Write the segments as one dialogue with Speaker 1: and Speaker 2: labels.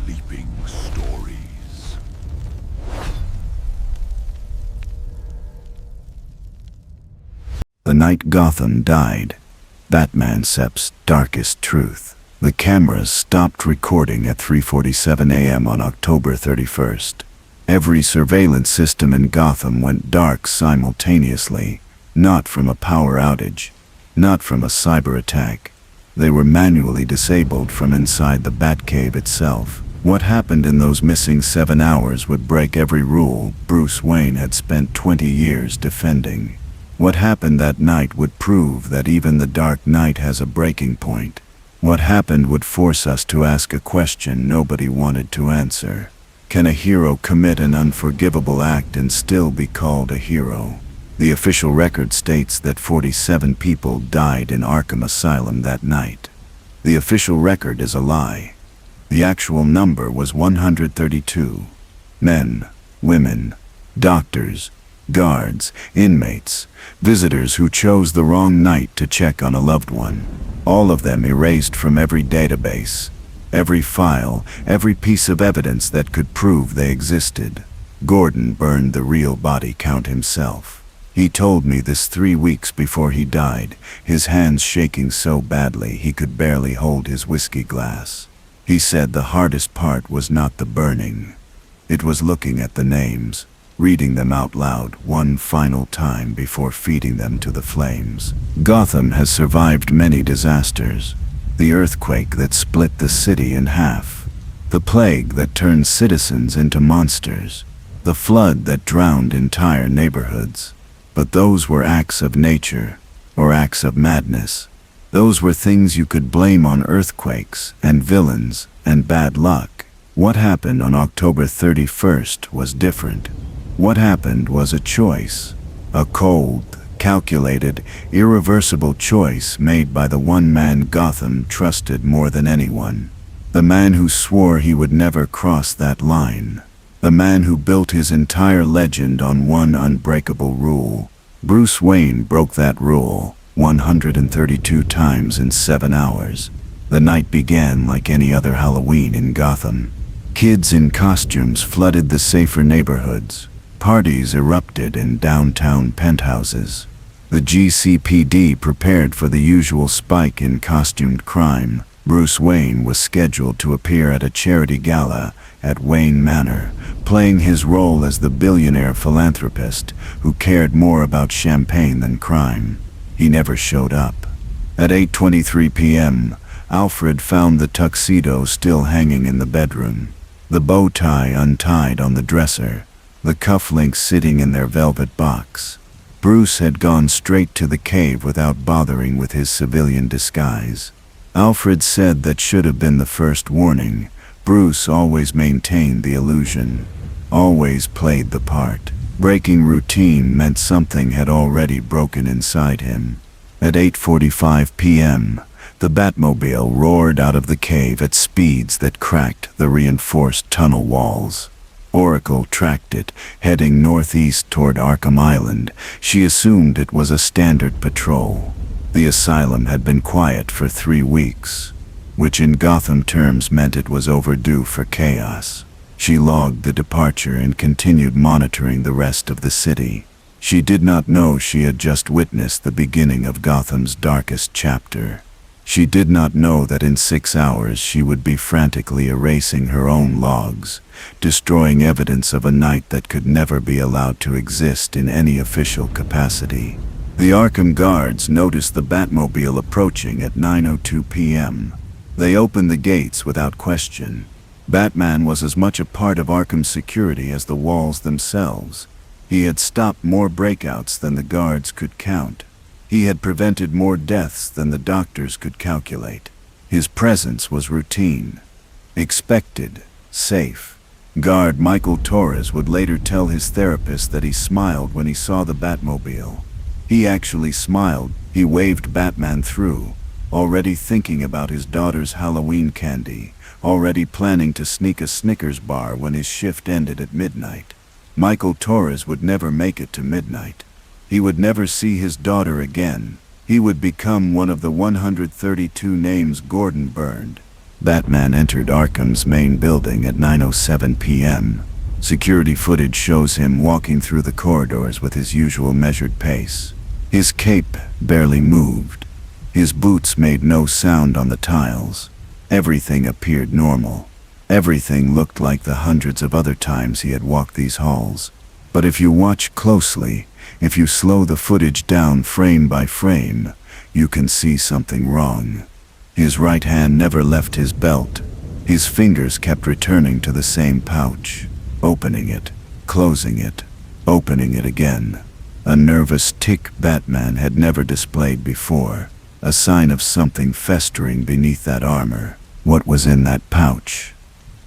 Speaker 1: Sleeping Stories.
Speaker 2: The Night Gotham Died. Batman Sep's darkest truth. The cameras stopped recording at 3:47 a.m. on October 31st. Every surveillance system in Gotham went dark simultaneously, not from a power outage, not from a cyber attack. They were manually disabled from inside the Batcave itself. What happened in those missing 7 hours would break every rule Bruce Wayne had spent 20 years defending. What happened that night would prove that even the Dark Knight has a breaking point. What happened would force us to ask a question nobody wanted to answer. Can a hero commit an unforgivable act and still be called a hero? The official record states that 47 people died in Arkham Asylum that night. The official record is a lie. The actual number was 132. Men, women, doctors, guards, inmates, visitors who chose the wrong night to check on a loved one. All of them erased from every database, every file, every piece of evidence that could prove they existed. Gordon burned the real body count himself. He told me this 3 weeks before he died, his hands shaking so badly he could barely hold his whiskey glass. He said the hardest part was not the burning. It was looking at the names, reading them out loud one final time before feeding them to the flames. Gotham has survived many disasters. The earthquake that split the city in half. The plague that turned citizens into monsters. The flood that drowned entire neighborhoods. But those were acts of nature, or acts of madness. Those were things you could blame on earthquakes, and villains, and bad luck. What happened on October 31st was different. What happened was a choice. A cold, calculated, irreversible choice made by the one man Gotham trusted more than anyone. The man who swore he would never cross that line. The man who built his entire legend on one unbreakable rule. Bruce Wayne broke that rule 132 times in 7 hours. The night began like any other Halloween in Gotham. Kids in costumes flooded the safer neighborhoods. Parties erupted in downtown penthouses. The GCPD prepared for the usual spike in costumed crime. Bruce Wayne was scheduled to appear at a charity gala at Wayne Manor, playing his role as the billionaire philanthropist who cared more about champagne than crime. He never showed up. At 8:23 p.m., Alfred found the tuxedo still hanging in the bedroom, the bow tie untied on the dresser, the cufflinks sitting in their velvet box. Bruce had gone straight to the cave without bothering with his civilian disguise. Alfred said that should have been the first warning. Bruce always maintained the illusion, always played the part. Breaking routine meant something had already broken inside him. At 8:45 p.m., the Batmobile roared out of the cave at speeds that cracked the reinforced tunnel walls. Oracle tracked it, heading northeast toward Arkham Island. She assumed it was a standard patrol. The asylum had been quiet for 3 weeks, which in Gotham terms meant it was overdue for chaos. She logged the departure and continued monitoring the rest of the city. She did not know she had just witnessed the beginning of Gotham's darkest chapter. She did not know that in 6 hours she would be frantically erasing her own logs, destroying evidence of a night that could never be allowed to exist in any official capacity. The Arkham guards noticed the Batmobile approaching at 9:02 p.m. They opened the gates without question. Batman was as much a part of Arkham's security as the walls themselves. He had stopped more breakouts than the guards could count. He had prevented more deaths than the doctors could calculate. His presence was routine, expected, safe. Guard Michael Torres would later tell his therapist that he smiled when he saw the Batmobile. He actually smiled. He waved Batman through, already thinking about his daughter's Halloween candy, already planning to sneak a Snickers bar when his shift ended at midnight. Michael Torres would never make it to midnight. He would never see his daughter again. He would become one of the 132 names Gordon burned. Batman entered Arkham's main building at 9:07 p.m. Security footage shows him walking through the corridors with his usual measured pace. His cape barely moved. His boots made no sound on the tiles. Everything appeared normal. Everything looked like the hundreds of other times he had walked these halls. But if you watch closely, if you slow the footage down frame by frame, you can see something wrong. His right hand never left his belt. His fingers kept returning to the same pouch, opening it, closing it, opening it again. A nervous tick Batman had never displayed before, a sign of something festering beneath that armor. What was in that pouch?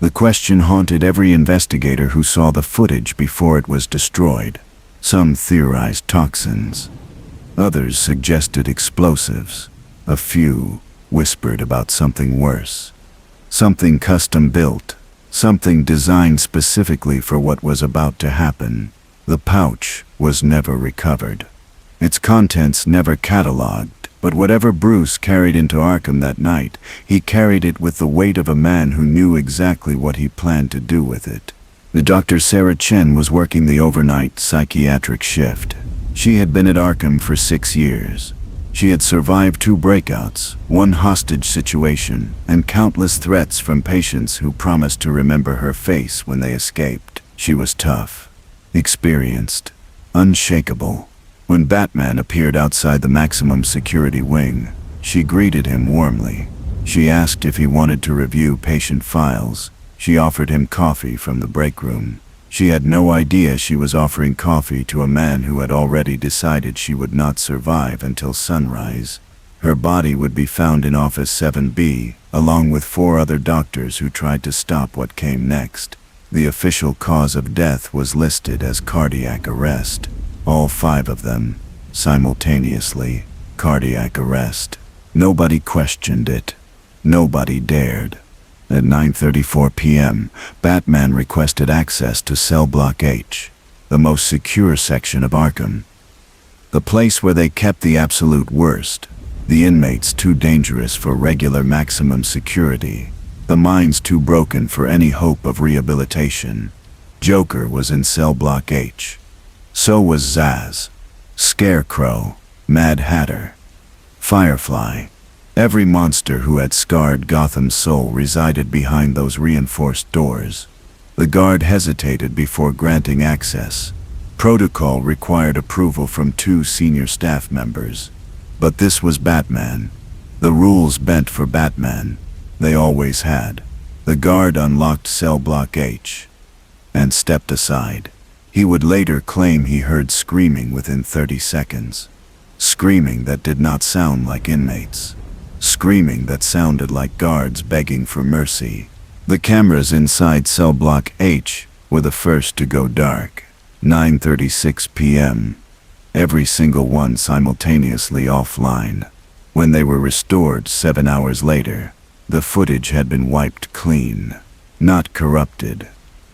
Speaker 2: The question haunted every investigator who saw the footage before it was destroyed. Some theorized toxins. Others suggested explosives. A few whispered about something worse. Something custom-built. Something designed specifically for what was about to happen. The pouch was never recovered. Its contents never catalogued. But whatever Bruce carried into Arkham that night, he carried it with the weight of a man who knew exactly what he planned to do with it. The Dr. Sarah Chen was working the overnight psychiatric shift. She had been at Arkham for 6 years. She had survived 2 breakouts, 1 hostage situation, and countless threats from patients who promised to remember her face when they escaped. She was tough, experienced, unshakable. When Batman appeared outside the maximum security wing, she greeted him warmly. She asked if he wanted to review patient files. She offered him coffee from the break room. She had no idea she was offering coffee to a man who had already decided she would not survive until sunrise. Her body would be found in Office 7B, along with 4 other doctors who tried to stop what came next. The official cause of death was listed as cardiac arrest. All 5 of them, simultaneously, cardiac arrest. Nobody questioned it. Nobody dared. At 9:34 p.m., Batman requested access to Cell Block H, the most secure section of Arkham. The place where they kept the absolute worst, the inmates too dangerous for regular maximum security, the minds too broken for any hope of rehabilitation. Joker was in Cell Block H. So was Zaz, Scarecrow, Mad Hatter, Firefly. Every monster who had scarred Gotham's soul resided behind those reinforced doors. The guard hesitated before granting access. Protocol required approval from 2 senior staff members. But this was Batman. The rules bent for Batman. They always had. The guard unlocked Cell Block H and stepped aside. He would later claim he heard screaming within 30 seconds. Screaming that did not sound like inmates. Screaming that sounded like guards begging for mercy. The cameras inside Cell Block H were the first to go dark. 9:36 p.m. Every single one simultaneously offline. When they were restored 7 hours later, the footage had been wiped clean. Not corrupted.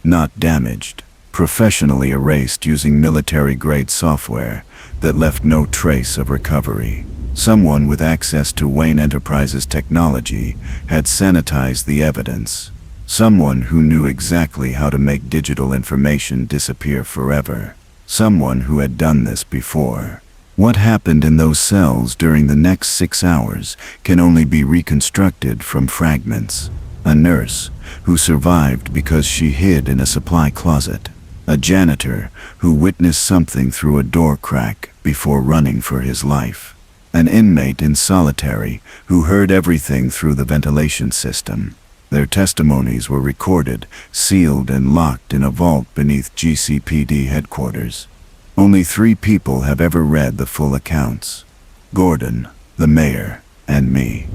Speaker 2: Not damaged. Professionally erased using military-grade software that left no trace of recovery. Someone with access to Wayne Enterprises technology had sanitized the evidence. Someone who knew exactly how to make digital information disappear forever. Someone who had done this before. What happened in those cells during the next 6 hours can only be reconstructed from fragments. A nurse who survived because she hid in a supply closet. A janitor who witnessed something through a door crack before running for his life. An inmate in solitary who heard everything through the ventilation system. Their testimonies were recorded, sealed and locked in a vault beneath GCPD headquarters. Only 3 people have ever read the full accounts. Gordon, the mayor, and me.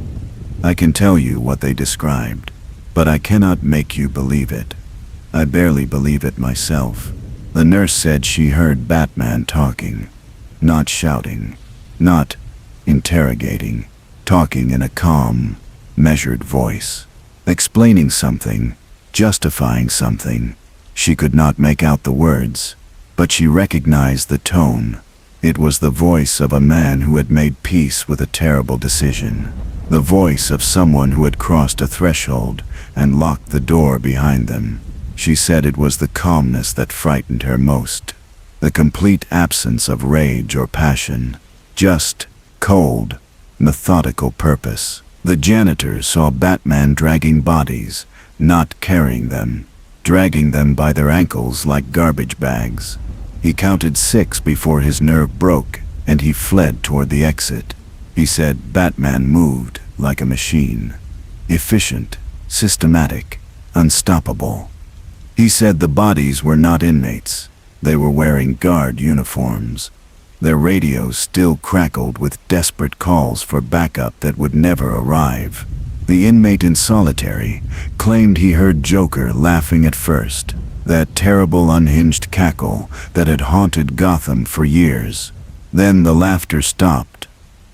Speaker 2: I can tell you what they described, but I cannot make you believe it. I barely believe it myself. The nurse said she heard Batman talking. Not shouting. Not interrogating. Talking in a calm, measured voice. Explaining something. Justifying something. She could not make out the words, but she recognized the tone. It was the voice of a man who had made peace with a terrible decision. The voice of someone who had crossed a threshold and locked the door behind them. She said it was the calmness that frightened her most. The complete absence of rage or passion. Just cold, methodical purpose. The janitor saw Batman dragging bodies, not carrying them, dragging them by their ankles like garbage bags. He counted 6 before his nerve broke, and he fled toward the exit. He said Batman moved like a machine. Efficient, systematic, unstoppable. He said the bodies were not inmates. They were wearing guard uniforms. Their radios still crackled with desperate calls for backup that would never arrive. The inmate in solitary claimed he heard Joker laughing at first, that terrible unhinged cackle that had haunted Gotham for years. Then the laughter stopped,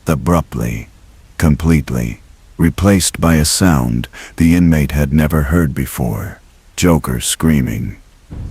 Speaker 2: abruptly, completely, replaced by a sound the inmate had never heard before. Joker screaming,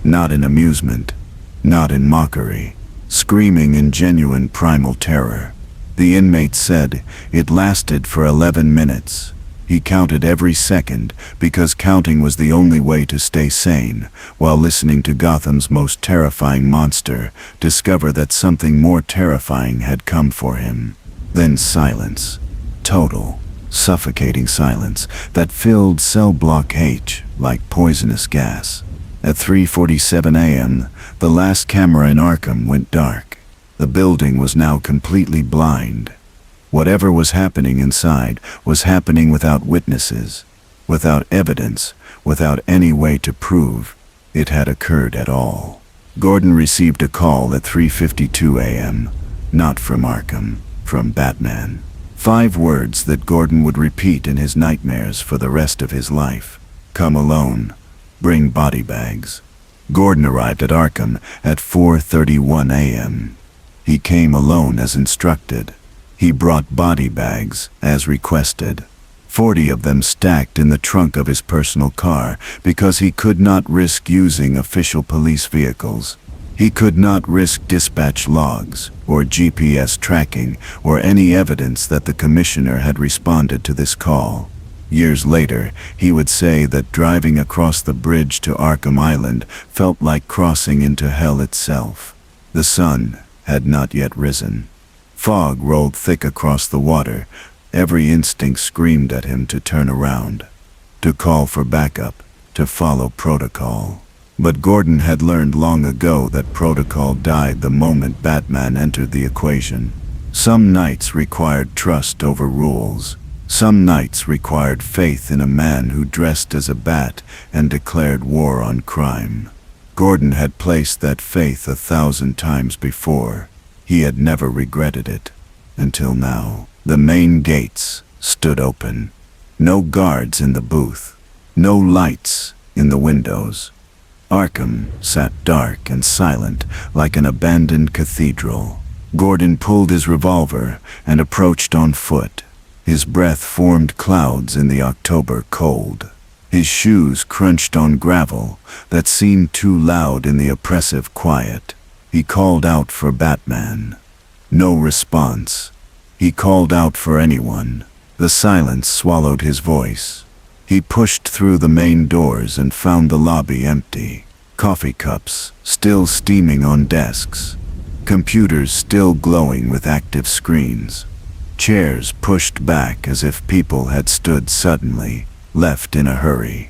Speaker 2: not in amusement, not in mockery, screaming in genuine primal terror. The inmate said it lasted for 11 minutes. He counted every second because counting was the only way to stay sane, while listening to Gotham's most terrifying monster discover that something more terrifying had come for him. Then silence. Total, suffocating silence that filled cell block H like poisonous gas. At 3:47 a.m., the last camera in Arkham went dark. The building was now completely blind. Whatever was happening inside was happening without witnesses, without evidence, without any way to prove it had occurred at all. Gordon received a call at 3:52 a.m., not from Arkham, from Batman. 5 words that Gordon would repeat in his nightmares for the rest of his life. Come alone. Bring body bags. Gordon arrived at Arkham at 4:31 a.m. He came alone as instructed. He brought body bags, as requested. 40 of them stacked in the trunk of his personal car because he could not risk using official police vehicles. He could not risk dispatch logs, or GPS tracking, or any evidence that the commissioner had responded to this call. Years later, he would say that driving across the bridge to Arkham Island felt like crossing into hell itself. The sun had not yet risen. Fog rolled thick across the water. Every instinct screamed at him to turn around, to call for backup, to follow protocol. But Gordon had learned long ago that protocol died the moment Batman entered the equation. Some nights required trust over rules. Some nights required faith in a man who dressed as a bat and declared war on crime. Gordon had placed that faith 1,000 times before. He had never regretted it. Until now. The main gates stood open. No guards in the booth. No lights in the windows. Arkham sat dark and silent like an abandoned cathedral. Gordon pulled his revolver and approached on foot. His breath formed clouds in the October cold. His shoes crunched on gravel that seemed too loud in the oppressive quiet. He called out for Batman. No response. He called out for anyone. The silence swallowed his voice. He pushed through the main doors and found the lobby empty. Coffee cups still steaming on desks. Computers still glowing with active screens. Chairs pushed back as if people had stood suddenly, left in a hurry,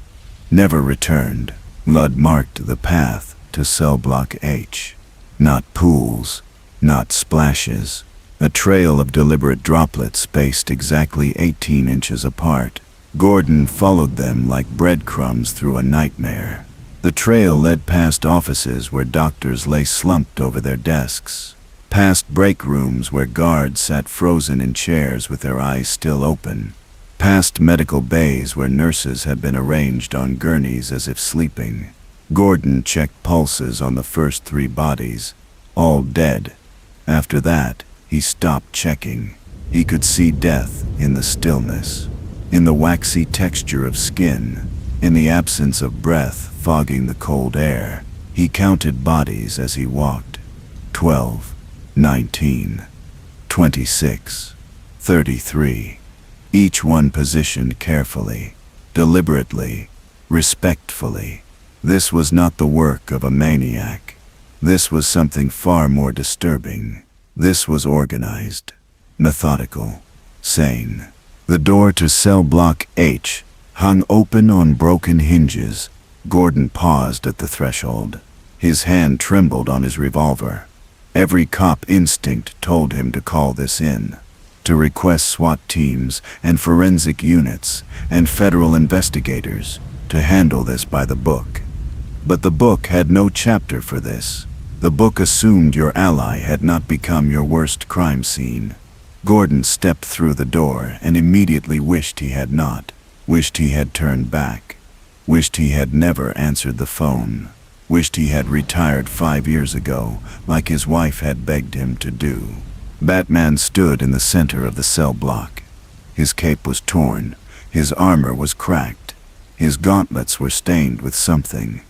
Speaker 2: never returned. Mud marked the path to cell block H. Not pools, not splashes. A trail of deliberate droplets spaced exactly 18 inches apart. Gordon followed them like breadcrumbs through a nightmare. The trail led past offices where doctors lay slumped over their desks, past break rooms where guards sat frozen in chairs with their eyes still open, past medical bays where nurses had been arranged on gurneys as if sleeping. Gordon checked pulses on the first 3 bodies, all dead. After that, he stopped checking. He could see death in the stillness, in the waxy texture of skin, in the absence of breath fogging the cold air. He counted bodies as he walked. 12. 19, 26, 33. Each one positioned carefully, deliberately, respectfully. This was not the work of a maniac. This was something far more disturbing. This was organized, methodical, sane. The door to cell block H hung open on broken hinges. Gordon paused at the threshold. His hand trembled on his revolver. Every cop instinct told him to call this in, to request SWAT teams and forensic units and federal investigators to handle this by the book. But the book had no chapter for this. The book assumed your ally had not become your worst crime scene. Gordon stepped through the door and immediately wished he had not, wished he had turned back, wished he had never answered the phone, wished he had retired 5 years ago like his wife had begged him to do. Batman stood in the center of the cell block. His cape was torn, his armor was cracked, his gauntlets were stained with something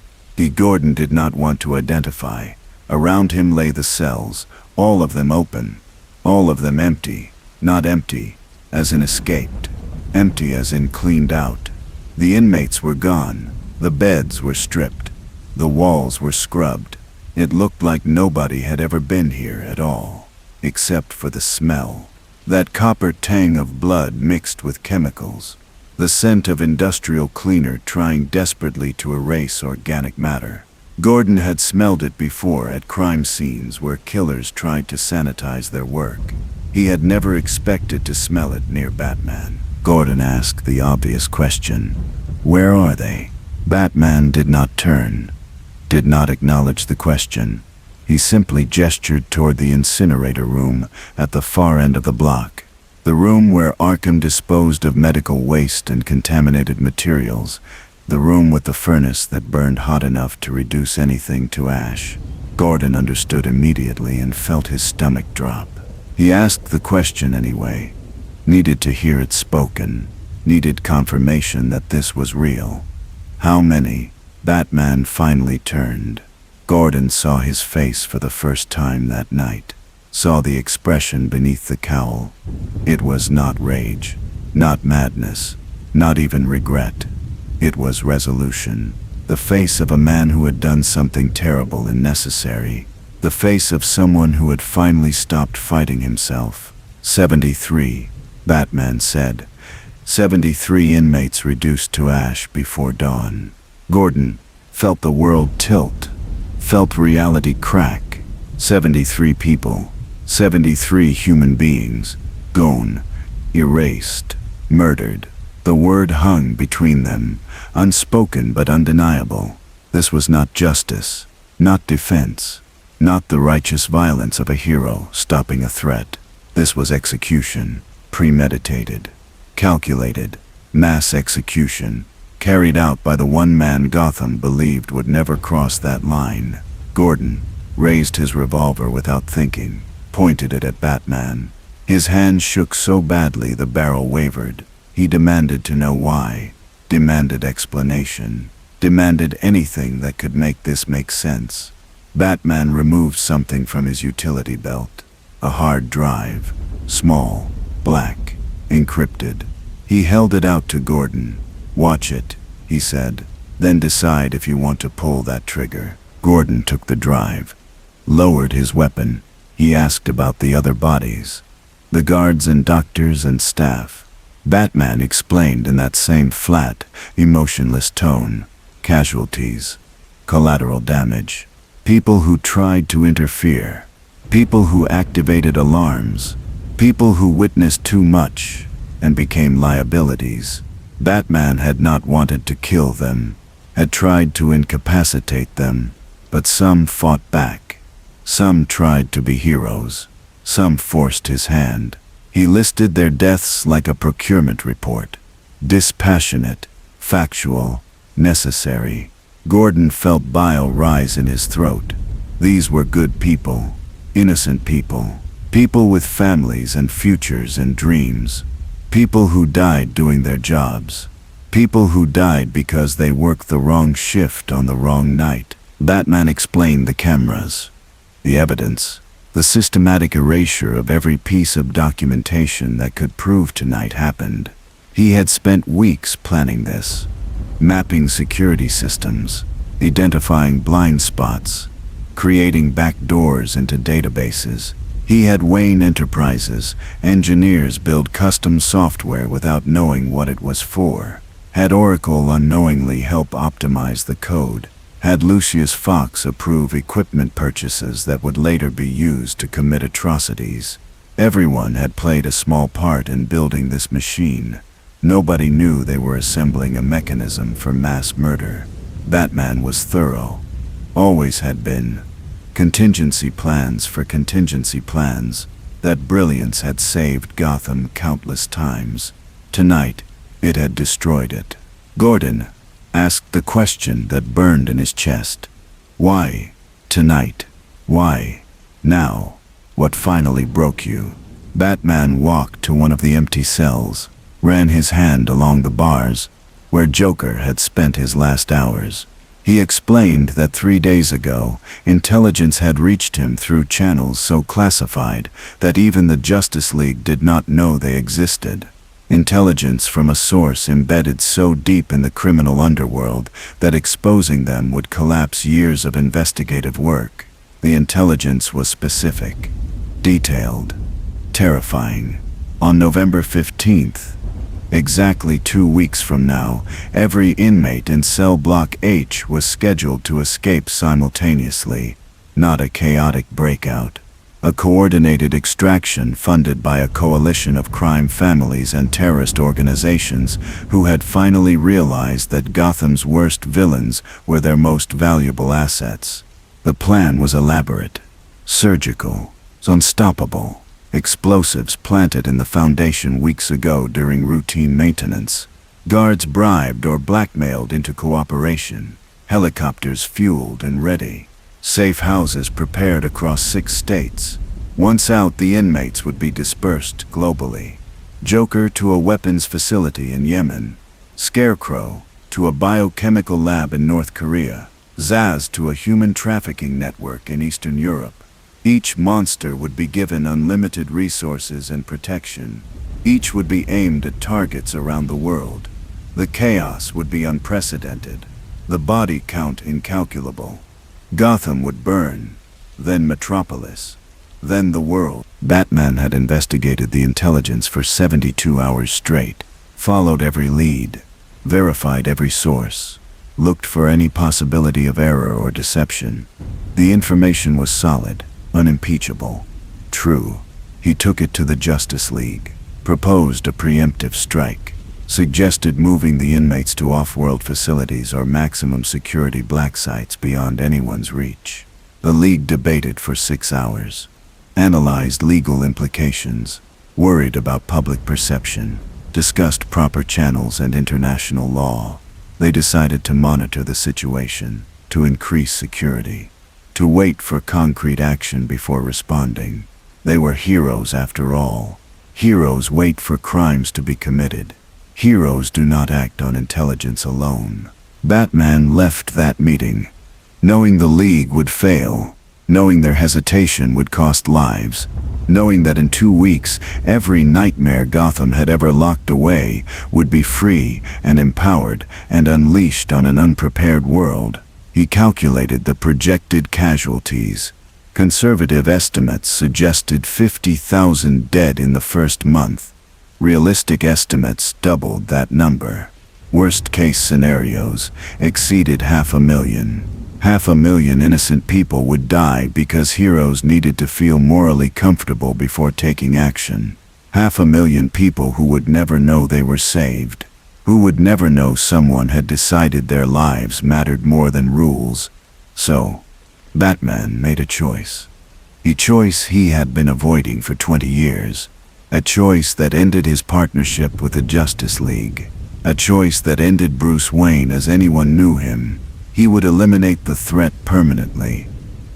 Speaker 2: Gordon did not want to identify. Around him lay the cells, all of them open, all of them empty, not empty as in escaped, empty as in cleaned out. The inmates were gone, the beds were stripped, the walls were scrubbed. It looked like nobody had ever been here at all, except for the smell. That copper tang of blood mixed with chemicals. The scent of industrial cleaner trying desperately to erase organic matter. Gordon had smelled it before at crime scenes where killers tried to sanitize their work. He had never expected to smell it near Batman. Gordon asked the obvious question. Where are they? Batman did not turn, did not acknowledge the question. He simply gestured toward the incinerator room at the far end of the block. The room where Arkham disposed of medical waste and contaminated materials. The room with the furnace that burned hot enough to reduce anything to ash. Gordon understood immediately and felt his stomach drop. He asked the question anyway. Needed to hear it spoken. Needed confirmation that this was real. How many? Batman finally turned. Gordon saw his face for the first time that night. Saw the expression beneath the cowl. It was not rage, not madness, not even regret. It was resolution. The face of a man who had done something terrible and necessary. The face of someone who had finally stopped fighting himself. 73, Batman said. 73 inmates reduced to ash before dawn. Gordon felt the world tilt, felt reality crack. 73 people. 73 human beings, gone, erased, murdered. The word hung between them, unspoken but undeniable. This was not justice, not defense, not the righteous violence of a hero stopping a threat. This was execution, premeditated, calculated, mass execution, carried out by the one man Gotham believed would never cross that line. Gordon raised his revolver without thinking. Pointed it at Batman. His hand shook so badly the barrel wavered. He demanded to know why, demanded explanation, demanded anything that could make this make sense. Batman removed something from his utility belt. A hard drive, small, black, encrypted. He held it out to Gordon. Watch it, he said, then decide if you want to pull that trigger. Gordon took the drive, lowered his weapon. He asked about the other bodies, the guards and doctors and staff. Batman explained in that same flat, emotionless tone. Casualties, collateral damage, people who tried to interfere, people who activated alarms, people who witnessed too much and became liabilities. Batman had not wanted to kill them, had tried to incapacitate them, but some fought back. Some tried to be heroes. Some forced his hand. He listed their deaths like a procurement report. Dispassionate, factual, necessary. Gordon felt bile rise in his throat. These were good people, innocent people, people with families and futures and dreams. People who died doing their jobs. People who died because they worked the wrong shift on the wrong night. Batman explained the cameras. The evidence. The systematic erasure of every piece of documentation that could prove tonight happened. He had spent weeks planning this, mapping security systems, identifying blind spots, creating back doors into databases. He had Wayne Enterprises engineers build custom software without knowing what it was for, had Oracle unknowingly help optimize the code, had Lucius Fox approve equipment purchases that would later be used to commit atrocities. Everyone had played a small part in building this machine. Nobody knew they were assembling a mechanism for mass murder. Batman was thorough. Always had been. Contingency plans for contingency plans. That brilliance had saved Gotham countless times. Tonight, it had destroyed it. Gordon asked the question that burned in his chest. Why? Tonight? Why? Now? What finally broke you? Batman walked to one of the empty cells, ran his hand along the bars, where Joker had spent his last hours. He explained that 3 days ago, intelligence had reached him through channels so classified that even the Justice League did not know they existed. Intelligence from a source embedded so deep in the criminal underworld that exposing them would collapse years of investigative work. The intelligence was specific, detailed, terrifying. On November 15th, exactly 2 weeks from now, every inmate in cell block H was scheduled to escape simultaneously. Not a chaotic breakout. A coordinated extraction funded by a coalition of crime families and terrorist organizations who had finally realized that Gotham's worst villains were their most valuable assets. The plan was elaborate, surgical, unstoppable. Explosives planted in the foundation weeks ago during routine maintenance. Guards bribed or blackmailed into cooperation. Helicopters fueled and ready. Safe houses prepared across 6 states. Once out, the inmates would be dispersed globally. Joker to a weapons facility in Yemen. Scarecrow to a biochemical lab in North Korea. Zaz to a human trafficking network in Eastern Europe. Each monster would be given unlimited resources and protection. Each would be aimed at targets around the world. The chaos would be unprecedented. The body count incalculable. Gotham would burn, then Metropolis, then the world. Batman had investigated the intelligence for 72 hours straight, followed every lead, verified every source, looked for any possibility of error or deception. The information was solid, unimpeachable, true. He took it to the Justice League, proposed a preemptive strike, suggested moving the inmates to off-world facilities or maximum security black sites beyond anyone's reach. The League debated for 6 hours, analyzed legal implications, worried about public perception, discussed proper channels and international law. They decided to monitor the situation, to increase security, to wait for concrete action before responding. They were heroes after all. Heroes wait for crimes to be committed. Heroes do not act on intelligence alone. Batman left that meeting, knowing the League would fail, knowing their hesitation would cost lives, knowing that in 2 weeks, every nightmare Gotham had ever locked away would be free and empowered and unleashed on an unprepared world. He calculated the projected casualties. Conservative estimates suggested 50,000 dead in the first month. Realistic estimates doubled that number. Worst-case scenarios exceeded 500,000. 500,000 innocent people would die because heroes needed to feel morally comfortable before taking action. 500,000 people who would never know they were saved, who would never know someone had decided their lives mattered more than rules. So, Batman made a choice. A choice he had been avoiding for 20 years. A choice that ended his partnership with the Justice League. A choice that ended Bruce Wayne as anyone knew him. He would eliminate the threat permanently,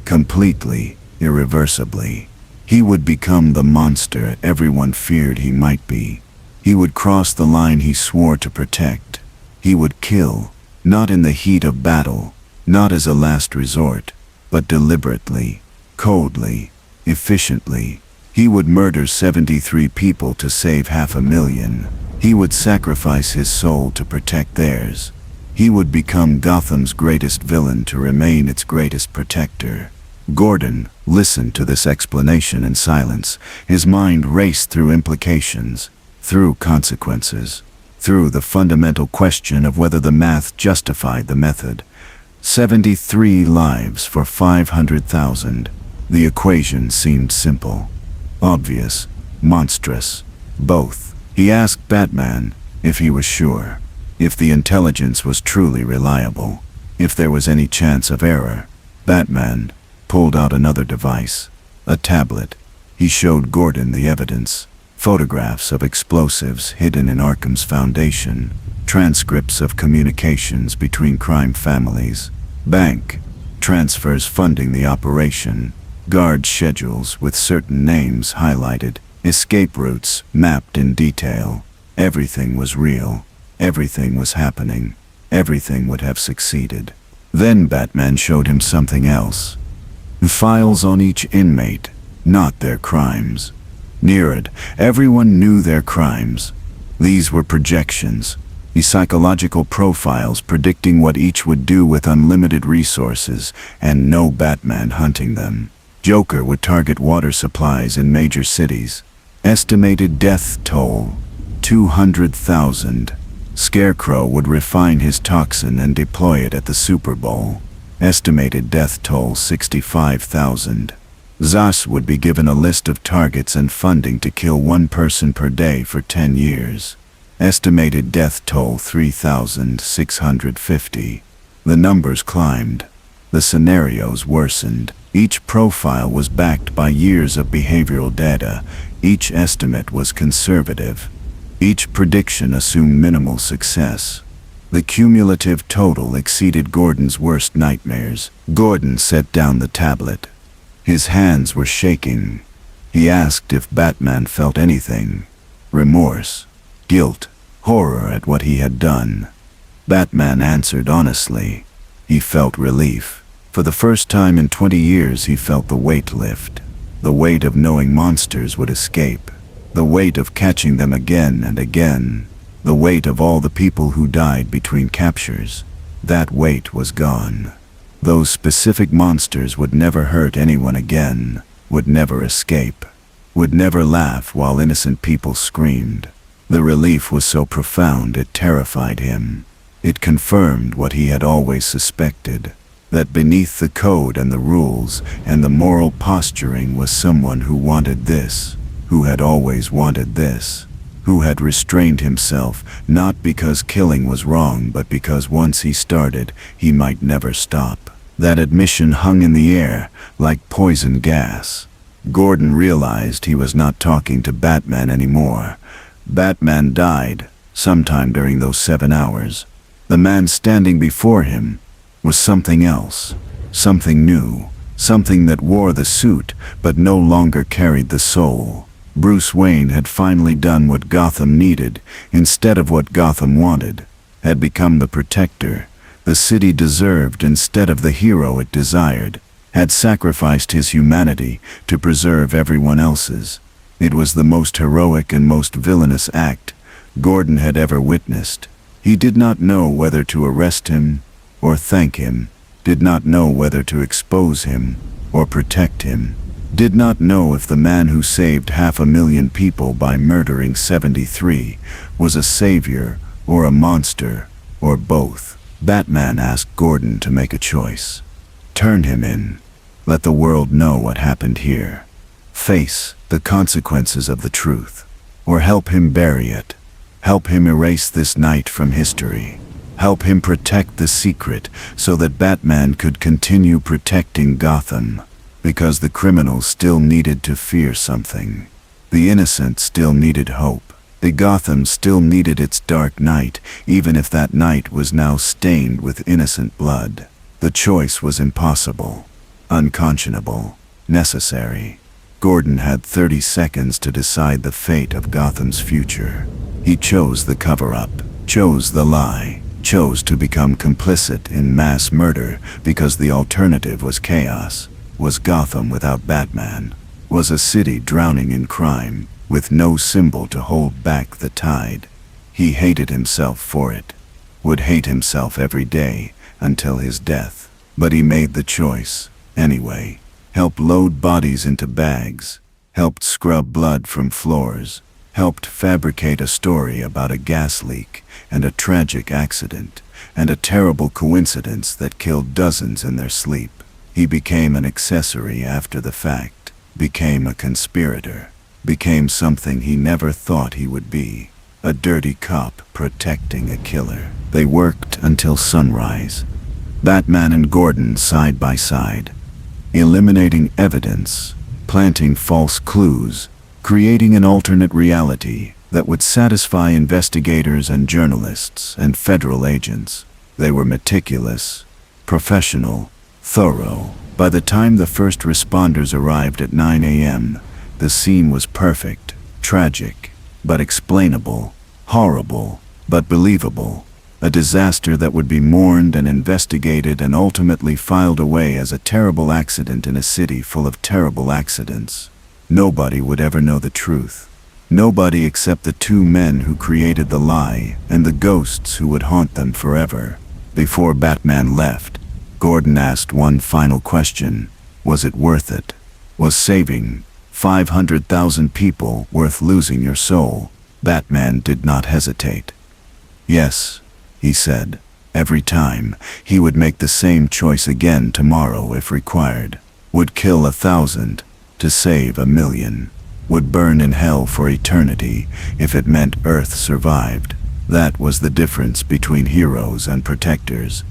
Speaker 2: completely, irreversibly. He would become the monster everyone feared he might be. He would cross the line he swore to protect. He would kill, not in the heat of battle, not as a last resort, but deliberately, coldly, efficiently. He would murder 73 people to save 500,000. He would sacrifice his soul to protect theirs. He would become Gotham's greatest villain to remain its greatest protector. Gordon listened to this explanation in silence. His mind raced through implications, through consequences, through the fundamental question of whether the math justified the method. 73 lives for 500,000. The equation seemed simple, obvious, monstrous, both. He asked Batman if he was sure, if the intelligence was truly reliable, if there was any chance of error. Batman pulled out another device, a tablet. He showed Gordon the evidence, photographs of explosives hidden in Arkham's foundation, transcripts of communications between crime families, bank transfers funding the operation, guard schedules with certain names highlighted, escape routes mapped in detail. Everything was real. Everything was happening. Everything would have succeeded. Then Batman showed him something else. Files on each inmate, not their crimes. Near it, everyone knew their crimes. These were projections, the psychological profiles predicting what each would do with unlimited resources and no Batman hunting them. Joker would target water supplies in major cities. Estimated death toll, 200,000. Scarecrow would refine his toxin and deploy it at the Super Bowl. Estimated death toll, 65,000. Zas would be given a list of targets and funding to kill one person per day for 10 years. Estimated death toll, 3,650. The numbers climbed. The scenarios worsened. Each profile was backed by years of behavioral data. Each estimate was conservative. Each prediction assumed minimal success. The cumulative total exceeded Gordon's worst nightmares. Gordon set down the tablet. His hands were shaking. He asked if Batman felt anything. Remorse, guilt, horror at what he had done. Batman answered honestly. He felt relief. For the first time in 20 years he felt the weight lift. The weight of knowing monsters would escape. The weight of catching them again and again. The weight of all the people who died between captures. That weight was gone. Those specific monsters would never hurt anyone again, would never escape, would never laugh while innocent people screamed. The relief was so profound it terrified him. It confirmed what he had always suspected, that beneath the code and the rules and the moral posturing was someone who wanted this, who had always wanted this, who had restrained himself not because killing was wrong but because once he started, he might never stop. That admission hung in the air like poison gas. Gordon realized he was not talking to Batman anymore. Batman died sometime during those 7 hours. The man standing before him was something else, something new, something that wore the suit but no longer carried the soul. Bruce Wayne had finally done what Gotham needed instead of what Gotham wanted, had become the protector the city deserved instead of the hero it desired, had sacrificed his humanity to preserve everyone else's. It was the most heroic and most villainous act Gordon had ever witnessed. He did not know whether to arrest him or thank him, did not know whether to expose him or protect him, did not know if the man who saved 500,000 people by murdering 73 was a savior or a monster or both. Batman asked Gordon to make a choice. Turn him in. Let the world know what happened here. Face the consequences of the truth. Or help him bury it. Help him erase this night from history. Help him protect the secret so that Batman could continue protecting Gotham. Because the criminals still needed to fear something. The innocent still needed hope. The Gotham still needed its dark night, even if that night was now stained with innocent blood. The choice was impossible, unconscionable, necessary. Gordon had 30 seconds to decide the fate of Gotham's future. He chose the cover-up, chose the lie, chose to become complicit in mass murder because the alternative was chaos, was Gotham without Batman. Was a city drowning in crime, with no symbol to hold back the tide. He hated himself for it, would hate himself every day until his death. But he made the choice, anyway. Helped load bodies into bags, helped scrub blood from floors, helped fabricate a story about a gas leak and a tragic accident and a terrible coincidence that killed dozens in their sleep. He became an accessory after the fact, became a conspirator, became something he never thought he would be, a dirty cop protecting a killer. They worked until sunrise, Batman and Gordon side by side, eliminating evidence, planting false clues, creating an alternate reality that would satisfy investigators and journalists and federal agents. They were meticulous, professional, thorough. By the time the first responders arrived at 9 a.m., the scene was perfect, tragic, but explainable, horrible, but believable. A disaster that would be mourned and investigated and ultimately filed away as a terrible accident in a city full of terrible accidents. Nobody would ever know the truth. Nobody except the two men who created the lie and the ghosts who would haunt them forever. Before Batman left, Gordon asked one final question. Was it worth it? Was saving 500,000 people worth losing your soul? Batman did not hesitate. Yes, he said. Every time, he would make the same choice again tomorrow if required. Would kill 1,000 to save 1,000,000. Would burn in hell for eternity if it meant Earth survived. That was the difference between heroes and protectors.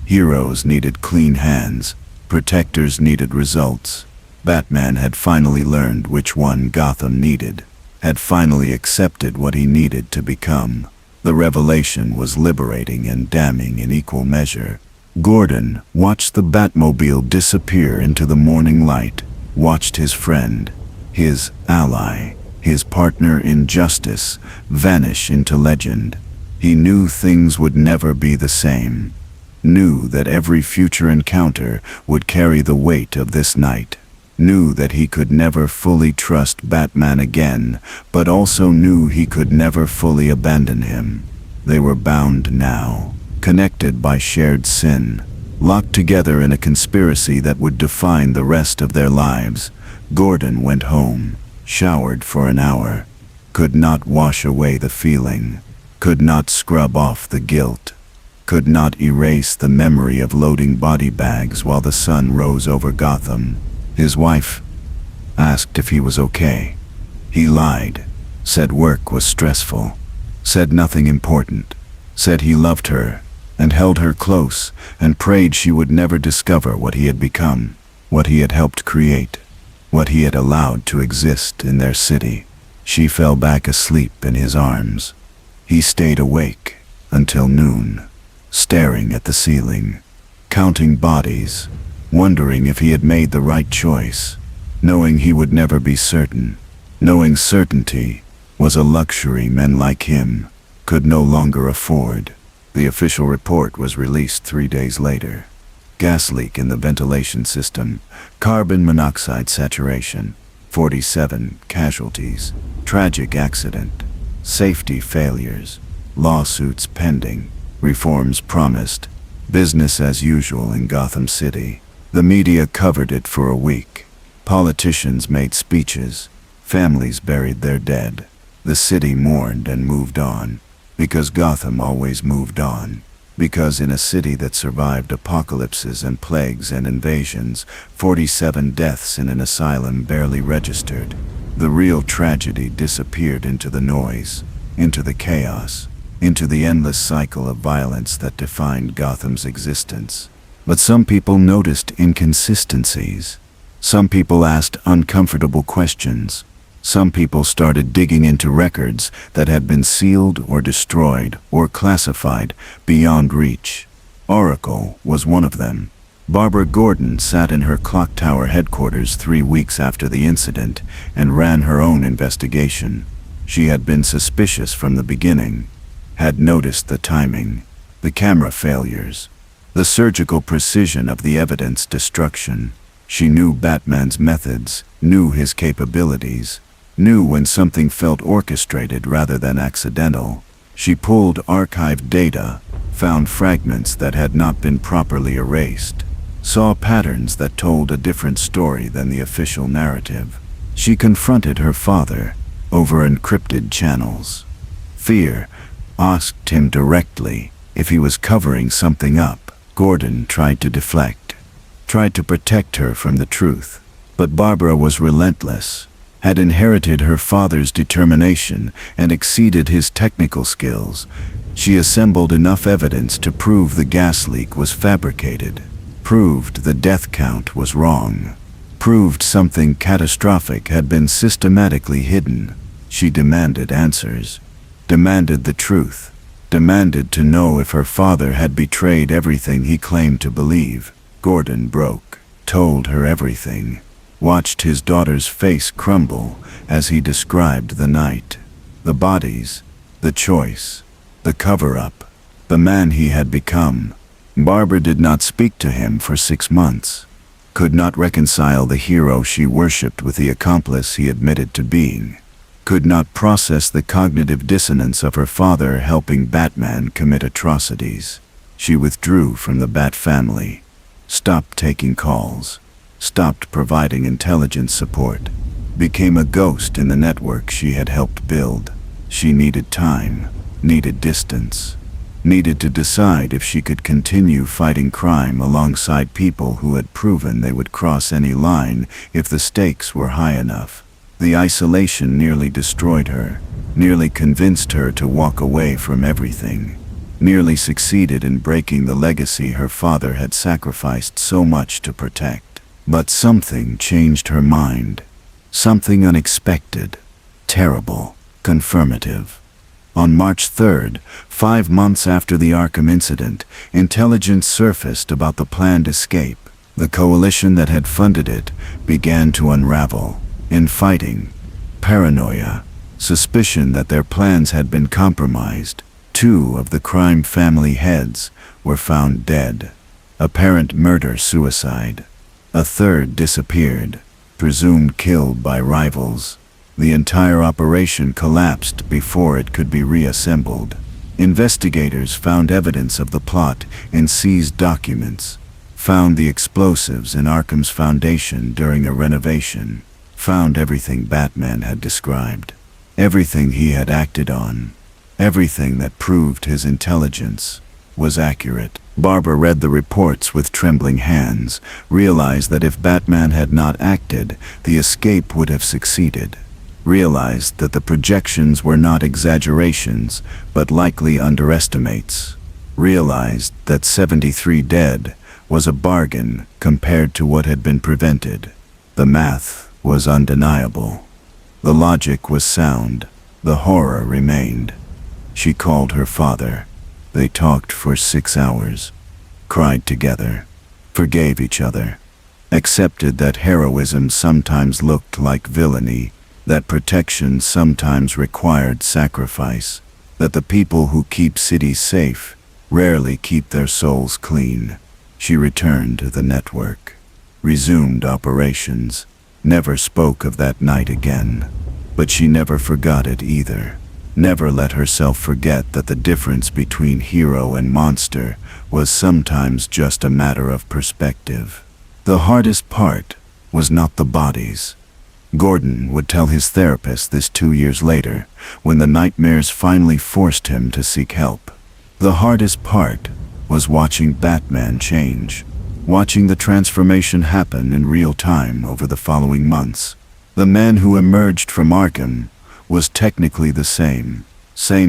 Speaker 2: Heroes needed clean hands, protectors needed results. Batman had finally learned which one Gotham needed, had finally accepted what he needed to become. The revelation was liberating and damning in equal measure. Gordon watched the Batmobile disappear into the morning light, watched his friend, his ally, his partner in justice, vanish into legend. He knew things would never be the same, knew that every future encounter would carry the weight of this night, knew that he could never fully trust Batman again, but also knew he could never fully abandon him. They were bound now, connected by shared sin, locked together in a conspiracy that would define the rest of their lives. Gordon went home, showered for an hour, could not wash away the feeling, could not scrub off the guilt, could not erase the memory of loading body bags while the sun rose over Gotham. His wife asked if he was okay. He lied, said work was stressful, said nothing important, said he loved her and held her close and prayed she would never discover what he had become, what he had helped create, what he had allowed to exist in their city. She fell back asleep in his arms. He stayed awake until noon, staring at the ceiling, counting bodies, wondering if he had made the right choice, knowing he would never be certain, knowing certainty was a luxury men like him could no longer afford. The official report was released 3 days later. Gas leak in the ventilation system, carbon monoxide saturation, 47 casualties, tragic accident, safety failures, lawsuits pending, reforms promised, business as usual in Gotham City. The media covered it for a week. Politicians made speeches. Families buried their dead. The city mourned and moved on. Because Gotham always moved on. Because in a city that survived apocalypses and plagues and invasions, 47 deaths in an asylum barely registered. The real tragedy disappeared into the noise, into the chaos, into the endless cycle of violence that defined Gotham's existence. But some people noticed inconsistencies. Some people asked uncomfortable questions. Some people started digging into records that had been sealed or destroyed or classified beyond reach. Oracle was one of them. Barbara Gordon sat in her clock tower headquarters 3 weeks after the incident and ran her own investigation. She had been suspicious from the beginning, had noticed the timing, the camera failures, the surgical precision of the evidence destruction. She knew Batman's methods, knew his capabilities, knew when something felt orchestrated rather than accidental. She pulled archived data, found fragments that had not been properly erased, saw patterns that told a different story than the official narrative. She confronted her father over encrypted channels. Fear asked him directly if he was covering something up. Gordon tried to deflect, tried to protect her from the truth. But Barbara was relentless, had inherited her father's determination and exceeded his technical skills. She assembled enough evidence to prove the gas leak was fabricated, proved the death count was wrong, proved something catastrophic had been systematically hidden. She demanded answers, demanded the truth, demanded to know if her father had betrayed everything he claimed to believe. Gordon broke, told her everything, watched his daughter's face crumble as he described the night, the bodies, the choice, the cover-up, the man he had become. Barbara did not speak to him for 6 months, could not reconcile the hero she worshipped with the accomplice he admitted to being, could not process the cognitive dissonance of her father helping Batman commit atrocities. She withdrew from the Bat family, stopped taking calls, stopped providing intelligence support, became a ghost in the network she had helped build. She needed time, needed distance, needed to decide if she could continue fighting crime alongside people who had proven they would cross any line if the stakes were high enough. The isolation nearly destroyed her, nearly convinced her to walk away from everything, nearly succeeded in breaking the legacy her father had sacrificed so much to protect. But something changed her mind. Something unexpected, terrible, confirmative. On March 3rd, 5 months after the Arkham incident, intelligence surfaced about the planned escape. The coalition that had funded it began to unravel. Infighting, paranoia, suspicion that their plans had been compromised. 2 of the crime family heads were found dead. Apparent murder-suicide. A third disappeared, presumed killed by rivals. The entire operation collapsed before it could be reassembled. Investigators found evidence of the plot in seized documents, found the explosives in Arkham's foundation during a renovation, found everything Batman had described, everything he had acted on, everything that proved his intelligence was accurate. Barbara read the reports with trembling hands, realized that if Batman had not acted, the escape would have succeeded. Realized that the projections were not exaggerations, but likely underestimates. Realized that 73 dead was a bargain compared to what had been prevented. The math was undeniable. The logic was sound. The horror remained. She called her father. They talked for 6 hours, cried together, forgave each other, accepted that heroism sometimes looked like villainy, that protection sometimes required sacrifice, that the people who keep cities safe rarely keep their souls clean. She returned to the network, resumed operations, never spoke of that night again. But she never forgot it either. Never let herself forget that the difference between hero and monster was sometimes just a matter of perspective. The hardest part was not the bodies. Gordon would tell his therapist this 2 years later, when the nightmares finally forced him to seek help. The hardest part was watching Batman change, watching the transformation happen in real time over the following months. The man who emerged from Arkham was technically the same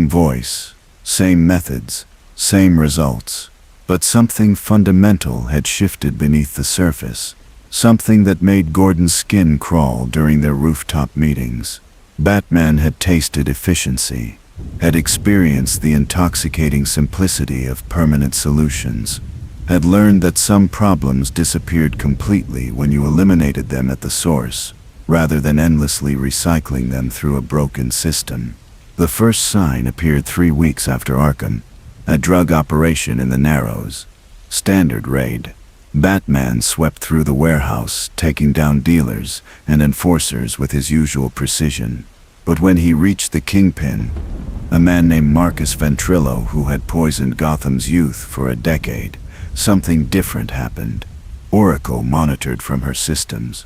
Speaker 2: voice, same methods, same results. But something fundamental had shifted beneath the surface, something that made Gordon's skin crawl during their rooftop meetings. Batman had tasted efficiency, had experienced the intoxicating simplicity of permanent solutions, had learned that some problems disappeared completely when you eliminated them at the source, rather than endlessly recycling them through a broken system. The first sign appeared 3 weeks after Arkham, a drug operation in the Narrows. Standard raid. Batman swept through the warehouse, taking down dealers and enforcers with his usual precision. But when he reached the Kingpin, a man named Marcus Ventrilo who had poisoned Gotham's youth for a decade, something different happened. Oracle monitored from her systems,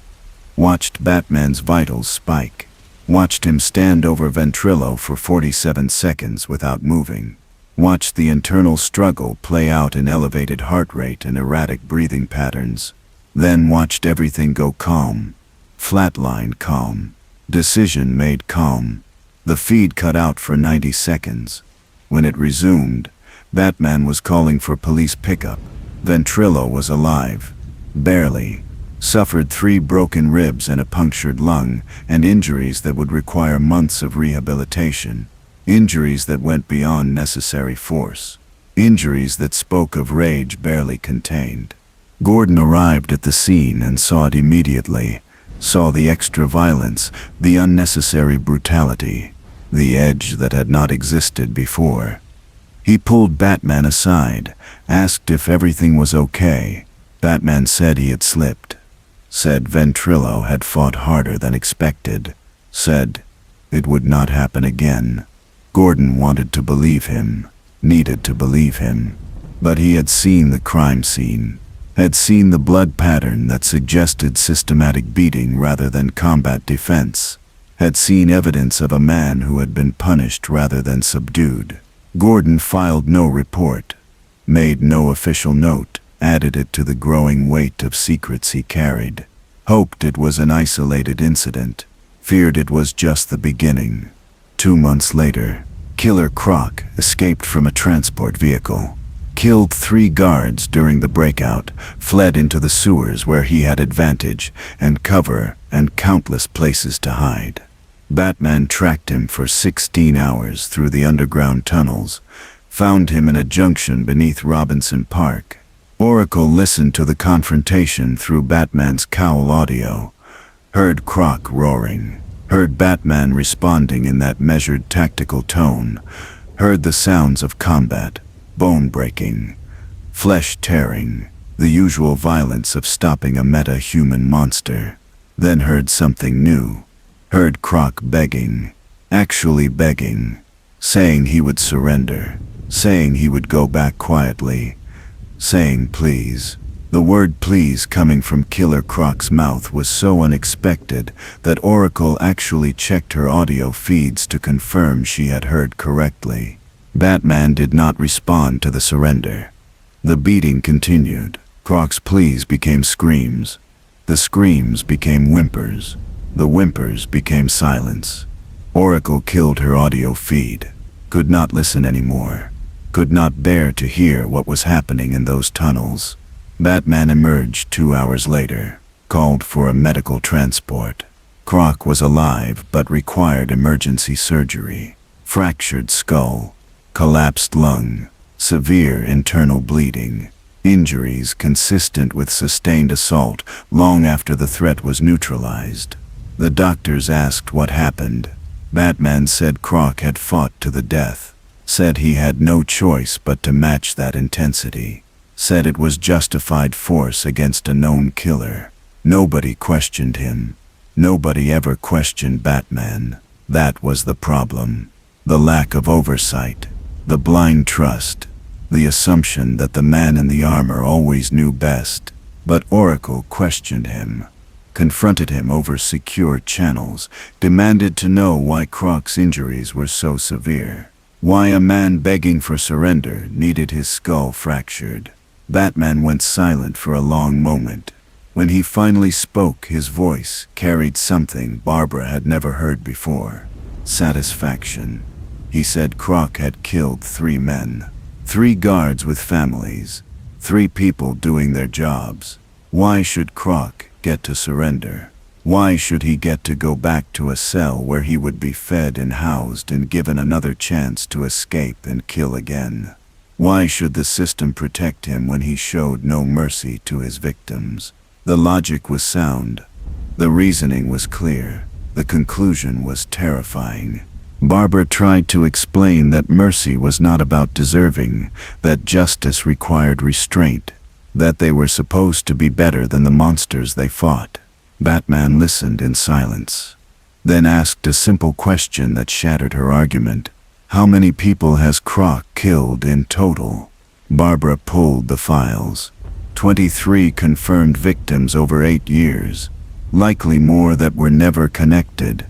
Speaker 2: watched Batman's vitals spike, watched him stand over Ventrilo for 47 seconds without moving, watched the internal struggle play out in elevated heart rate and erratic breathing patterns, then watched everything go calm, flatline calm, decision made calm. The feed cut out for 90 seconds. When it resumed, Batman was calling for police pickup. Ventrilo was alive, barely, suffered 3 broken ribs and a punctured lung, and injuries that would require months of rehabilitation. Injuries that went beyond necessary force. Injuries that spoke of rage barely contained. Gordon arrived at the scene and saw it immediately. Saw the extra violence, the unnecessary brutality, the edge that had not existed before. He pulled Batman aside, asked if everything was okay. Batman said he had slipped. Said Ventrilo had fought harder than expected. Said it would not happen again. Gordon wanted to believe him, needed to believe him. But he had seen the crime scene, had seen the blood pattern that suggested systematic beating rather than combat defense, had seen evidence of a man who had been punished rather than subdued. Gordon filed no report, made no official note, added it to the growing weight of secrets he carried, hoped it was an isolated incident, feared it was just the beginning. 2 months later, Killer Croc escaped from a transport vehicle, killed 3 guards during the breakout, fled into the sewers where he had advantage and cover and countless places to hide. Batman tracked him for 16 hours through the underground tunnels, found him in a junction beneath Robinson Park. Oracle listened to the confrontation through Batman's cowl audio, heard Croc roaring, heard Batman responding in that measured tactical tone, heard the sounds of combat, bone breaking, flesh tearing, the usual violence of stopping a meta-human monster. Then heard something new, heard Croc begging, actually begging, saying he would surrender, saying he would go back quietly, saying please. The word please coming from Killer Croc's mouth was so unexpected that Oracle actually checked her audio feeds to confirm she had heard correctly. Batman did not respond to the surrender. The beating continued. Croc's pleas became screams. The screams became whimpers. The whimpers became silence. Oracle killed her audio feed. Could not listen anymore. Could not bear to hear what was happening in those tunnels. Batman emerged 2 hours later, called for a medical transport. Croc was alive but required emergency surgery. Fractured skull, collapsed lung, severe internal bleeding, injuries consistent with sustained assault long after the threat was neutralized. The doctors asked what happened. Batman said Croc had fought to the death, said he had no choice but to match that intensity, said it was justified force against a known killer. Nobody questioned him. Nobody ever questioned Batman. That was the problem. The lack of oversight, the blind trust, the assumption that the man in the armor always knew best. But Oracle questioned him, confronted him over secure channels, demanded to know why Croc's injuries were so severe, why a man begging for surrender needed his skull fractured. Batman went silent for a long moment. When he finally spoke, his voice carried something Barbara had never heard before. Satisfaction. He said Croc had killed 3 men, 3 guards with families, 3 people doing their jobs. Why should Croc get to surrender? Why should he get to go back to a cell where he would be fed and housed and given another chance to escape and kill again? Why should the system protect him when he showed no mercy to his victims? The logic was sound. The reasoning was clear. The conclusion was terrifying. Barbara tried to explain that mercy was not about deserving, that justice required restraint, that they were supposed to be better than the monsters they fought. Batman listened in silence, then asked a simple question that shattered her argument. How many people has Croc killed in total? Barbara pulled the files. 23 confirmed victims over 8 years. Likely more that were never connected.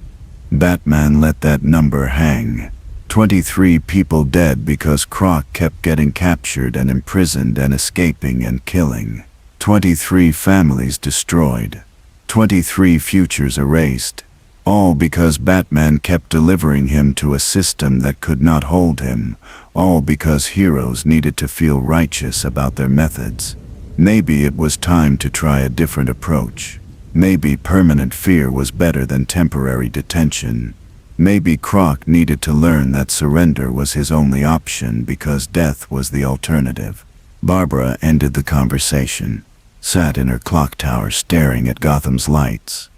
Speaker 2: Batman let that number hang. 23 people dead because Croc kept getting captured and imprisoned and escaping and killing. 23 families destroyed. 23 futures erased. All because Batman kept delivering him to a system that could not hold him. All because heroes needed to feel righteous about their methods. Maybe it was time to try a different approach. Maybe permanent fear was better than temporary detention. Maybe Croc needed to learn that surrender was his only option because death was the alternative. Barbara ended the conversation, sat in her clock tower staring at Gotham's lights.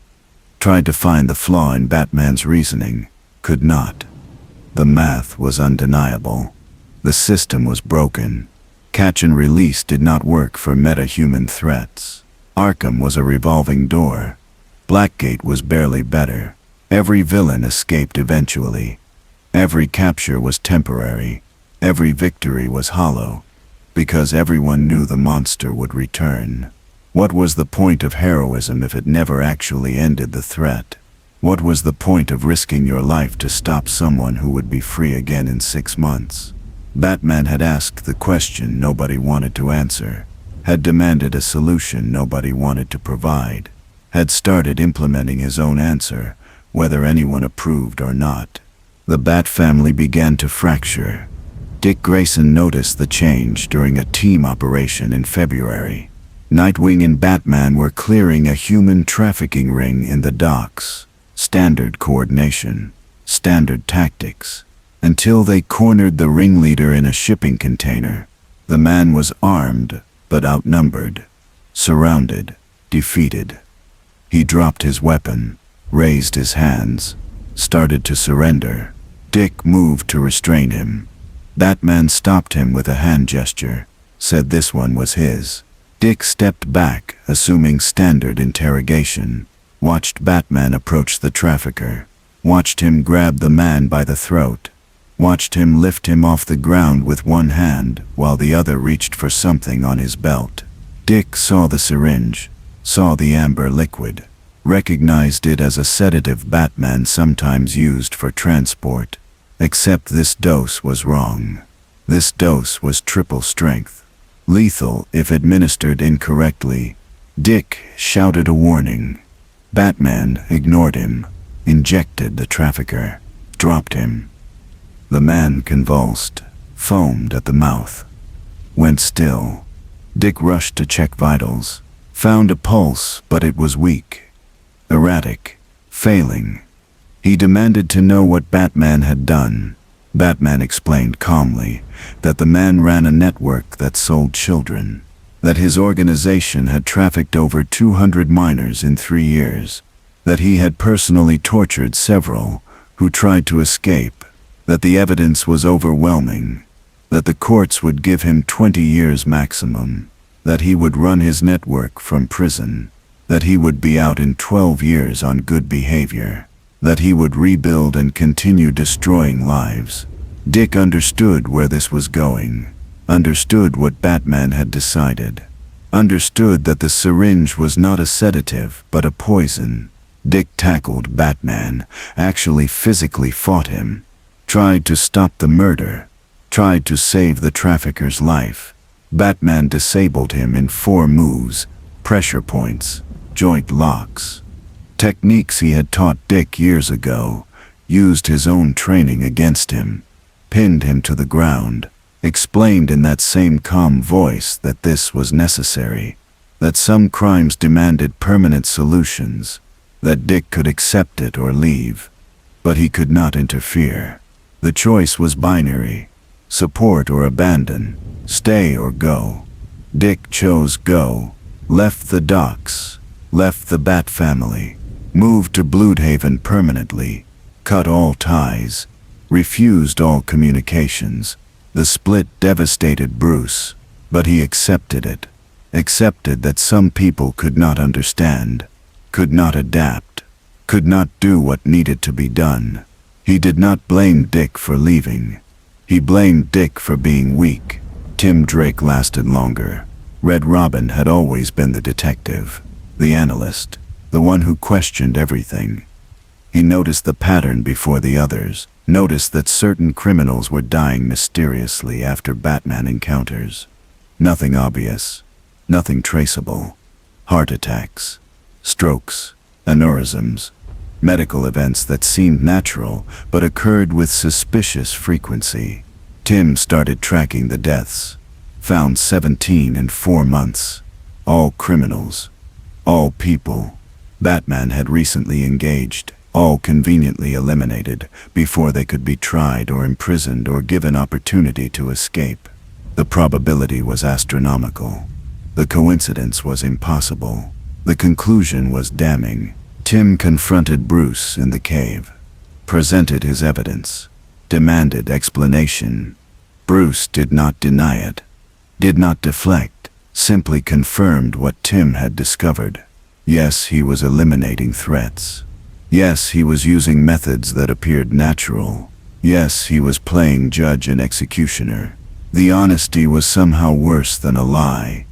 Speaker 2: Tried to find the flaw in Batman's reasoning, could not. The math was undeniable. The system was broken. Catch and release did not work for meta-human threats. Arkham was a revolving door. Blackgate was barely better. Every villain escaped eventually. Every capture was temporary. Every victory was hollow, because everyone knew the monster would return. What was the point of heroism if it never actually ended the threat? What was the point of risking your life to stop someone who would be free again in 6 months? Batman had asked the question nobody wanted to answer, had demanded a solution nobody wanted to provide, had started implementing his own answer, whether anyone approved or not. The Bat family began to fracture. Dick Grayson noticed the change during a team operation in February. Nightwing and Batman were clearing a human trafficking ring in the docks. Standard coordination, standard tactics, until they cornered the ringleader in a shipping container. The man was armed, but outnumbered, surrounded, defeated. He dropped his weapon, raised his hands, started to surrender. Dick moved to restrain him. Batman stopped him with a hand gesture, said this one was his. Dick stepped back, assuming standard interrogation, watched Batman approach the trafficker, watched him grab the man by the throat, watched him lift him off the ground with one hand while the other reached for something on his belt. Dick saw the syringe, saw the amber liquid, recognized it as a sedative Batman sometimes used for transport. Except this dose was wrong. This dose was triple strength. Lethal if administered incorrectly. Dick shouted a warning. Batman ignored him, injected the trafficker, dropped him. The man convulsed, foamed at the mouth, went still. Dick rushed to check vitals, found a pulse, but it was weak. Erratic, failing. He demanded to know what Batman had done. Batman explained calmly that the man ran a network that sold children, that his organization had trafficked over 200 minors in 3 years, that he had personally tortured several who tried to escape, that the evidence was overwhelming, that the courts would give him 20 years maximum, that he would run his network from prison, that he would be out in 12 years on good behavior, that he would rebuild and continue destroying lives. Dick understood where this was going, understood what Batman had decided, understood that the syringe was not a sedative but a poison. Dick tackled Batman, actually physically fought him, tried to stop the murder, tried to save the trafficker's life. Batman disabled him in 4 moves, pressure points, joint locks. Techniques he had taught Dick years ago, used his own training against him, pinned him to the ground, explained in that same calm voice that this was necessary, that some crimes demanded permanent solutions, that Dick could accept it or leave, but he could not interfere. The choice was binary, support or abandon, stay or go. Dick chose go, left the docks, left the Bat family, moved to Bloodhaven permanently, cut all ties, refused all communications. The split devastated Bruce, but he accepted it. accepted that some people could not understand, could not adapt, could not do what needed to be done. He did not blame Dick for leaving. He blamed Dick for being weak. Tim Drake lasted longer. Red Robin had always been the detective, the analyst, the one who questioned everything. He noticed the pattern before the others, noticed that certain criminals were dying mysteriously after Batman encounters. Nothing obvious, nothing traceable. Heart attacks, strokes, aneurysms, medical events that seemed natural but occurred with suspicious frequency. Tim started tracking the deaths. Found 17 in 4 months. All criminals. All people Batman had recently engaged. All conveniently eliminated before they could be tried or imprisoned or given opportunity to escape. The probability was astronomical. The coincidence was impossible. The conclusion was damning. Tim confronted Bruce in the cave, presented his evidence, demanded explanation. Bruce did not deny it, did not deflect, simply confirmed what Tim had discovered. Yes, he was eliminating threats. Yes, he was using methods that appeared natural. Yes, he was playing judge and executioner. The honesty was somehow worse than a lie.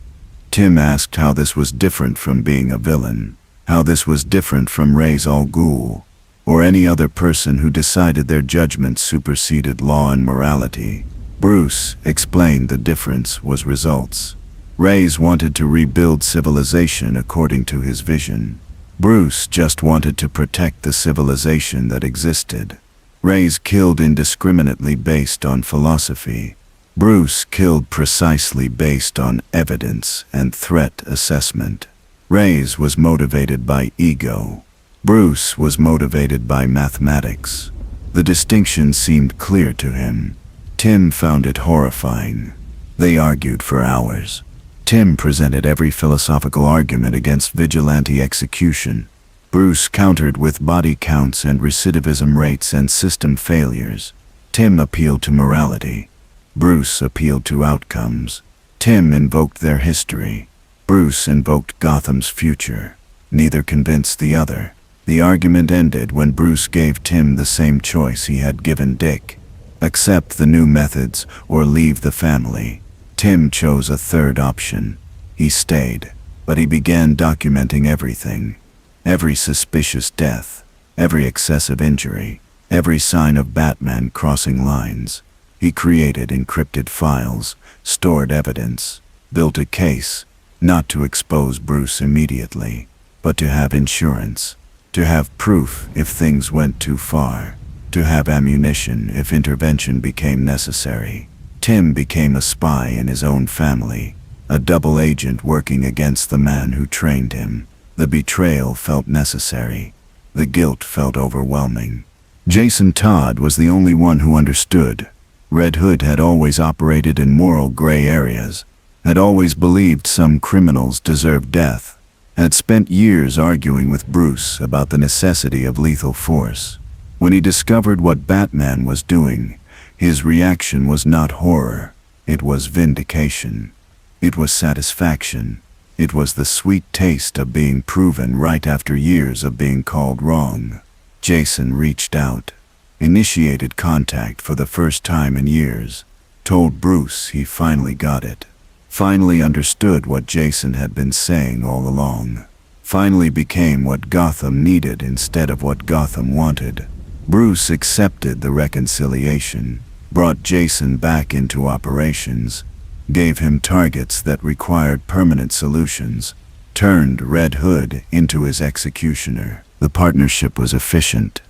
Speaker 2: Tim asked how this was different from being a villain, how this was different from Ra's al Ghul, or any other person who decided their judgment superseded law and morality. Bruce explained the difference was results. Ra's wanted to rebuild civilization according to his vision. Bruce just wanted to protect the civilization that existed. Ra's killed indiscriminately based on philosophy. Bruce killed precisely based on evidence and threat assessment. Ra's was motivated by ego. Bruce was motivated by mathematics. The distinction seemed clear to him. Tim found it horrifying. They argued for hours. Tim presented every philosophical argument against vigilante execution. Bruce countered with body counts and recidivism rates and system failures. Tim appealed to morality. Bruce appealed to outcomes. Tim invoked their history. Bruce invoked Gotham's future. Neither convinced the other. The argument ended when Bruce gave Tim the same choice he had given Dick. Accept the new methods or leave the family. Tim chose a third option. He stayed, but he began documenting everything. Every suspicious death, every excessive injury, every sign of Batman crossing lines. He created encrypted files, stored evidence, built a case, not to expose Bruce immediately, but to have insurance, to have proof if things went too far, to have ammunition if intervention became necessary. Tim became a spy in his own family, a double agent working against the man who trained him. The betrayal felt necessary. The guilt felt overwhelming. Jason Todd was the only one who understood. Red Hood had always operated in moral gray areas, had always believed some criminals deserved death, had spent years arguing with Bruce about the necessity of lethal force. When he discovered what Batman was doing, his reaction was not horror, it was vindication. It was satisfaction. It was the sweet taste of being proven right after years of being called wrong. Jason reached out, initiated contact for the first time in years, told Bruce he finally got it, finally understood what Jason had been saying all along, finally became what Gotham needed instead of what Gotham wanted. Bruce accepted the reconciliation, brought Jason back into operations, gave him targets that required permanent solutions, turned Red Hood into his executioner. The partnership was efficient,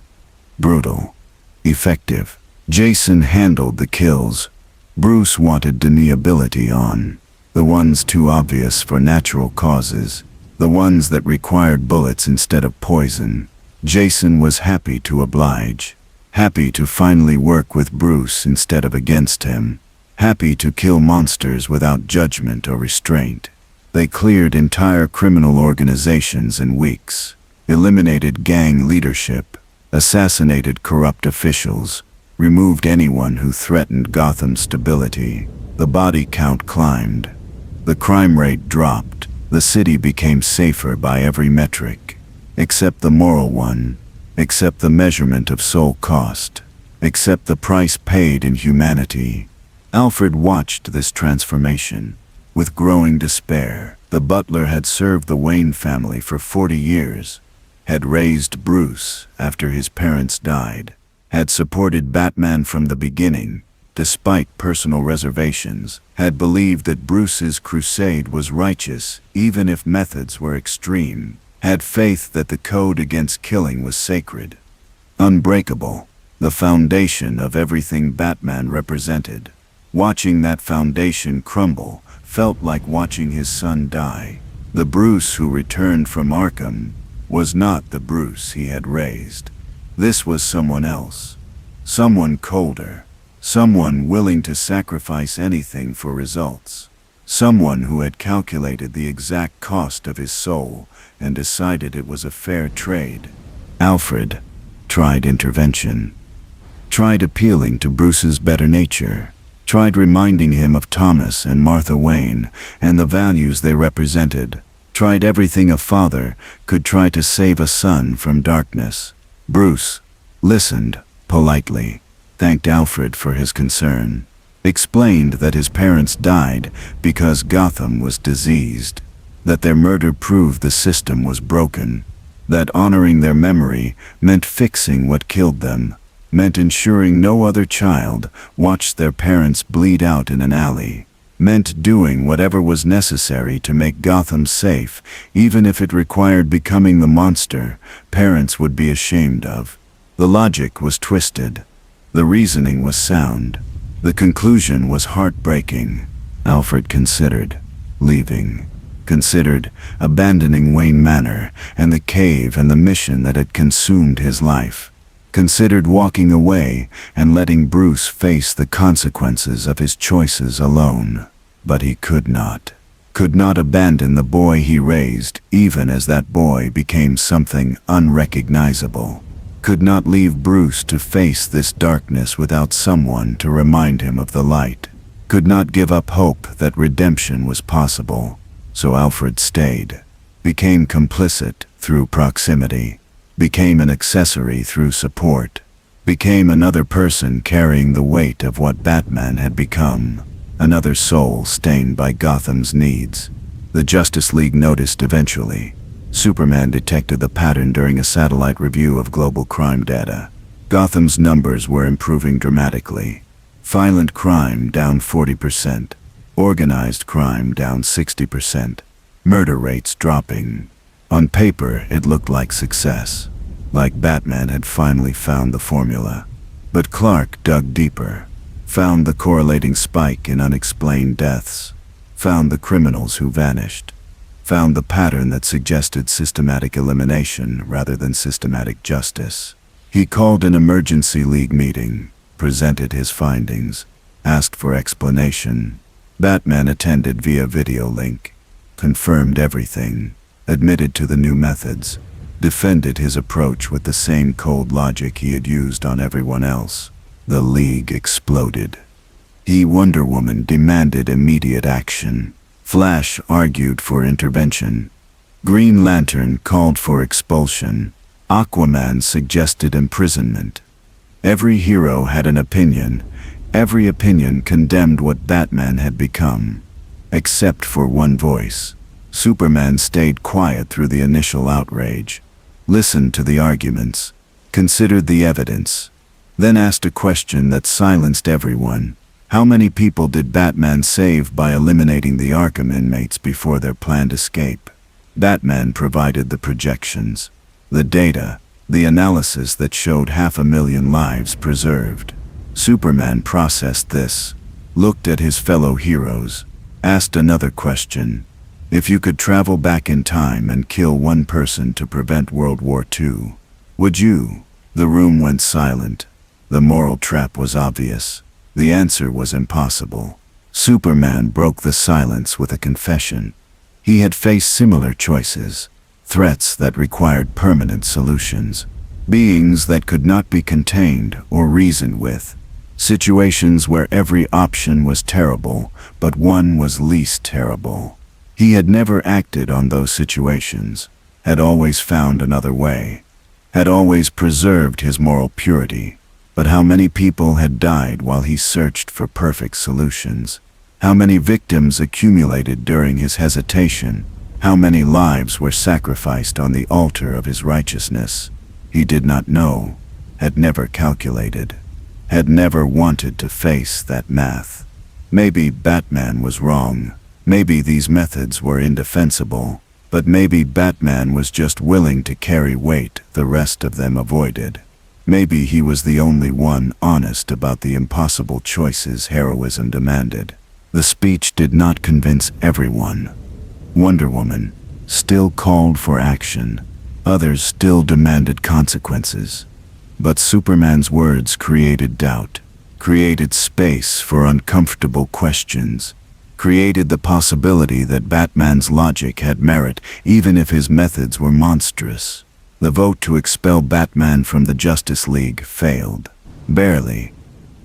Speaker 2: brutal, effective. Jason handled the kills. Bruce wanted deniability on the ones too obvious for natural causes, the ones that required bullets instead of poison. Jason was happy to oblige, happy to finally work with Bruce instead of against him, happy to kill monsters without judgment or restraint. They cleared entire criminal organizations in weeks, eliminated gang leadership, assassinated corrupt officials, removed anyone who threatened Gotham's stability. The body count climbed. The crime rate dropped. The city became safer by every metric, except the moral one, except the measurement of soul cost, except the price paid in humanity. Alfred watched this transformation with growing despair. The butler had served the Wayne family for 40 years, had raised Bruce after his parents died, had supported Batman from the beginning, despite personal reservations, had believed that Bruce's crusade was righteous even if methods were extreme, had faith that the code against killing was sacred, unbreakable, the foundation of everything Batman represented. Watching that foundation crumble felt like watching his son die. The Bruce who returned from Arkham was not the Bruce he had raised. This was someone else, someone colder, someone willing to sacrifice anything for results, someone who had calculated the exact cost of his soul and decided it was a fair trade. Alfred tried intervention, tried appealing to Bruce's better nature, tried reminding him of Thomas and Martha Wayne and the values they represented, tried everything a father could try to save a son from darkness. Bruce listened politely, thanked Alfred for his concern, explained that his parents died because Gotham was diseased, that their murder proved the system was broken, that honoring their memory meant fixing what killed them, meant ensuring no other child watched their parents bleed out in an alley, meant doing whatever was necessary to make Gotham safe, even if it required becoming the monster parents would be ashamed of. The logic was twisted. The reasoning was sound. The conclusion was heartbreaking. Alfred considered leaving, considered abandoning Wayne Manor and the cave and the mission that had consumed his life, considered walking away and letting Bruce face the consequences of his choices alone. But he could not abandon the boy he raised even as that boy became something unrecognizable. Could not leave Bruce to face this darkness without someone to remind him of the light. Could not give up hope that redemption was possible. So Alfred stayed, became complicit through proximity, became an accessory through support, became another person carrying the weight of what Batman had become, another soul stained by Gotham's needs. The Justice League noticed eventually. Superman detected the pattern during a satellite review of global crime data. Gotham's numbers were improving dramatically. Violent crime down 40%, organized crime down 60%, murder rates dropping. On paper, it looked like success, like Batman had finally found the formula. But Clark dug deeper, found the correlating spike in unexplained deaths, found the criminals who vanished, found the pattern that suggested systematic elimination rather than systematic justice. He called an emergency league meeting, presented his findings, asked for explanation. Batman attended via video link, confirmed everything, admitted to the new methods, defended his approach with the same cold logic he had used on everyone else. The League exploded. Wonder Woman demanded immediate action. Flash argued for intervention. Green Lantern called for expulsion. Aquaman suggested imprisonment. Every hero had an opinion. Every opinion condemned what Batman had become. Except for one voice. Superman stayed quiet through the initial outrage, listened to the arguments, considered the evidence, then asked a question that silenced everyone. How many people did Batman save by eliminating the Arkham inmates before their planned escape? Batman provided the projections, the data, the analysis that showed 500,000 lives preserved. Superman processed this, looked at his fellow heroes, asked another question. If you could travel back in time and kill one person to prevent World War II, would you? The room went silent. The moral trap was obvious. The answer was impossible. Superman broke the silence with a confession. He had faced similar choices, threats that required permanent solutions, beings that could not be contained or reasoned with. Situations where every option was terrible, but one was least terrible. He had never acted on those situations, had always found another way, had always preserved his moral purity. But how many people had died while he searched for perfect solutions? How many victims accumulated during his hesitation? How many lives were sacrificed on the altar of his righteousness? He did not know, had never calculated, had never wanted to face that math. Maybe Batman was wrong. Maybe these methods were indefensible. But maybe Batman was just willing to carry weight the rest of them avoided. Maybe he was the only one honest about the impossible choices heroism demanded. The speech did not convince everyone. Wonder Woman still called for action. Others still demanded consequences. But Superman's words created doubt, created space for uncomfortable questions, created the possibility that Batman's logic had merit even if his methods were monstrous. The vote to expel Batman from the Justice League failed. Barely.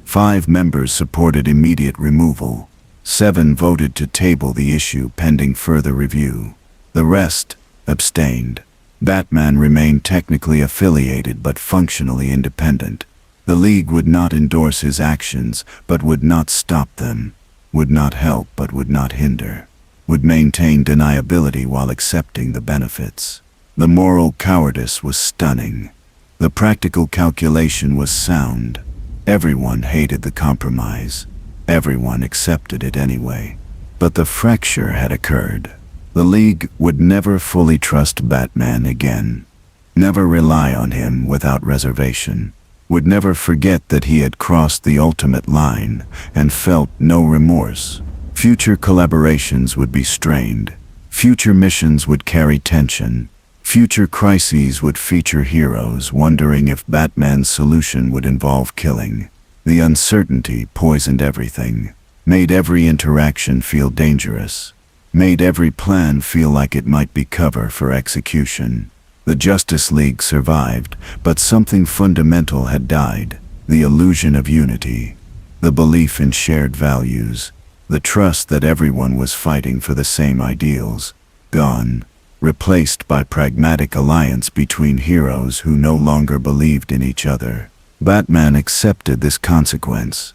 Speaker 2: 5 members supported immediate removal. 7 voted to table the issue pending further review. The rest abstained. Batman remained technically affiliated but functionally independent. The League would not endorse his actions but would not stop them, would not help but would not hinder, would maintain deniability while accepting the benefits. The moral cowardice was stunning. The practical calculation was sound. Everyone hated the compromise. Everyone accepted it anyway. But the fracture had occurred. The League would never fully trust Batman again. Never rely on him without reservation. Would never forget that he had crossed the ultimate line and felt no remorse. Future collaborations would be strained. Future missions would carry tension. Future crises would feature heroes wondering if Batman's solution would involve killing. The uncertainty poisoned everything, made every interaction feel dangerous, made every plan feel like it might be cover for execution. The Justice League survived, but something fundamental had died. The illusion of unity, the belief in shared values, the trust that everyone was fighting for the same ideals. Gone. Replaced by pragmatic alliance between heroes who no longer believed in each other. Batman accepted this consequence,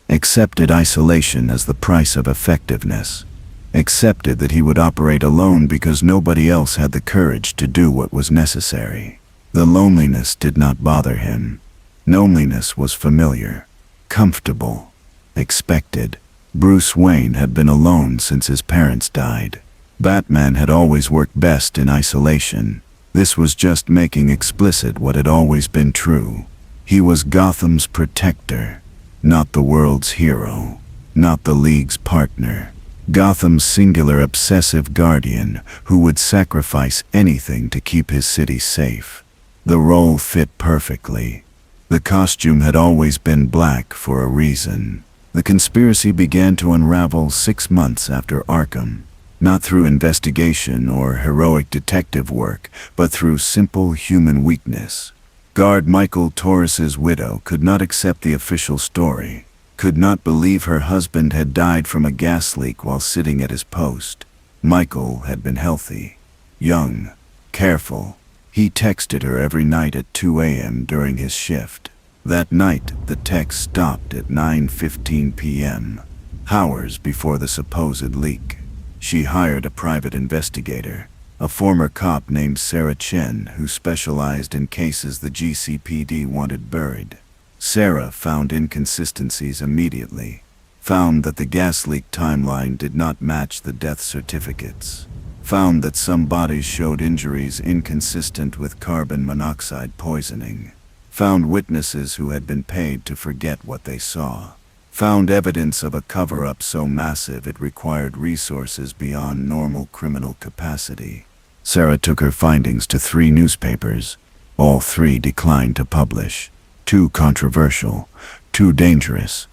Speaker 2: accepted isolation as the price of effectiveness, accepted that he would operate alone because nobody else had the courage to do what was necessary. The loneliness did not bother him. Loneliness was familiar, comfortable, expected. Bruce Wayne had been alone since his parents died. Batman had always worked best in isolation. This was just making explicit what had always been true. He was Gotham's protector, not the world's hero, not the League's partner. Gotham's singular obsessive guardian who would sacrifice anything to keep his city safe. The role fit perfectly. The costume had always been black for a reason. The conspiracy began to unravel 6 months after Arkham. Not through investigation or heroic detective work, but through simple human weakness. Guard Michael Torres's widow could not accept the official story, could not believe her husband had died from a gas leak while sitting at his post. Michael had been healthy, young, careful. He texted her every night at 2 a.m. during his shift. That night, the text stopped at 9:15 p.m., hours before the supposed leak. She hired a private investigator, a former cop named Sarah Chen who specialized in cases the GCPD wanted buried. Sarah found inconsistencies immediately, found that the gas leak timeline did not match the death certificates, found that some bodies showed injuries inconsistent with carbon monoxide poisoning, found witnesses who had been paid to forget what they saw. Found evidence of a cover-up so massive it required resources beyond normal criminal capacity. Sarah took her findings to 3 newspapers. All 3 declined to publish. Too controversial, too dangerous,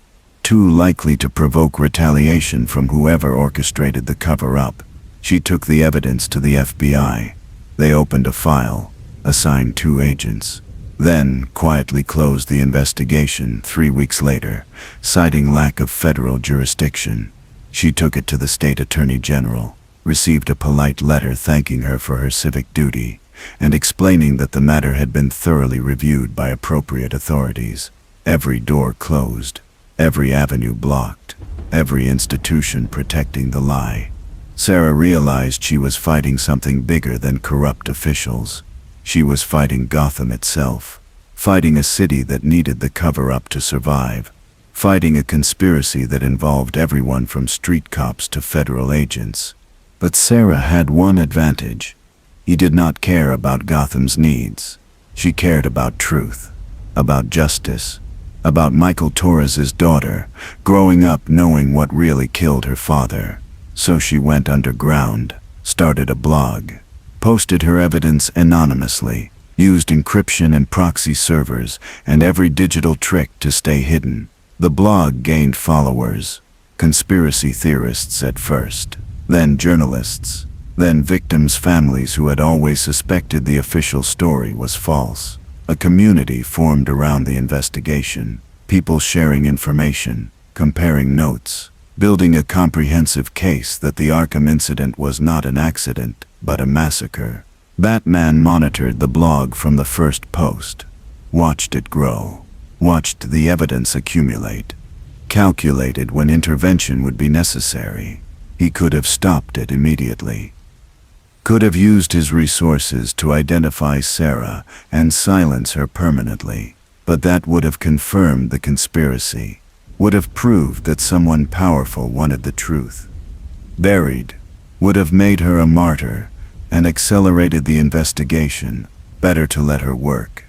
Speaker 2: too likely to provoke retaliation from whoever orchestrated the cover-up. She took the evidence to the FBI. They opened a file, assigned 2 agents. then quietly closed the investigation 3 weeks later, citing lack of federal jurisdiction. She took it to the state attorney general, received a polite letter thanking her for her civic duty, and explaining that the matter had been thoroughly reviewed by appropriate authorities. Every door closed, every avenue blocked, every institution protecting the lie. Sarah realized she was fighting something bigger than corrupt officials. She was fighting Gotham itself, fighting a city that needed the cover-up to survive, fighting a conspiracy that involved everyone from street cops to federal agents. But Sarah had one advantage. He did not care about Gotham's needs. She cared about truth, about justice, about Michael Torres's daughter, growing up knowing what really killed her father. So she went underground, started a blog, posted her evidence anonymously, used encryption and proxy servers, and every digital trick to stay hidden. The blog gained followers, conspiracy theorists at first, then journalists, then victims' families who had always suspected the official story was false. A community formed around the investigation, people sharing information, comparing notes, building a comprehensive case that the Arkham incident was not an accident, but a massacre. Batman monitored the blog from the first post, watched it grow, watched the evidence accumulate, calculated when intervention would be necessary. He could have stopped it immediately, could have used his resources to identify Sarah and silence her permanently, but that would have confirmed the conspiracy, would have proved that someone powerful wanted the truth. Buried, would have made her a martyr and accelerated the investigation. Better to let her work.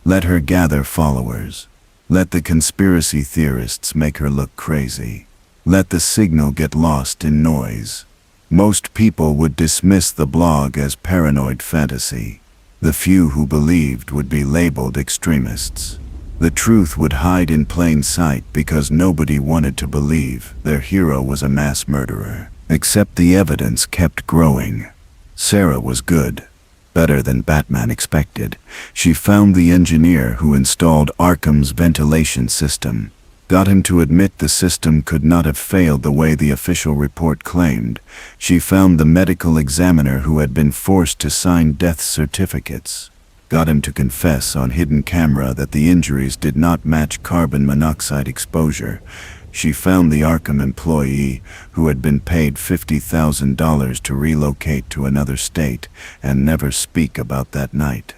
Speaker 2: Let her gather followers. Let the conspiracy theorists make her look crazy. Let the signal get lost in noise. Most people would dismiss the blog as paranoid fantasy. The few who believed would be labeled extremists. The truth would hide in plain sight because nobody wanted to believe their hero was a mass murderer. Except the evidence kept growing. Sarah was good. Better than Batman expected. She found the engineer who installed Arkham's ventilation system, got him to admit the system could not have failed the way the official report claimed. She found the medical examiner who had been forced to sign death certificates, got him to confess on hidden camera that the injuries did not match carbon monoxide exposure. She found the Arkham employee who had been paid $50,000 to relocate to another state and never speak about that night.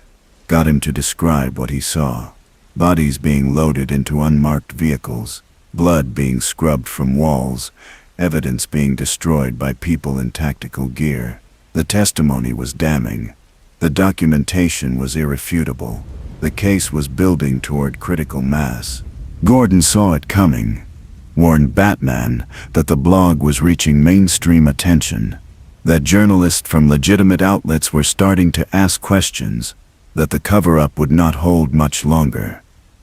Speaker 2: Got him to describe what he saw. Bodies being loaded into unmarked vehicles, blood being scrubbed from walls, evidence being destroyed by people in tactical gear. The testimony was damning. The documentation was irrefutable. The case was building toward critical mass. Gordon saw it coming, warned Batman that the blog was reaching mainstream attention, that journalists from legitimate outlets were starting to ask questions, that the cover-up would not hold much longer.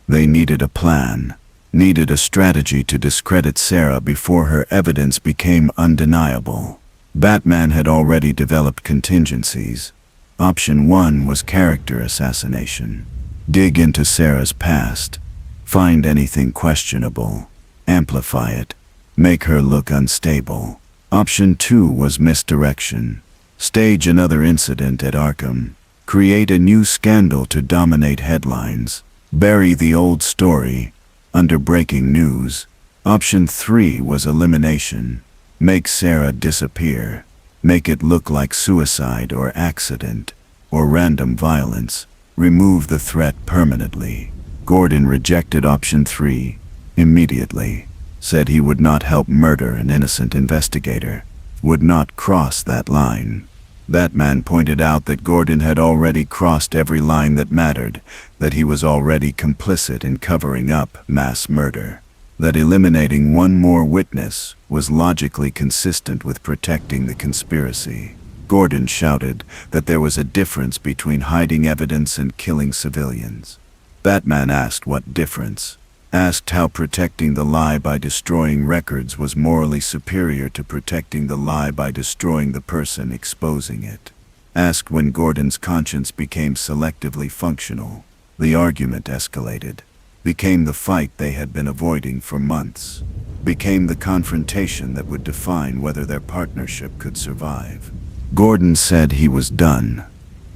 Speaker 2: They needed a plan, needed a strategy to discredit Sarah before her evidence became undeniable. Batman had already developed contingencies. Option 1 was character assassination. Dig into Sarah's past, find anything questionable, amplify it, make her look unstable. Option 2 was misdirection. Stage another incident at Arkham. Create a new scandal to dominate headlines. Bury the old story under breaking news. Option 3 was elimination. Make Sarah disappear. Make it look like suicide or accident or random violence. Remove the threat permanently. Gordon rejected option 3 immediately. Said he would not help murder an innocent investigator. Would not cross that line. Batman pointed out that Gordon had already crossed every line that mattered, that he was already complicit in covering up mass murder, that eliminating one more witness was logically consistent with protecting the conspiracy. Gordon shouted that there was a difference between hiding evidence and killing civilians. Batman asked what difference, asked how protecting the lie by destroying records was morally superior to protecting the lie by destroying the person exposing it. Asked when Gordon's conscience became selectively functional. The argument escalated, became the fight they had been avoiding for months, became the confrontation that would define whether their partnership could survive. Gordon said he was done.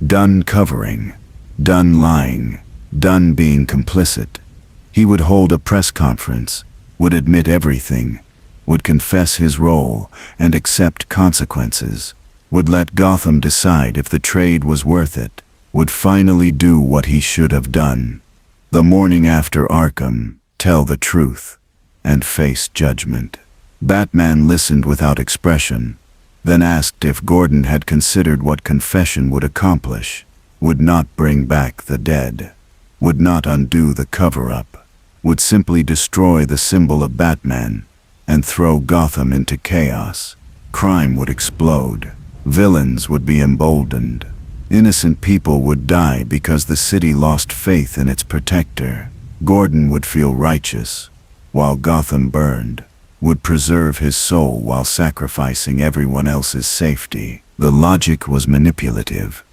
Speaker 2: Done covering. Done lying. Done being complicit. He would hold a press conference, would admit everything, would confess his role and accept consequences, would let Gotham decide if the trade was worth it, would finally do what he should have done. The morning after Arkham, tell the truth, and face judgment. Batman listened without expression, then asked if Gordon had considered what confession would accomplish, would not bring back the dead, would not undo the cover-up, would simply destroy the symbol of Batman and throw Gotham into chaos. Crime would explode. Villains would be emboldened. Innocent people would die because the city lost faith in its protector. Gordon would feel righteous while Gotham burned, would preserve his soul while sacrificing everyone else's safety. The logic was manipulative,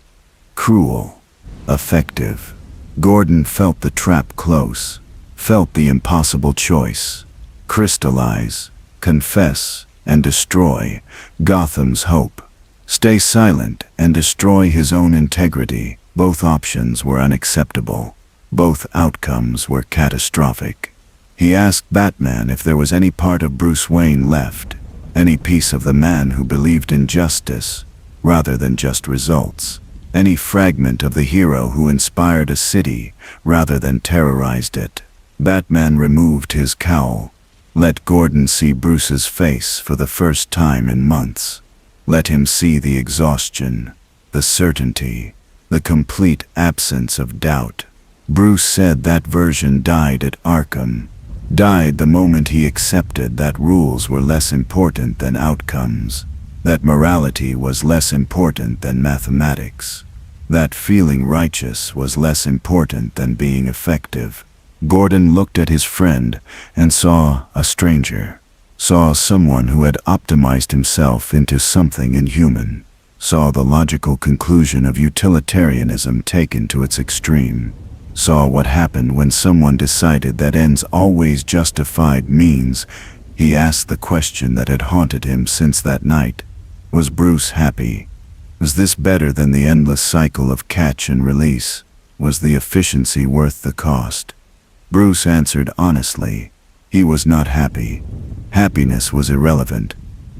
Speaker 2: cruel, effective. Gordon felt the trap close, felt the impossible choice. Crystallize, confess, and destroy Gotham's hope. Stay silent and destroy his own integrity. Both options were unacceptable. Both outcomes were catastrophic. He asked Batman if there was any part of Bruce Wayne left, any piece of the man who believed in justice rather than just results, any fragment of the hero who inspired a city rather than terrorized it. Batman removed his cowl, let Gordon see Bruce's face for the first time in months. Let him see the exhaustion, the certainty, the complete absence of doubt. Bruce said that version died at Arkham, died the moment he accepted that rules were less important than outcomes, that morality was less important than mathematics, that feeling righteous was less important than being effective. Gordon looked at his friend and saw a stranger. Saw someone who had optimized himself into something inhuman, saw the logical conclusion of utilitarianism taken to its extreme, saw what happened when someone decided that ends always justified means. He asked the question that had haunted him since that night. Was Bruce happy? Was this better than the endless cycle of catch and release? Was the efficiency worth the cost? Bruce answered honestly. He was not happy. Happiness was irrelevant.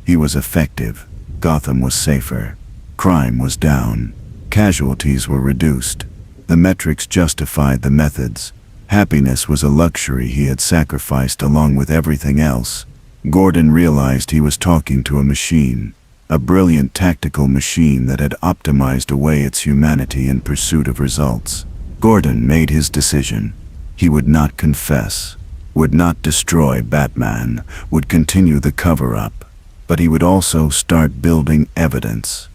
Speaker 2: He was effective. Gotham was safer. Crime was down. Casualties were reduced. The metrics justified the methods. Happiness was a luxury he had sacrificed along with everything else. Gordon realized he was talking to a machine, a brilliant tactical machine that had optimized away its humanity in pursuit of results. Gordon made his decision. He would not confess, would not destroy Batman, would continue the cover-up, but he would also start building evidence,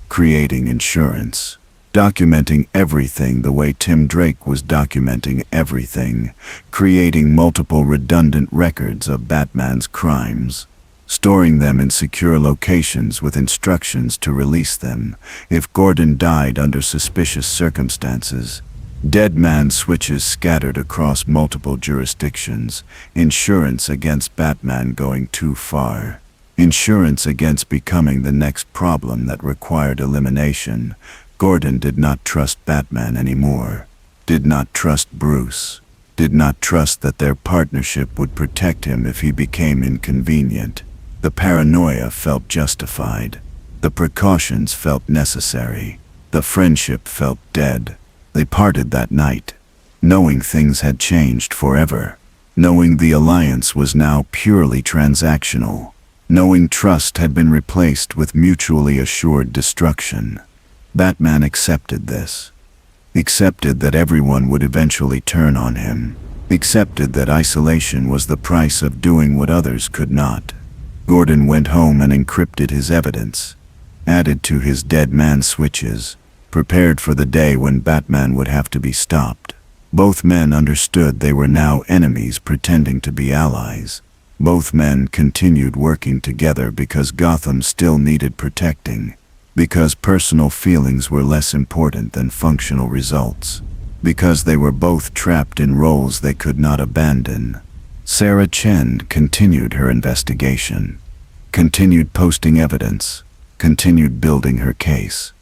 Speaker 2: creating insurance, documenting everything the way Tim Drake was documenting everything, creating multiple redundant records of Batman's crimes, storing them in secure locations with instructions to release them if Gordon died under suspicious circumstances. Dead man switches scattered across multiple jurisdictions. Insurance against Batman going too far. Insurance against becoming the next problem that required elimination. Gordon did not trust Batman anymore. Did not trust Bruce. Did not trust that their partnership would protect him if he became inconvenient. The paranoia felt justified. The precautions felt necessary. The friendship felt dead. They parted that night, knowing things had changed forever, knowing the alliance was now purely transactional, knowing trust had been replaced with mutually assured destruction. Batman accepted this, accepted that everyone would eventually turn on him, accepted that isolation was the price of doing what others could not. Gordon went home and encrypted his evidence, added to his dead man switches, prepared for the day when Batman would have to be stopped. Both men understood they were now enemies pretending to be allies. Both men continued working together because Gotham still needed protecting, because personal feelings were less important than functional results. because they were both trapped in roles they could not abandon. Sarah Chen continued her investigation, continued posting evidence, continued building her case.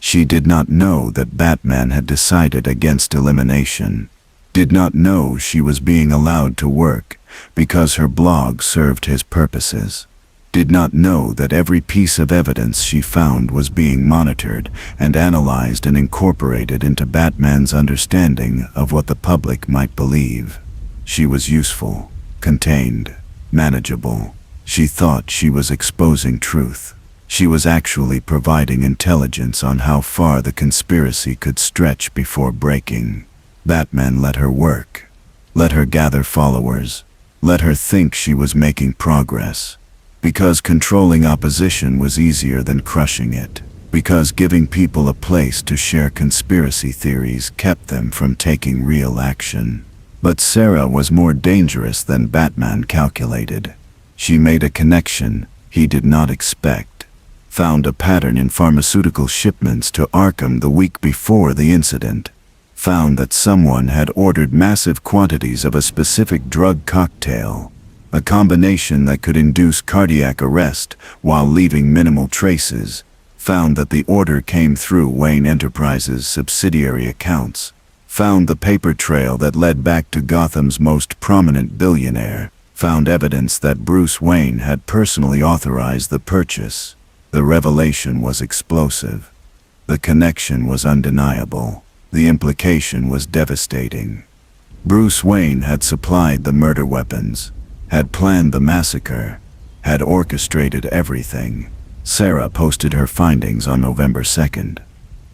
Speaker 2: She did not know that Batman had decided against elimination, did not know she was being allowed to work because her blog served his purposes, did not know that every piece of evidence she found was being monitored and analyzed and incorporated into Batman's understanding of what the public might believe. She was useful, contained, manageable. She thought she was exposing truth. She was actually providing intelligence on how far the conspiracy could stretch before breaking. Batman let her work, let her gather followers, let her think she was making progress. Because controlling opposition was easier than crushing it. Because giving people a place to share conspiracy theories kept them from taking real action. But Sarah was more dangerous than Batman calculated. She made a connection he did not expect. Found a pattern in pharmaceutical shipments to Arkham the week before the incident. Found that someone had ordered massive quantities of a specific drug cocktail, a combination that could induce cardiac arrest while leaving minimal traces. Found that the order came through Wayne Enterprises' subsidiary accounts. Found the paper trail that led back to Gotham's most prominent billionaire. Found evidence that Bruce Wayne had personally authorized the purchase. The revelation was explosive. The connection was undeniable. The implication was devastating. Bruce Wayne had supplied the murder weapons, had planned the massacre, had orchestrated everything. Sarah posted her findings on November 2nd.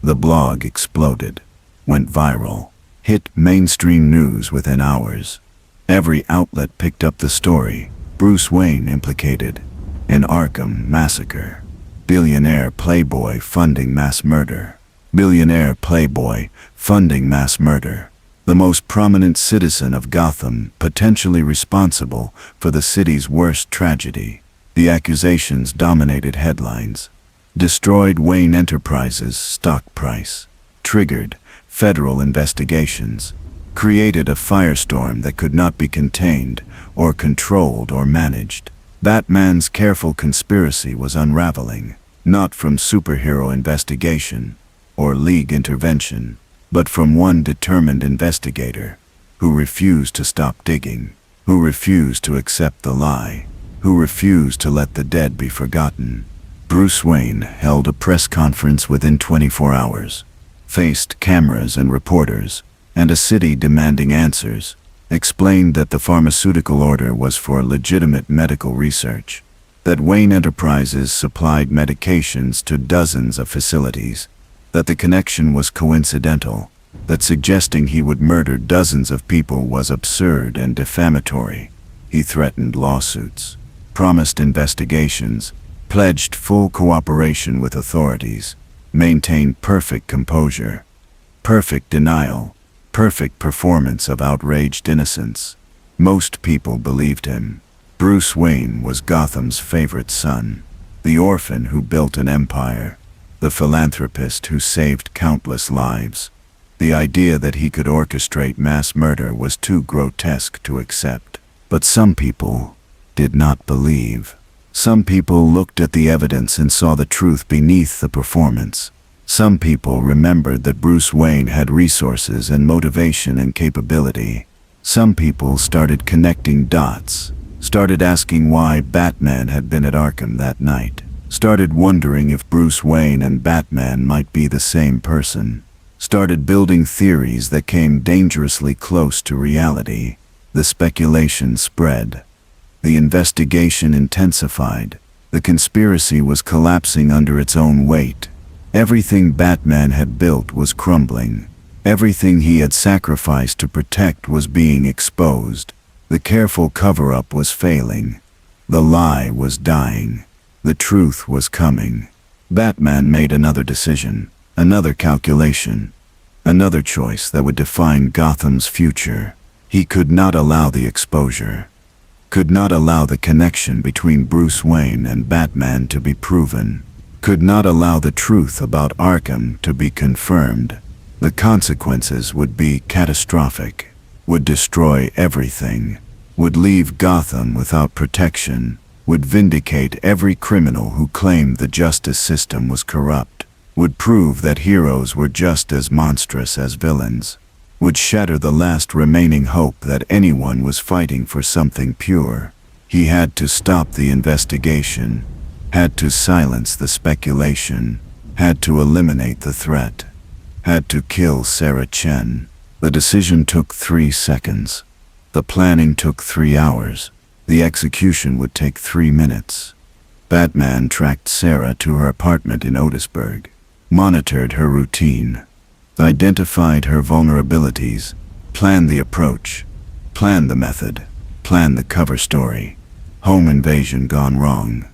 Speaker 2: The blog exploded, went viral, hit mainstream news within hours. Every outlet picked up the story. Bruce Wayne implicated in Arkham massacre. Billionaire playboy funding mass murder. Billionaire playboy funding mass murder. The most prominent citizen of Gotham potentially responsible for the city's worst tragedy. The accusations dominated headlines. Destroyed Wayne Enterprises' stock price. Triggered federal investigations. Created a firestorm that could not be contained or controlled or managed. Batman's careful conspiracy was unraveling, not from superhero investigation or league intervention, but from one determined investigator who refused to stop digging, who refused to accept the lie, who refused to let the dead be forgotten. Bruce Wayne held a press conference within 24 hours, faced cameras and reporters, and a city demanding answers, explained that the pharmaceutical order was for legitimate medical research, that Wayne Enterprises supplied medications to dozens of facilities, that the connection was coincidental, that suggesting he would murder dozens of people was absurd and defamatory. He threatened lawsuits, promised investigations, pledged full cooperation with authorities, maintained perfect composure, perfect denial, perfect performance of outraged innocence. Most people believed him. Bruce Wayne was Gotham's favorite son, the orphan who built an empire, the philanthropist who saved countless lives. The idea that he could orchestrate mass murder was too grotesque to accept. But some people did not believe. Some people looked at the evidence and saw the truth beneath the performance. Some people remembered that Bruce Wayne had resources and motivation and capability. Some people started connecting dots, started asking why Batman had been at Arkham that night. Started wondering if Bruce Wayne and Batman might be the same person. Started building theories that came dangerously close to reality. The speculation spread. The investigation intensified. The conspiracy was collapsing under its own weight. Everything Batman had built was crumbling. Everything he had sacrificed to protect was being exposed. The careful cover-up was failing. The lie was dying. The truth was coming. Batman made another decision, another calculation, another choice that would define Gotham's future. He could not allow the exposure, could not allow the connection between Bruce Wayne and Batman to be proven, could not allow the truth about Arkham to be confirmed. The consequences would be catastrophic, would destroy everything, would leave Gotham without protection, would vindicate every criminal who claimed the justice system was corrupt, would prove that heroes were just as monstrous as villains, would shatter the last remaining hope that anyone was fighting for something pure. He had to stop the investigation, had to silence the speculation, had to eliminate the threat, had to kill Sarah Chen. The decision took 3 seconds. The planning took 3 hours. The execution would take 3 minutes. Batman tracked Sarah to her apartment in Otisburg, monitored her routine, identified her vulnerabilities, planned the approach, planned the method, planned the cover story. Home invasion gone wrong.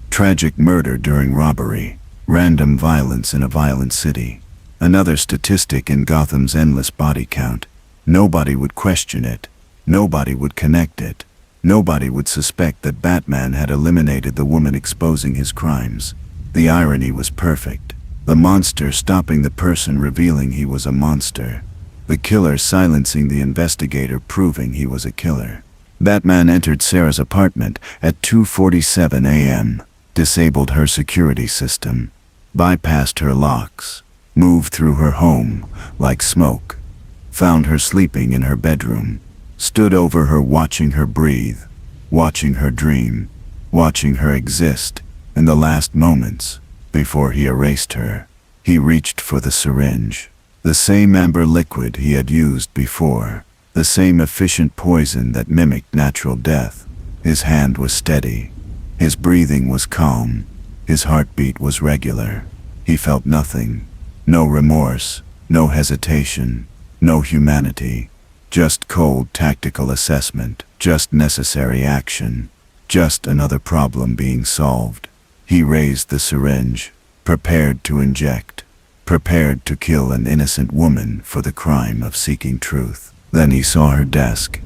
Speaker 2: Tragic murder during robbery. Random violence in a violent city. Another statistic in Gotham's endless body count. Nobody would question it. Nobody would connect it. Nobody would suspect that Batman had eliminated the woman exposing his crimes. The irony was perfect. The monster stopping the person revealing he was a monster. The killer silencing the investigator proving he was a killer. Batman entered Sarah's apartment at 2:47 a.m., disabled her security system, bypassed her locks, moved through her home like smoke, found her sleeping in her bedroom, stood over her watching her breathe, watching her dream, watching her exist in the last moments before he erased her. He reached for the syringe, the same amber liquid he had used before, the same efficient poison that mimicked natural death. His hand was steady. His breathing was calm. His heartbeat was regular. He felt nothing. No remorse, no hesitation, no humanity. Just cold tactical assessment, just necessary action, just another problem being solved. He raised the syringe, prepared to inject, prepared to kill an innocent woman for the crime of seeking truth. Then he saw her desk,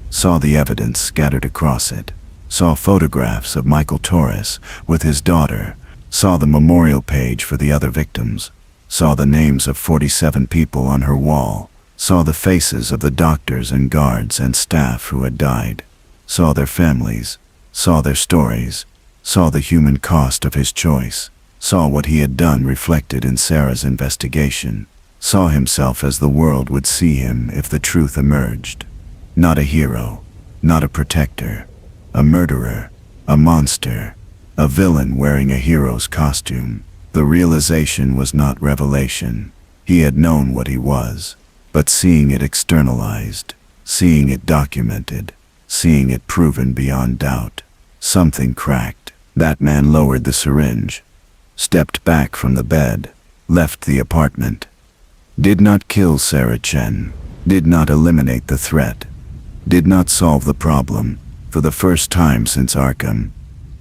Speaker 2: saw the evidence scattered across it, saw photographs of Michael Torres with his daughter, saw the memorial page for the other victims, saw the names of 47 people on her wall, saw the faces of the doctors and guards and staff who had died, saw their families, saw their stories, saw the human cost of his choice, saw what he had done reflected in Sarah's investigation, saw himself as the world would see him if the truth emerged. Not a hero, not a protector, a murderer, a monster, a villain wearing a hero's costume. The realization was not revelation. He had known what he was, but seeing it externalized, seeing it documented, seeing it proven beyond doubt, something cracked. Batman lowered the syringe, stepped back from the bed, left the apartment. Did not kill Sarah Chen, did not eliminate the threat, did not solve the problem. For the first time since Arkham,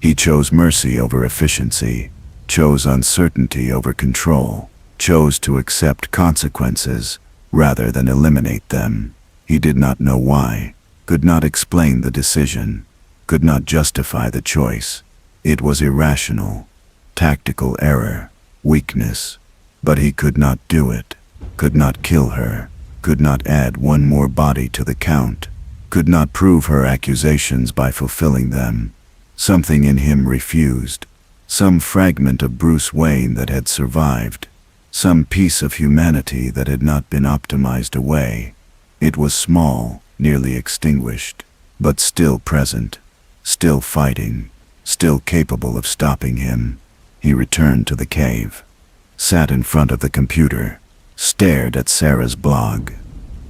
Speaker 2: he chose mercy over efficiency, chose uncertainty over control, chose to accept consequences rather than eliminate them. He did not know why, could not explain the decision, could not justify the choice. It was irrational, tactical error, weakness, but he could not do it. Could not kill her, could not add one more body to the count, could not prove her accusations by fulfilling them. Something in him refused, some fragment of Bruce Wayne that had survived, some piece of humanity that had not been optimized away. It was small, nearly extinguished, but still present, still fighting, still capable of stopping him. He returned to the cave, sat in front of the computer, stared at Sarah's blog,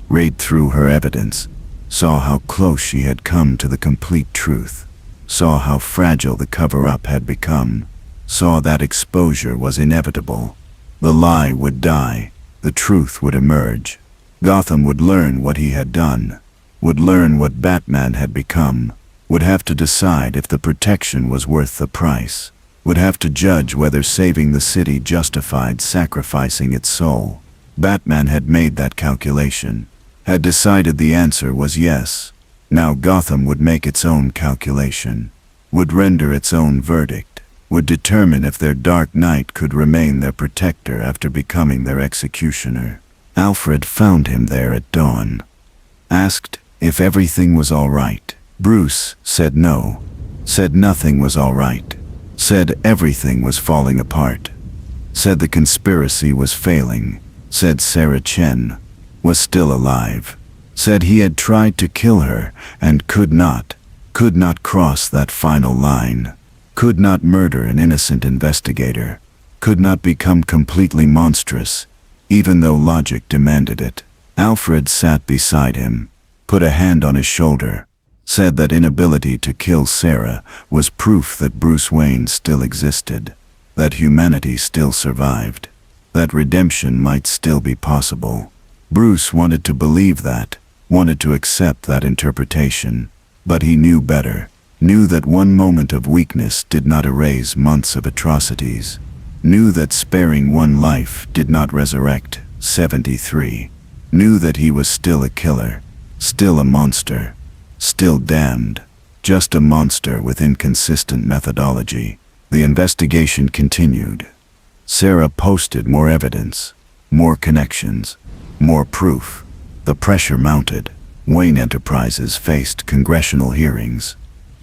Speaker 2: read through her evidence, saw how close she had come to the complete truth, saw how fragile the cover-up had become, saw that exposure was inevitable. The lie would die, the truth would emerge. Gotham would learn what he had done, would learn what Batman had become, would have to decide if the protection was worth the price, would have to judge whether saving the city justified sacrificing its soul. Batman had made that calculation, had decided the answer was yes. Now Gotham would make its own calculation, would render its own verdict, would determine if their Dark Knight could remain their protector after becoming their executioner. Alfred found him there at dawn. Asked if everything was all right. Bruce said no. Said nothing was all right. Said everything was falling apart. Said the conspiracy was failing. Said Sarah Chen was still alive. Said he had tried to kill her and could not cross that final line. Could not murder an innocent investigator. Could not become completely monstrous, even though logic demanded it. Alfred sat beside him, put a hand on his shoulder, said that inability to kill Sarah was proof that Bruce Wayne still existed, that humanity still survived, that redemption might still be possible. Bruce wanted to believe that, wanted to accept that interpretation, but he knew better, knew that one moment of weakness did not erase months of atrocities, knew that sparing one life did not resurrect 73, knew that he was still a killer, still a monster, still damned, just a monster with inconsistent methodology. The investigation continued. Sarah posted more evidence, more connections, more proof. The pressure mounted. Wayne Enterprises faced congressional hearings.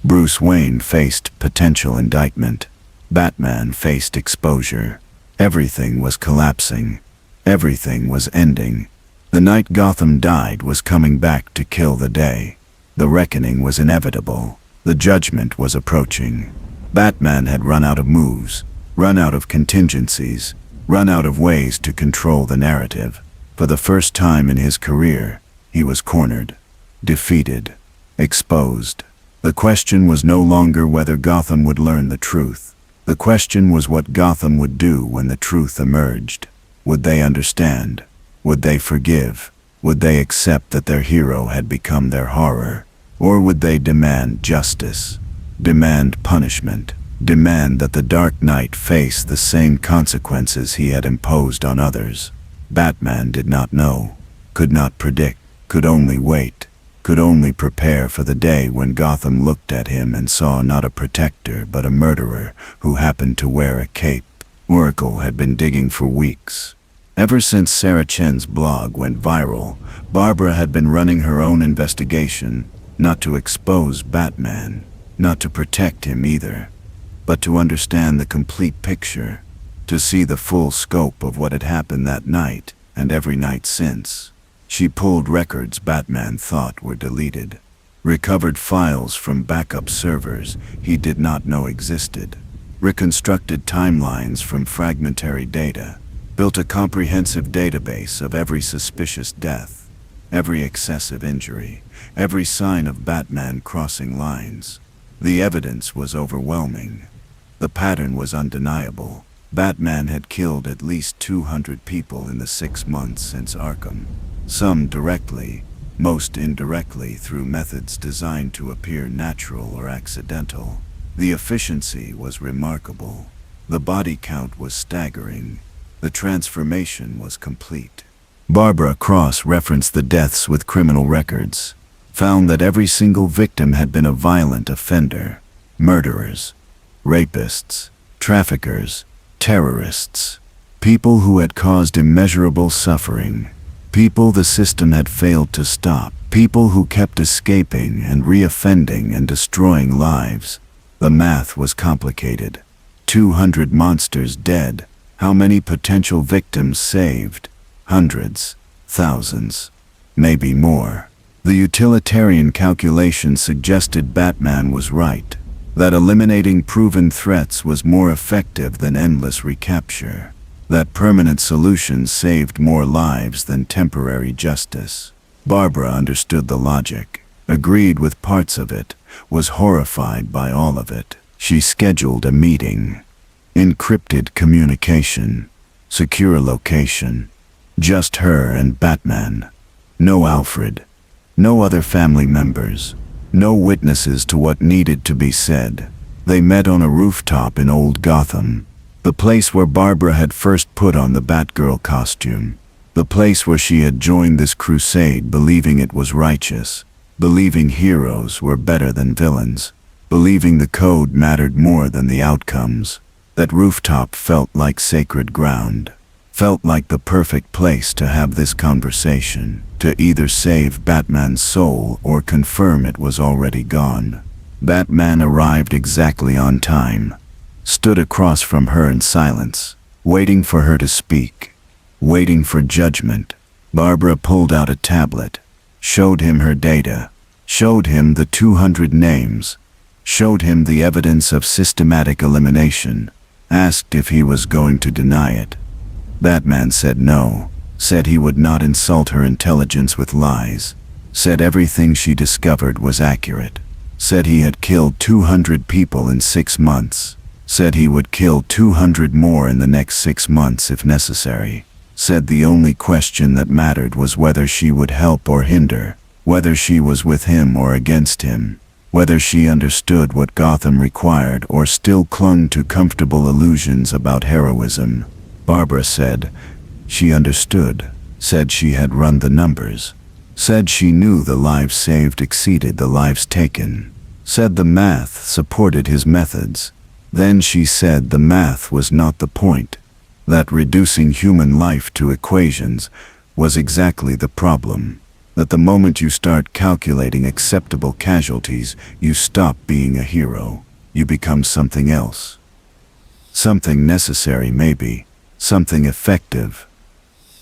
Speaker 2: Bruce Wayne faced potential indictment. Batman faced exposure. Everything was collapsing. Everything was ending. The Night Gotham Died was coming back to kill the day. The reckoning was inevitable. The judgment was approaching. Batman had run out of moves, run out of contingencies, run out of ways to control the narrative. For the first time in his career, he was cornered, defeated, exposed. The question was no longer whether Gotham would learn the truth. The question was what Gotham would do when the truth emerged. Would they understand? Would they forgive? Would they accept that their hero had become their horror? Or would they demand justice? Demand punishment? Demand that the Dark Knight face the same consequences he had imposed on others? Batman did not know, could not predict, could only wait, could only prepare for the day when Gotham looked at him and saw not a protector but a murderer who happened to wear a cape. Oracle had been digging for weeks. Ever since Sarah Chen's blog went viral, Barbara had been running her own investigation, not to expose Batman, not to protect him either, but to understand the complete picture, to see the full scope of what had happened that night and every night since. She pulled records Batman thought were deleted, recovered files from backup servers he did not know existed, reconstructed timelines from fragmentary data, built a comprehensive database of every suspicious death, every excessive injury, every sign of Batman crossing lines. The evidence was overwhelming. The pattern was undeniable. Batman had killed at least 200 people in the 6 months since Arkham. Some directly, most indirectly through methods designed to appear natural or accidental. The efficiency was remarkable. The body count was staggering. The transformation was complete. Barbara cross-referenced the deaths with criminal records, found that every single victim had been a violent offender, murderers, rapists, traffickers, terrorists, people who had caused immeasurable suffering, people the system had failed to stop, people who kept escaping and reoffending and destroying lives. The math was complicated. 200 monsters dead. How many potential victims saved? Hundreds, thousands, maybe more. The utilitarian calculation suggested Batman was right, that eliminating proven threats was more effective than endless recapture, that permanent solutions saved more lives than temporary justice. Barbara understood the logic, agreed with parts of it, was horrified by all of it. She scheduled a meeting. Encrypted communication, secure location, just her and Batman. No Alfred, no other family members, no witnesses to what needed to be said. They met on a rooftop in Old Gotham, the place where Barbara had first put on the Batgirl costume, the place where she had joined this crusade believing it was righteous, believing heroes were better than villains, believing the code mattered more than the outcomes. That rooftop felt like sacred ground, Felt like the perfect place to have this conversation, to either save Batman's soul or confirm it was already gone. Batman arrived exactly on time, stood across from her in silence, waiting for her to speak, waiting for judgment. Barbara pulled out a tablet, showed him her data, showed him the 200 names, showed him the evidence of systematic elimination, asked if he was going to deny it. Batman said no, said he would not insult her intelligence with lies, said everything she discovered was accurate, said he had killed 200 people in 6 months, said he would kill 200 more in the next 6 months if necessary, said the only question that mattered was whether she would help or hinder, whether she was with him or against him, whether she understood what Gotham required or still clung to comfortable illusions about heroism. Barbara said she understood, said she had run the numbers, said she knew the lives saved exceeded the lives taken, said the math supported his methods. Then she said the math was not the point, that reducing human life to equations was exactly the problem, that the moment you start calculating acceptable casualties, you stop being a hero, you become something else. Something necessary maybe, something effective,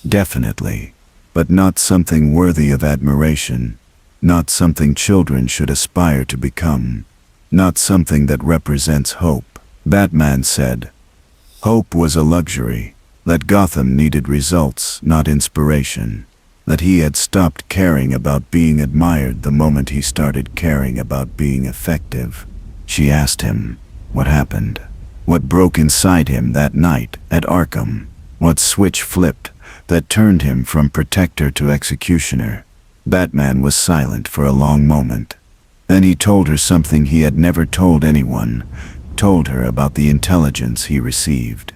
Speaker 2: definitely, but not something worthy of admiration, not something children should aspire to become, not something that represents hope. Batman said hope was a luxury, that Gotham needed results, not inspiration, that he had stopped caring about being admired the moment he started caring about being effective. She asked him, what happened? What broke inside him that night at Arkham? What switch flipped that turned him from protector to executioner? Batman was silent for a long moment. Then he told her something he had never told anyone, told her about the intelligence he received,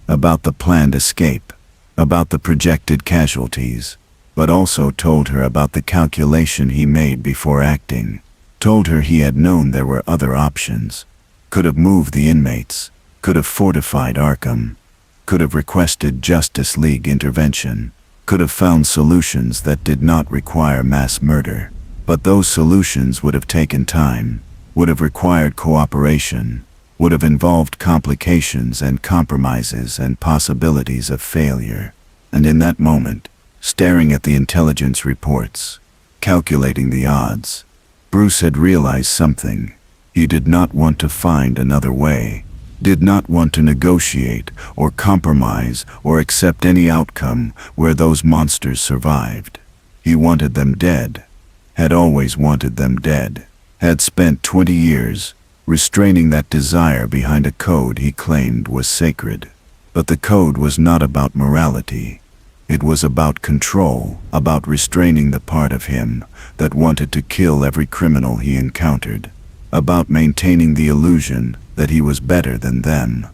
Speaker 2: about the planned escape, about the projected casualties, but also told her about the calculation he made before acting, told her he had known there were other options, could have moved the inmates, could have fortified Arkham, could have requested Justice League intervention, could have found solutions that did not require mass murder, but those solutions would have taken time, would have required cooperation, would have involved complications and compromises and possibilities of failure. And in that moment, staring at the intelligence reports, calculating the odds, Bruce had realized something. He did not want to find another way, did not want to negotiate or compromise or accept any outcome where those monsters survived. He wanted them dead, had always wanted them dead, had spent 20 years restraining that desire behind a code he claimed was sacred. But the code was not about morality. It was about control, about restraining the part of him that wanted to kill every criminal he encountered, about maintaining the illusion that he was better than them.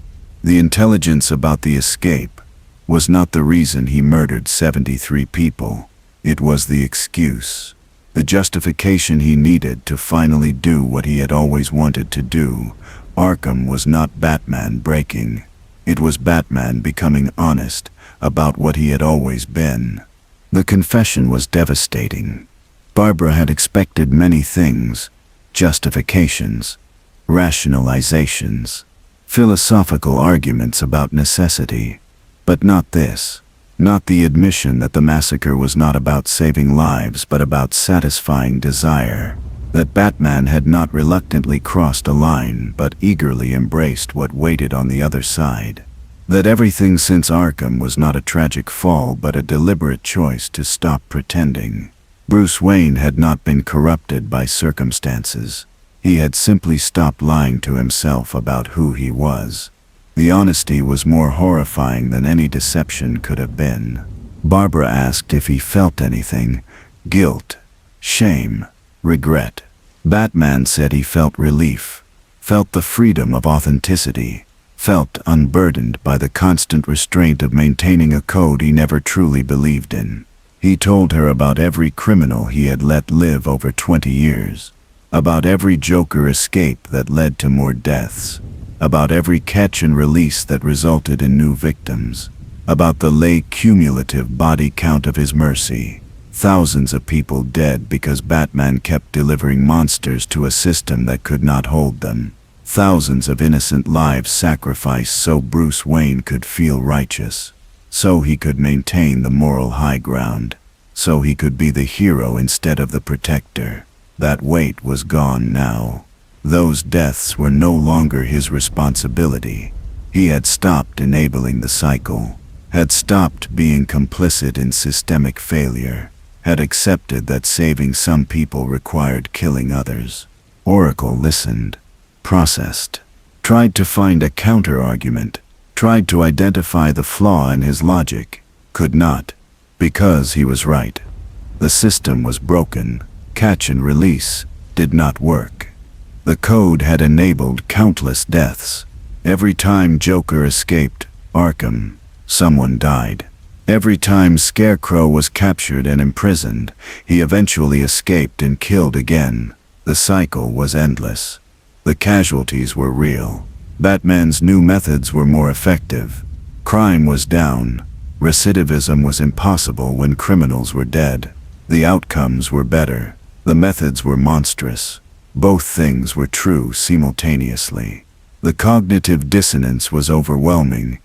Speaker 2: The intelligence about the escape was not the reason he murdered 73 people. It was the excuse, the justification he needed to finally do what he had always wanted to do. Arkham was not Batman breaking. It was Batman becoming honest about what he had always been. The confession was devastating. Barbara had expected many things: justifications, rationalizations, philosophical arguments about necessity. But not this. Not the admission that the massacre was not about saving lives but about satisfying desire. That Batman had not reluctantly crossed a line but eagerly embraced what waited on the other side. That everything since Arkham was not a tragic fall but a deliberate choice to stop pretending. Bruce Wayne had not been corrupted by circumstances. He had simply stopped lying to himself about who he was. The honesty was more horrifying than any deception could have been. Barbara asked if he felt anything: guilt, shame, regret. Batman said he felt relief, felt the freedom of authenticity, felt unburdened by the constant restraint of maintaining a code he never truly believed in. He told her about every criminal he had let live over 20 years, about every Joker escape that led to more deaths, about every catch and release that resulted in new victims. about the lay cumulative body count of his mercy. Thousands of people dead because Batman kept delivering monsters to a system that could not hold them. Thousands of innocent lives sacrificed so Bruce Wayne could feel righteous, so he could maintain the moral high ground, so he could be the hero instead of the protector. That weight was gone now. Those deaths were no longer his responsibility. He had stopped enabling the cycle, had stopped being complicit in systemic failure, had accepted that saving some people required killing others. Oracle listened, processed, tried to find a counter-argument, tried to identify the flaw in his logic, could not, because he was right. The system was broken. Catch and release did not work. The code had enabled countless deaths. Every time Joker escaped Arkham, someone died. Every time Scarecrow was captured and imprisoned, he eventually escaped and killed again. The cycle was endless. The casualties were real. Batman's new methods were more effective. Crime was down. Recidivism was impossible when criminals were dead. The outcomes were better. The methods were monstrous. Both things were true simultaneously. The cognitive dissonance was overwhelming.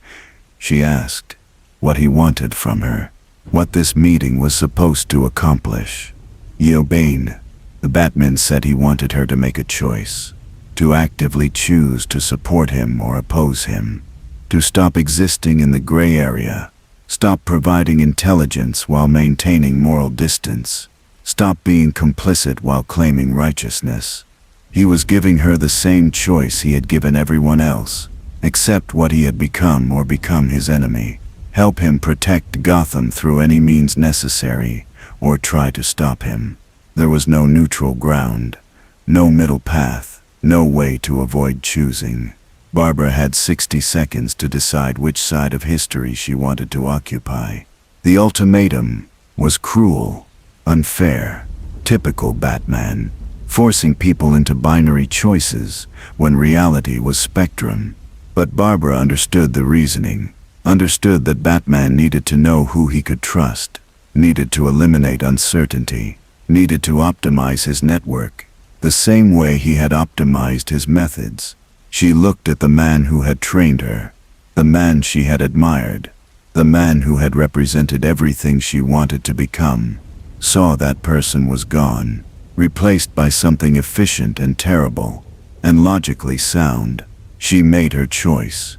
Speaker 2: She asked what he wanted from her, what this meeting was supposed to accomplish. Yeo Bane, the Batman said he wanted her to make a choice, to actively choose to support him or oppose him, to stop existing in the gray area, stop providing intelligence while maintaining moral distance, stop being complicit while claiming righteousness. He was giving her the same choice he had given everyone else. Accept what he had become or become his enemy. Help him protect Gotham through any means necessary, or try to stop him. There was no neutral ground, no middle path, no way to avoid choosing. Barbara had 60 seconds to decide which side of history she wanted to occupy. The ultimatum was cruel, unfair, typical Batman, forcing people into binary choices when reality was spectrum. But Barbara understood the reasoning, understood that Batman needed to know who he could trust, needed to eliminate uncertainty, needed to optimize his network, the same way he had optimized his methods. She looked at the man who had trained her, the man she had admired, the man who had represented everything she wanted to become, saw that person was gone, replaced by something efficient and terrible, and logically sound. She made her choice,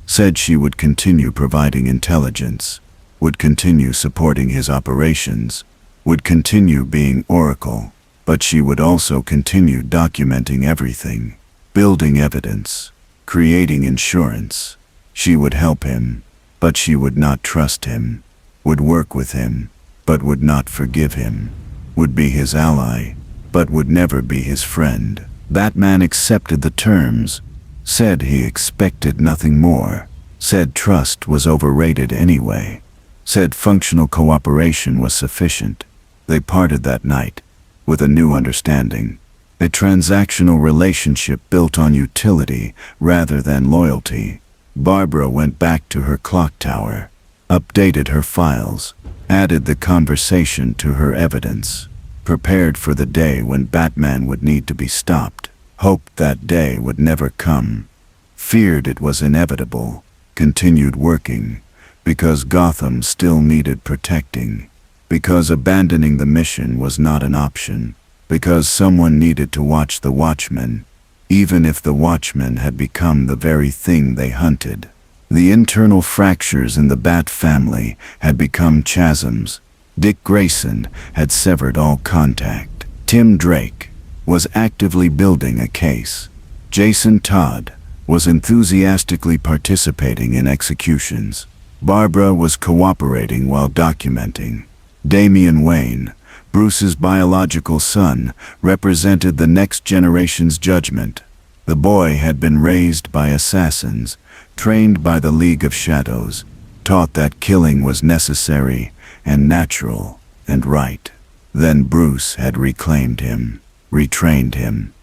Speaker 2: said she would continue providing intelligence, would continue supporting his operations, would continue being Oracle, but she would also continue documenting everything, building evidence, creating insurance. She would help him, but she would not trust him, would work with him, but would not forgive him, would be his ally, but would never be his friend. Batman accepted the terms, said he expected nothing more, said trust was overrated anyway, said functional cooperation was sufficient. They parted that night with a new understanding, a transactional relationship built on utility rather than loyalty. Barbara went back to her clock tower, updated her files, added the conversation to her evidence, prepared for the day when Batman would need to be stopped, hoped that day would never come, feared it was inevitable, continued working, because Gotham still needed protecting, because abandoning the mission was not an option, because someone needed to watch the Watchmen, even if the Watchmen had become the very thing they hunted. The internal fractures in the Bat family had become chasms. Dick Grayson had severed all contact. Tim Drake was actively building a case. Jason Todd was enthusiastically participating in executions. Barbara was cooperating while documenting. Damian Wayne, Bruce's biological son, represented the next generation's judgment. The boy had been raised by assassins, trained by the League of Shadows, taught that killing was necessary and natural and right. Then Bruce had reclaimed him, retrained him,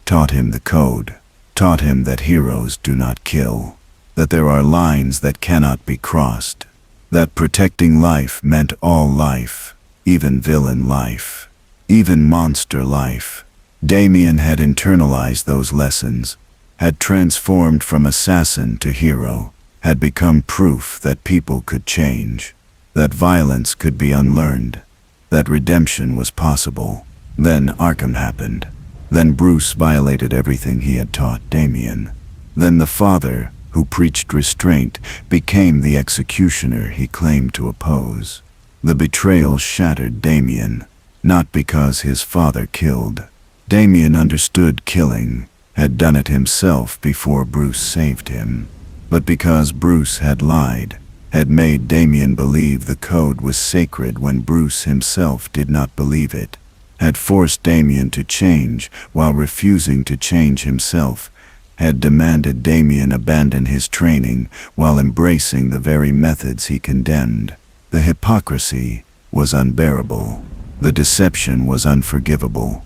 Speaker 2: taught him the code, taught him that heroes do not kill, that there are lines that cannot be crossed. That protecting life meant all life, even villain life, even monster life. Damien had internalized those lessons, had transformed from assassin to hero, had become proof that people could change, that violence could be unlearned, that redemption was possible. Then Arkham happened. Then Bruce violated everything he had taught Damien. Then the father, who preached restraint, became the executioner he claimed to oppose. The betrayal shattered Damien, not because his father killed. Damien understood killing, had done it himself before Bruce saved him. But because Bruce had lied, had made Damien believe the code was sacred when Bruce himself did not believe it, had forced Damien to change while refusing to change himself, had demanded Damien abandon his training while embracing the very methods he condemned. The hypocrisy was unbearable. The deception was unforgivable.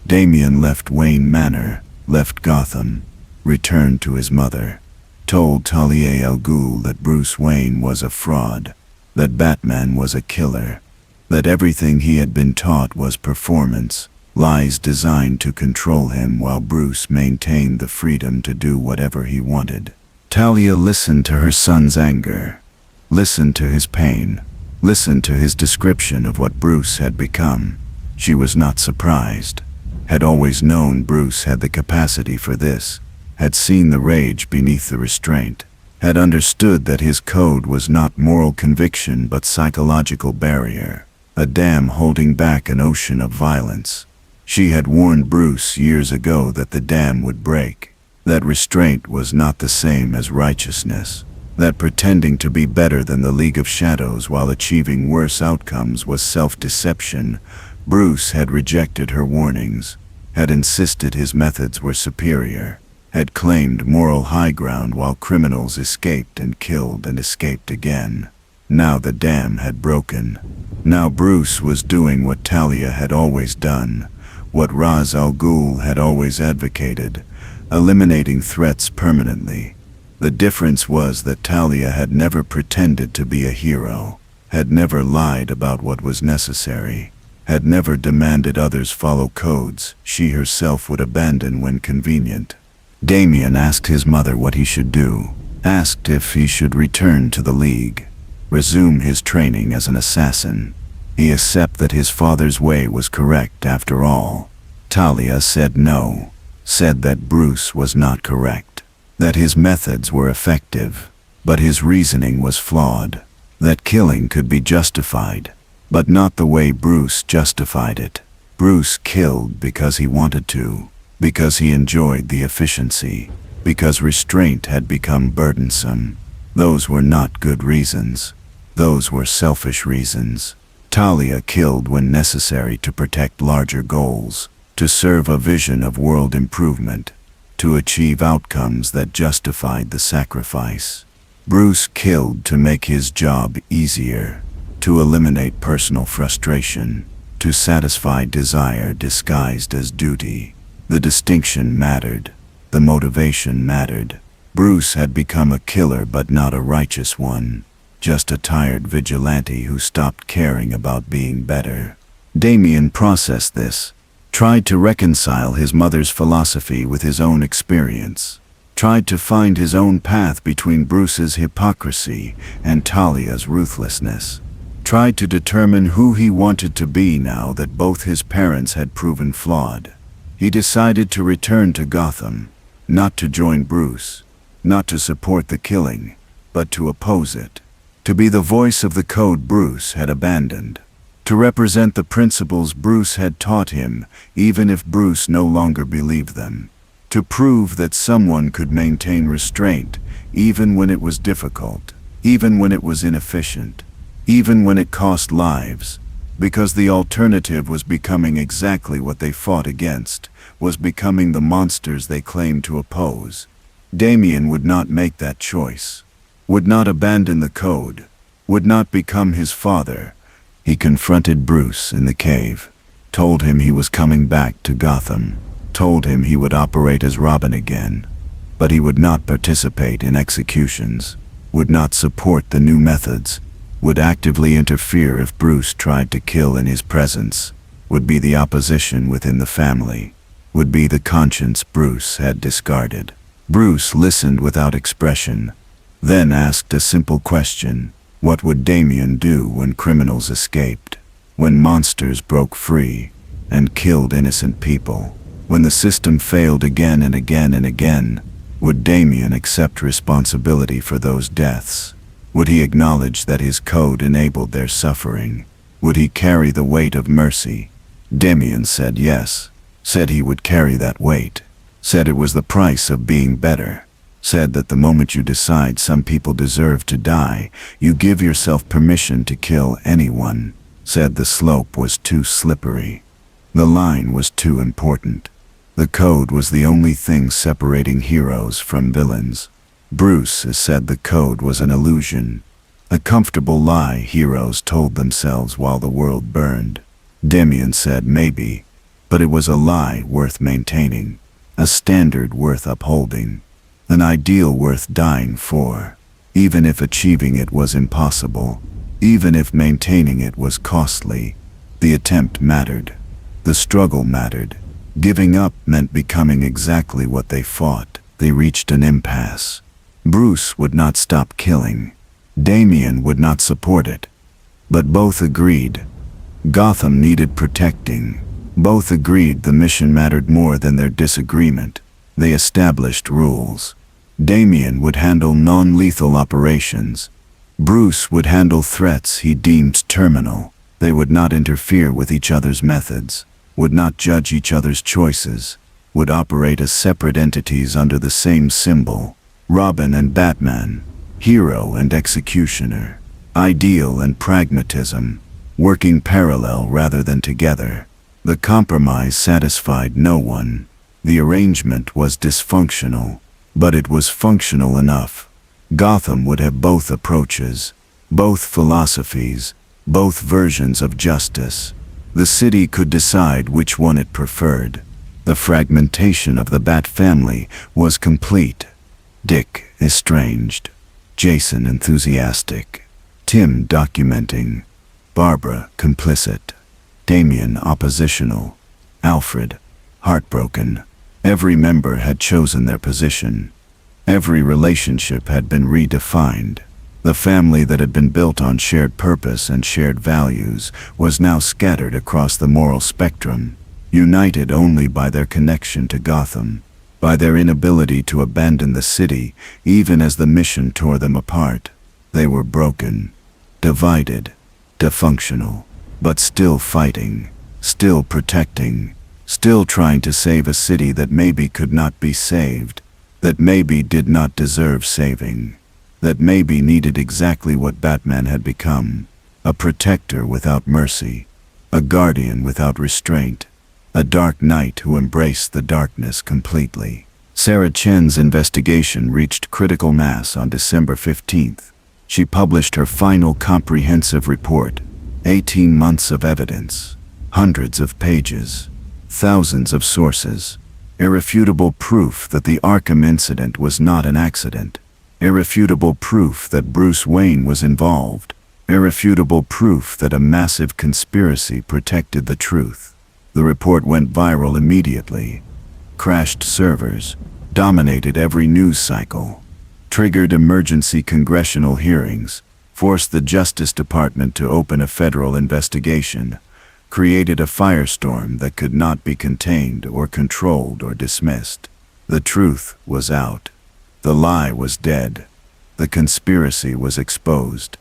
Speaker 2: Damien left Wayne Manor, left Gotham, returned to his mother, told Talia al Ghul that Bruce Wayne was a fraud, that Batman was a killer, that everything he had been taught was performance, lies designed to control him while Bruce maintained the freedom to do whatever he wanted. Talia listened to her son's anger, listened to his pain, listened to his description of what Bruce had become. She was not surprised, had always known Bruce had the capacity for this, had seen the rage beneath the restraint, had understood that his code was not moral conviction but psychological barrier, a dam holding back an ocean of violence. She had warned Bruce years ago that the dam would break, that restraint was not the same as righteousness, that pretending to be better than the League of Shadows while achieving worse outcomes was self-deception. Bruce had rejected her warnings, had insisted his methods were superior, had claimed moral high ground while criminals escaped and killed and escaped again. Now the dam had broken. Now Bruce was doing what Talia had always done, what Ra's al Ghul had always advocated, eliminating threats permanently. The difference was that Talia had never pretended to be a hero, had never lied about what was necessary, had never demanded others follow codes she herself would abandon when convenient. Damien asked his mother what he should do, asked if he should return to the League, resume his training as an assassin. He accepted that his father's way was correct after all. Talia said no, said that Bruce was not correct, that his methods were effective, but his reasoning was flawed, that killing could be justified, but not the way Bruce justified it. Bruce killed because he wanted to, because he enjoyed the efficiency, because restraint had become burdensome. Those were not good reasons. Those were selfish reasons. Talia killed when necessary to protect larger goals, to serve a vision of world improvement, to achieve outcomes that justified the sacrifice. Bruce killed to make his job easier, to eliminate personal frustration, to satisfy desire disguised as duty. The distinction mattered. The motivation mattered. Bruce had become a killer but not a righteous one, just a tired vigilante who stopped caring about being better. Damien processed this, tried to reconcile his mother's philosophy with his own experience, tried to find his own path between Bruce's hypocrisy and Talia's ruthlessness, tried to determine who he wanted to be now that both his parents had proven flawed. He decided to return to Gotham, not to join Bruce, not to support the killing, but to oppose it, to be the voice of the code Bruce had abandoned, to represent the principles Bruce had taught him, even if Bruce no longer believed them, to prove that someone could maintain restraint even when it was difficult, even when it was inefficient, even when it cost lives, because the alternative was becoming exactly what they fought against, was becoming the monsters they claimed to oppose. Damien would not make that choice, would not abandon the code, would not become his father. He confronted Bruce in the cave, told him he was coming back to Gotham, told him he would operate as Robin again, but he would not participate in executions, would not support the new methods, would actively interfere if Bruce tried to kill in his presence, would be the opposition within the family, would be the conscience Bruce had discarded. Bruce listened without expression, then asked a simple question. What would Damien do when criminals escaped? When monsters broke free and killed innocent people? When the system failed again and again and again, would Damien accept responsibility for those deaths? Would he acknowledge that his code enabled their suffering? Would he carry the weight of mercy? Damien said yes, said he would carry that weight, said it was the price of being better, said that the moment you decide some people deserve to die, you give yourself permission to kill anyone, said the slope was too slippery. The line was too important. The code was the only thing separating heroes from villains. Bruce said the code was an illusion, a comfortable lie heroes told themselves while the world burned. Damien said maybe, but it was a lie worth maintaining, a standard worth upholding, an ideal worth dying for, even if achieving it was impossible, even if maintaining it was costly. The attempt mattered. The struggle mattered. Giving up meant becoming exactly what they fought. They reached an impasse. Bruce would not stop killing. Damien would not support it. But both agreed. Gotham needed protecting. Both agreed the mission mattered more than their disagreement. They established rules. Damien would handle non-lethal operations. Bruce would handle threats he deemed terminal. They would not interfere with each other's methods, would not judge each other's choices, would operate as separate entities under the same symbol. Robin and Batman, hero and executioner, ideal and pragmatism, working parallel rather than together. The compromise satisfied no one. The arrangement was dysfunctional, but it was functional enough. Gotham would have both approaches, both philosophies, both versions of justice. The city could decide which one it preferred. The fragmentation of the Bat family was complete. Dick estranged, Jason enthusiastic, Tim documenting, Barbara complicit, Damien oppositional, Alfred heartbroken. Every member had chosen their position. Every relationship had been redefined. The family that had been built on shared purpose and shared values was now scattered across the moral spectrum, united only by their connection to Gotham, by their inability to abandon the city even as the mission tore them apart. They were broken, divided, dysfunctional, but still fighting, still protecting, still trying to save a city that maybe could not be saved, that maybe did not deserve saving, that maybe needed exactly what Batman had become, a protector without mercy, a guardian without restraint, a dark knight who embraced the darkness completely. Sarah Chen's investigation reached critical mass on December 15th. She published her final comprehensive report, 18 months of evidence, hundreds of pages, thousands of sources, irrefutable proof that the Arkham incident was not an accident, irrefutable proof that Bruce Wayne was involved, irrefutable proof that a massive conspiracy protected the truth. The report went viral immediately, crashed servers, dominated every news cycle, triggered emergency congressional hearings, forced the Justice Department to open a federal investigation, created a firestorm that could not be contained or controlled or dismissed. The truth was out. The lie was dead. The conspiracy was exposed.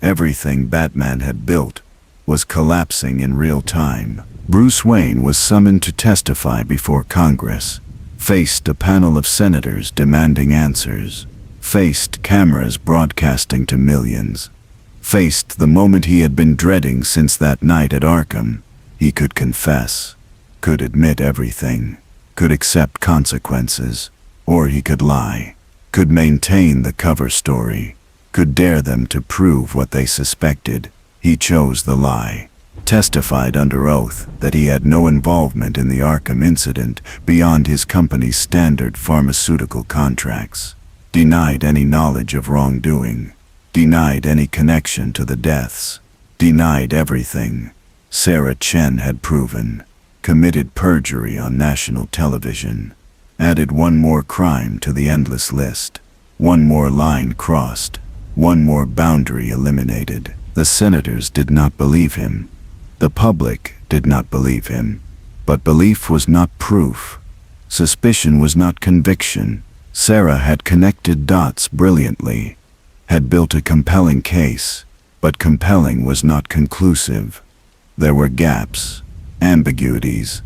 Speaker 2: Everything Batman had built was collapsing in real time. Bruce Wayne was summoned to testify before Congress, faced a panel of senators demanding answers, faced cameras broadcasting to millions, faced the moment he had been dreading since that night at Arkham. He could confess, could admit everything, could accept consequences, or he could lie, could maintain the cover story, could dare them to prove what they suspected. He chose the lie, testified under oath that he had no involvement in the Arkham incident beyond his company's standard pharmaceutical contracts, denied any knowledge of wrongdoing, denied any connection to the deaths, denied everything Sarah Chen had proven, committed perjury on national television, added one more crime to the endless list, one more line crossed, one more boundary eliminated. The senators did not believe him. The public did not believe him. But belief was not proof. Suspicion was not conviction. Sarah had connected dots brilliantly, had built a compelling case, but compelling was not conclusive. There were gaps, ambiguities,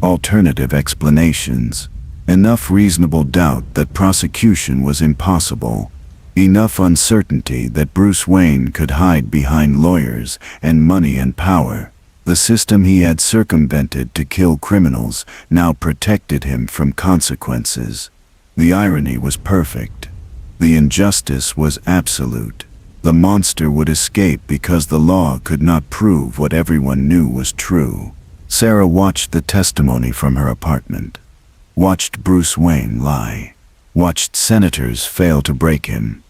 Speaker 2: alternative explanations, enough reasonable doubt that prosecution was impossible, enough uncertainty that Bruce Wayne could hide behind lawyers and money and power. The system he had circumvented to kill criminals now protected him from consequences. The irony was perfect. The injustice was absolute. The monster would escape because the law could not prove what everyone knew was true. Sarah watched the testimony from her apartment, watched Bruce Wayne lie, watched senators fail to break him,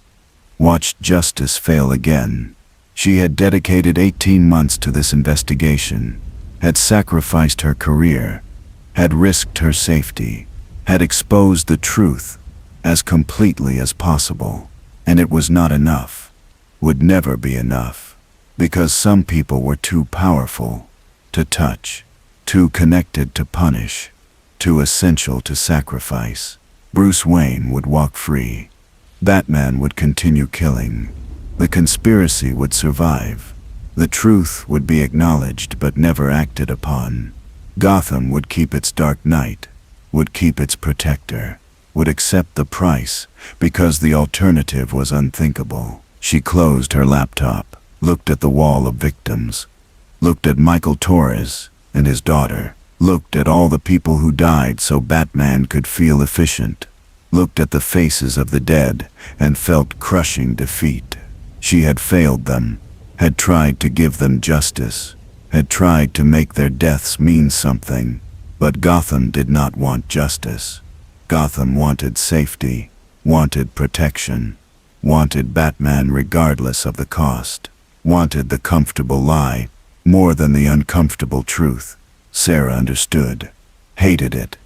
Speaker 2: watched justice fail again. She had dedicated 18 months to this investigation, had sacrificed her career, had risked her safety, had exposed the truth as completely as possible. And it was not enough, would never be enough, because some people were too powerful to touch, too connected to punish, too essential to sacrifice. Bruce Wayne would walk free. Batman would continue killing. The conspiracy would survive. The truth would be acknowledged but never acted upon. Gotham would keep its Dark Knight, would keep its protector, would accept the price because the alternative was unthinkable. She closed her laptop, looked at the wall of victims, looked at Michael Torres and his daughter, looked at all the people who died so Batman could feel efficient, looked at the faces of the dead and felt crushing defeat. She had failed them, had tried to give them justice, had tried to make their deaths mean something, but Gotham did not want justice. Gotham wanted safety, wanted protection, wanted Batman regardless of the cost, wanted the comfortable lie more than the uncomfortable truth. Sarah understood, hated it,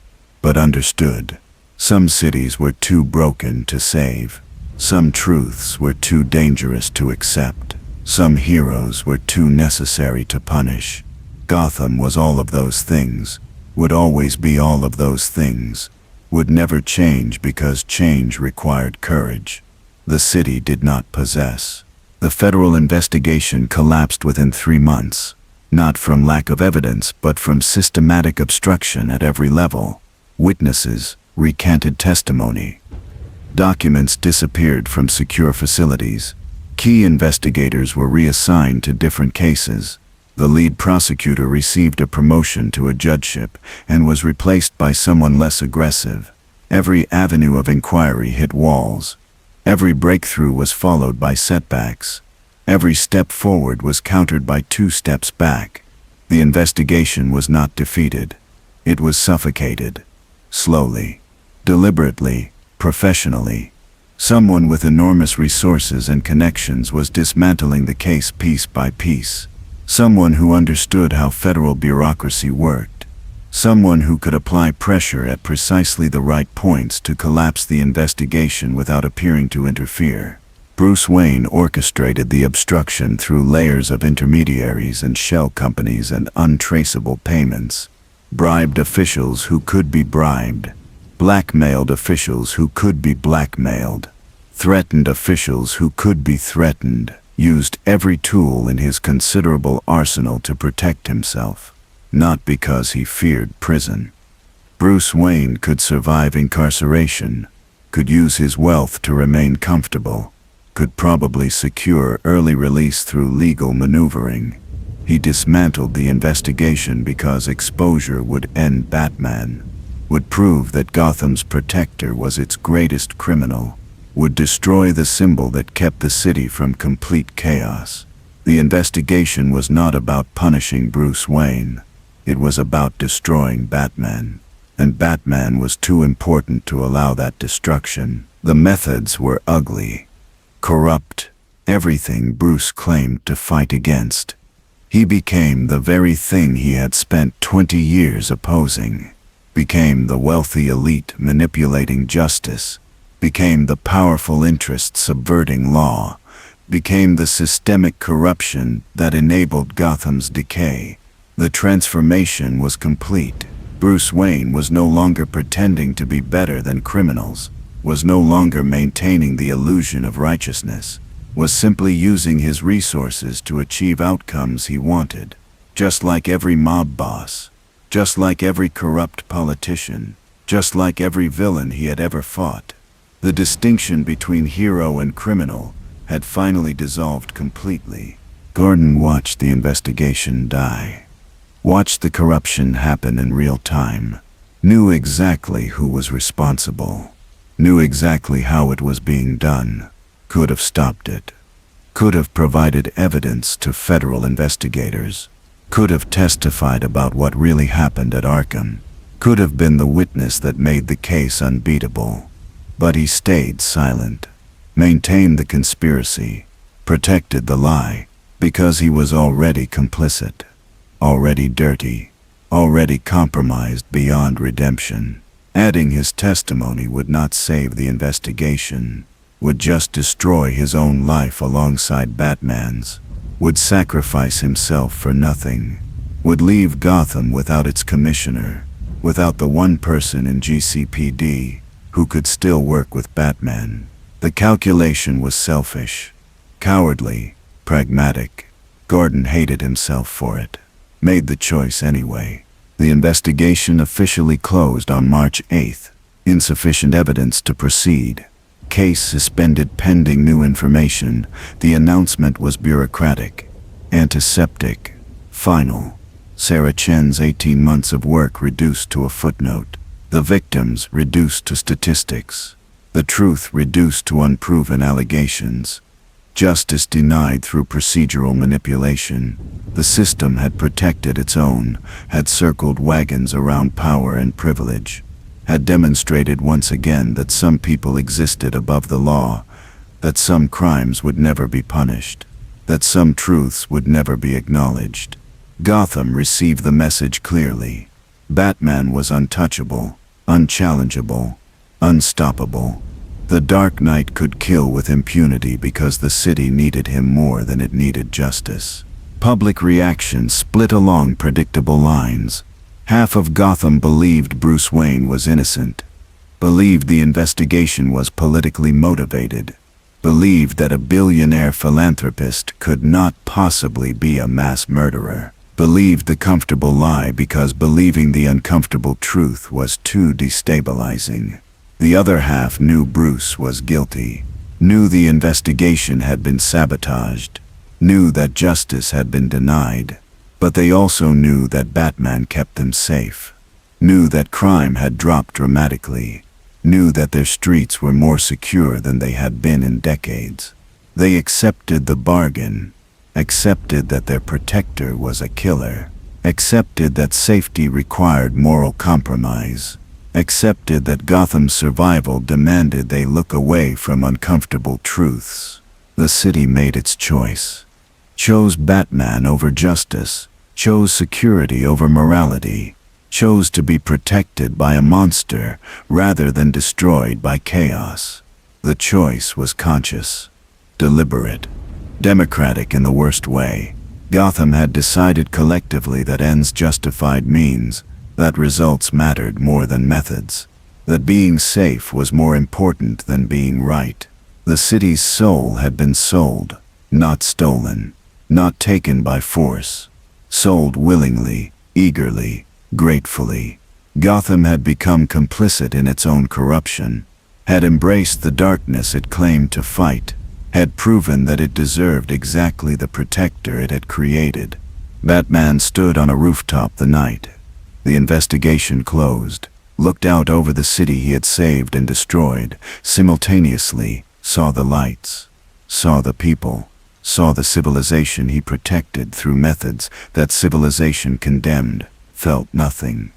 Speaker 2: but understood. Some cities were too broken to save. Some truths were too dangerous to accept. Some heroes were too necessary to punish. Gotham was all of those things, would always be all of those things, would never change because change required courage. The city did not possess. The federal investigation collapsed within 3 months, not from lack of evidence but from systematic obstruction at every level. Witnesses recanted testimony. Documents disappeared from secure facilities. Key investigators were reassigned to different cases. The lead prosecutor received a promotion to a judgeship and was replaced by someone less aggressive. Every avenue of inquiry hit walls. Every breakthrough was followed by setbacks. Every step forward was countered by 2 steps back. The investigation was not defeated. It was suffocated. Slowly, deliberately, professionally. Someone with enormous resources and connections was dismantling the case piece by piece. Someone who understood how federal bureaucracy worked. Someone who could apply pressure at precisely the right points to collapse the investigation without appearing to interfere. Bruce Wayne orchestrated the obstruction through layers of intermediaries and shell companies and untraceable payments. Bribed officials who could be bribed. Blackmailed officials who could be blackmailed. Threatened officials who could be threatened. Used every tool in his considerable arsenal to protect himself, not because he feared prison. Bruce Wayne could survive incarceration, could use his wealth to remain comfortable, could probably secure early release through legal maneuvering. He dismantled the investigation because exposure would end Batman, would prove that Gotham's protector was its greatest criminal, would destroy the symbol that kept the city from complete chaos. The investigation was not about punishing Bruce Wayne. It was about destroying Batman. And Batman was too important to allow that destruction. The methods were ugly, corrupt, everything Bruce claimed to fight against. He became the very thing he had spent 20 years opposing. Became the wealthy elite manipulating justice. Became the powerful interest subverting law. Became the systemic corruption that enabled Gotham's decay. The transformation was complete. Bruce Wayne was no longer pretending to be better than criminals, was no longer maintaining the illusion of righteousness, was simply using his resources to achieve outcomes he wanted, just like every mob boss, just like every corrupt politician, just like every villain he had ever fought. The distinction between hero and criminal had finally dissolved completely. Gordon watched the investigation die. Watched the corruption happen in real time. Knew exactly who was responsible. Knew exactly how it was being done. Could have stopped it. Could have provided evidence to federal investigators. Could have testified about what really happened at Arkham. Could have been the witness that made the case unbeatable. But he stayed silent. Maintained the conspiracy. Protected the lie. Because he was already complicit. Already dirty, already compromised beyond redemption. Adding his testimony would not save the investigation, would just destroy his own life alongside Batman's, would sacrifice himself for nothing, would leave Gotham without its commissioner, without the one person in GCPD who could still work with Batman. The calculation was selfish, cowardly, pragmatic. Gordon hated himself for it. Made the choice anyway. The investigation officially closed on March 8th. Insufficient evidence to proceed. Case suspended pending new information. The announcement was bureaucratic, antiseptic, final. Sarah Chen's 18 months of work reduced to a footnote. The victims reduced to statistics. The truth reduced to unproven allegations. Justice denied through procedural manipulation. The system had protected its own, had circled wagons around power and privilege, had demonstrated once again that some people existed above the law, that some crimes would never be punished, that some truths would never be acknowledged. Gotham received the message clearly. Batman was untouchable, unchallengeable, unstoppable. The Dark Knight could kill with impunity because the city needed him more than it needed justice. Public reaction split along predictable lines. Half of Gotham believed Bruce Wayne was innocent, believed the investigation was politically motivated, believed that a billionaire philanthropist could not possibly be a mass murderer, believed the comfortable lie because believing the uncomfortable truth was too destabilizing. The other half knew Bruce was guilty, knew the investigation had been sabotaged, knew that justice had been denied, but they also knew that Batman kept them safe, knew that crime had dropped dramatically, knew that their streets were more secure than they had been in decades. They accepted the bargain, accepted that their protector was a killer, accepted that safety required moral compromise, accepted that Gotham's survival demanded they look away from uncomfortable truths. The city made its choice. Chose Batman over justice, chose security over morality, chose to be protected by a monster rather than destroyed by chaos. The choice was conscious, deliberate, democratic in the worst way. Gotham had decided collectively that ends justified means, that results mattered more than methods, that being safe was more important than being right. The city's soul had been sold, not stolen, not taken by force, sold willingly, eagerly, gratefully. Gotham had become complicit in its own corruption, had embraced the darkness it claimed to fight, had proven that it deserved exactly the protector it had created. Batman stood on a rooftop the night the investigation closed, looked out over the city he had saved and destroyed, simultaneously saw the lights, saw the people, saw the civilization he protected through methods that civilization condemned, felt nothing.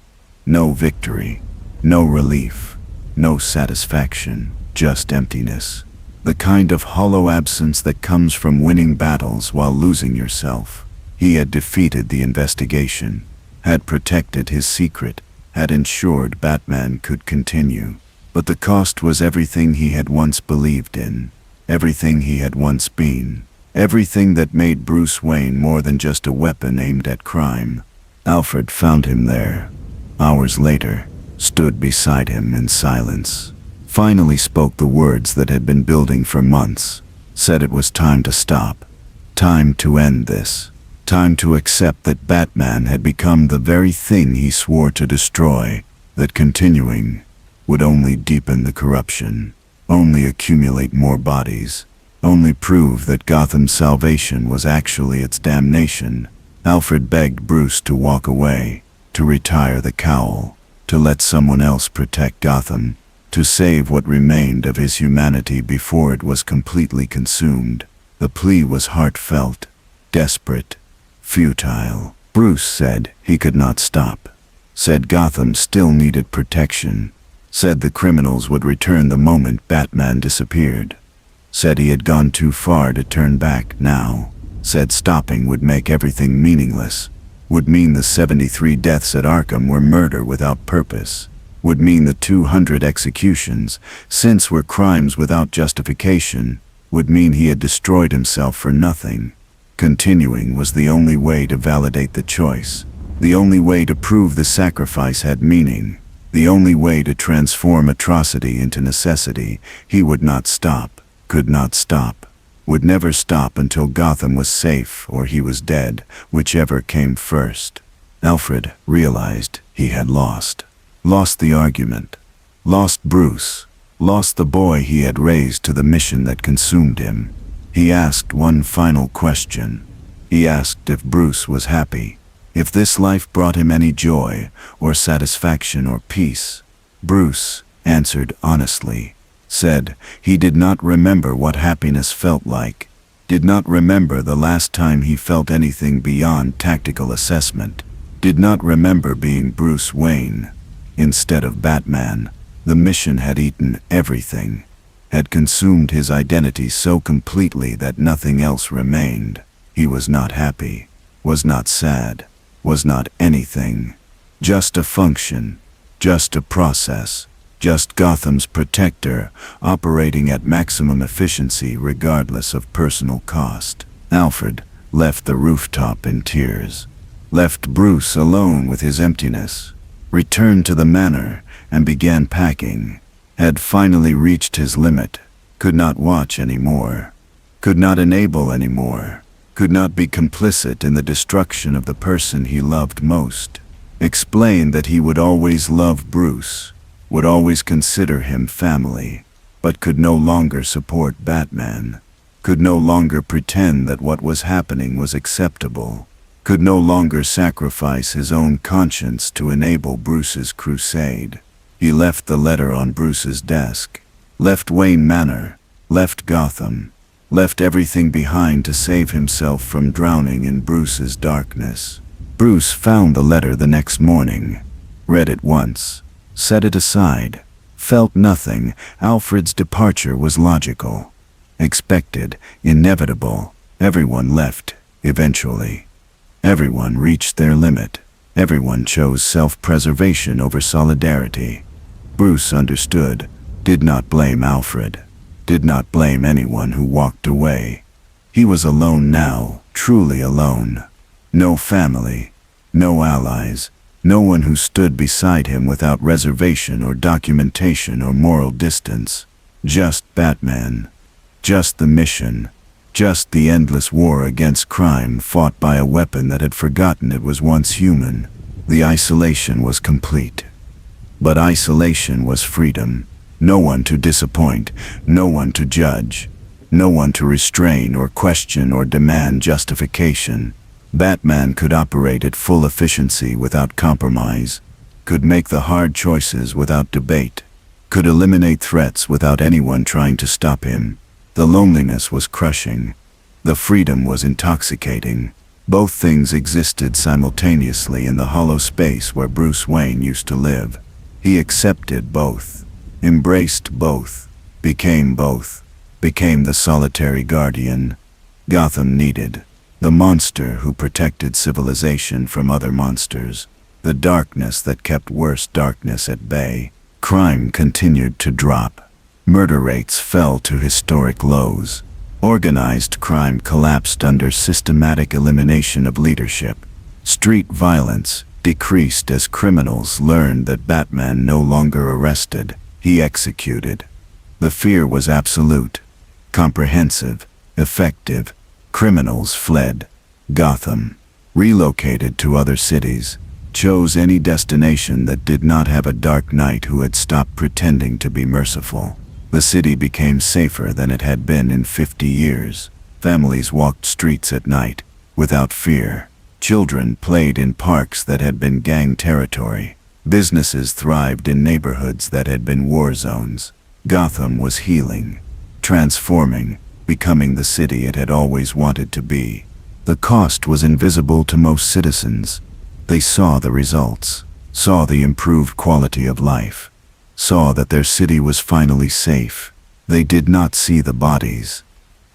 Speaker 2: No victory, no relief, no satisfaction, just emptiness. The kind of hollow absence that comes from winning battles while losing yourself. He had defeated the investigation, had protected his secret, had ensured Batman could continue. But the cost was everything he had once believed in, everything he had once been, everything that made Bruce Wayne more than just a weapon aimed at crime. Alfred found him there, hours later, stood beside him in silence. Finally spoke the words that had been building for months, said it was time to stop, time to end this, time to accept that Batman had become the very thing he swore to destroy, that continuing would only deepen the corruption, only accumulate more bodies, only prove that Gotham's salvation was actually its damnation. Alfred begged Bruce to walk away, to retire the cowl, to let someone else protect Gotham, to save what remained of his humanity before it was completely consumed. The plea was heartfelt, desperate, futile. Bruce said he could not stop, said Gotham still needed protection, said the criminals would return the moment Batman disappeared, said he had gone too far to turn back now, said stopping would make everything meaningless, would mean the 73 deaths at Arkham were murder without purpose, would mean the 200 executions since were crimes without justification, would mean he had destroyed himself for nothing. Continuing was the only way to validate the choice, the only way to prove the sacrifice had meaning, the only way to transform atrocity into necessity. He would not stop, could not stop, would never stop until Gotham was safe or he was dead, whichever came first. Alfred realized he had lost. Lost the argument, lost Bruce, lost the boy he had raised to the mission that consumed him. He asked one final question. He asked if Bruce was happy, if this life brought him any joy, or satisfaction or peace. Bruce answered honestly, said he did not remember what happiness felt like, did not remember the last time he felt anything beyond tactical assessment, did not remember being Bruce Wayne instead of Batman. The mission had eaten everything, had consumed his identity so completely that nothing else remained. He was not happy, was not sad, was not anything. Just a function, just a process, just Gotham's protector, operating at maximum efficiency regardless of personal cost. Alfred left the rooftop in tears, left Bruce alone with his emptiness, returned to the manor and began packing. Had finally reached his limit, could not watch anymore, could not enable anymore, could not be complicit in the destruction of the person he loved most. Explained that he would always love Bruce, would always consider him family, but could no longer support Batman, could no longer pretend that what was happening was acceptable, could no longer sacrifice his own conscience to enable Bruce's crusade. He left the letter on Bruce's desk, left Wayne Manor, left Gotham, left everything behind to save himself from drowning in Bruce's darkness. Bruce found the letter the next morning, read it once, set it aside, felt nothing. Alfred's departure was logical, expected, inevitable. Everyone left, eventually. Everyone reached their limit. Everyone chose self-preservation over solidarity. Bruce understood, did not blame Alfred, did not blame anyone who walked away. He was alone now, truly alone. No family, no allies, no one who stood beside him without reservation or documentation or moral distance. Just Batman. Just the mission. Just the endless war against crime fought by a weapon that had forgotten it was once human. The isolation was complete. But isolation was freedom. No one to disappoint, no one to judge, no one to restrain or question or demand justification. Batman could operate at full efficiency without compromise, could make the hard choices without debate, could eliminate threats without anyone trying to stop him. The loneliness was crushing. The freedom was intoxicating. Both things existed simultaneously in the hollow space where Bruce Wayne used to live. He accepted both, embraced both, became both, became the solitary guardian Gotham needed, the monster who protected civilization from other monsters, the darkness that kept worse darkness at bay. Crime continued to drop. Murder rates fell to historic lows. Organized crime collapsed under systematic elimination of leadership. Street violence decreased as criminals learned that Batman no longer arrested, he executed. The fear was absolute, comprehensive, effective. Criminals fled. Gotham, relocated to other cities, chose any destination that did not have a Dark Knight who had stopped pretending to be merciful. The city became safer than it had been in 50 years. Families walked streets at night, without fear. Children played in parks that had been gang territory. Businesses thrived in neighborhoods that had been war zones. Gotham was healing, transforming, becoming the city it had always wanted to be. The cost was invisible to most citizens. They saw the results, saw the improved quality of life, saw that their city was finally safe. They did not see the bodies,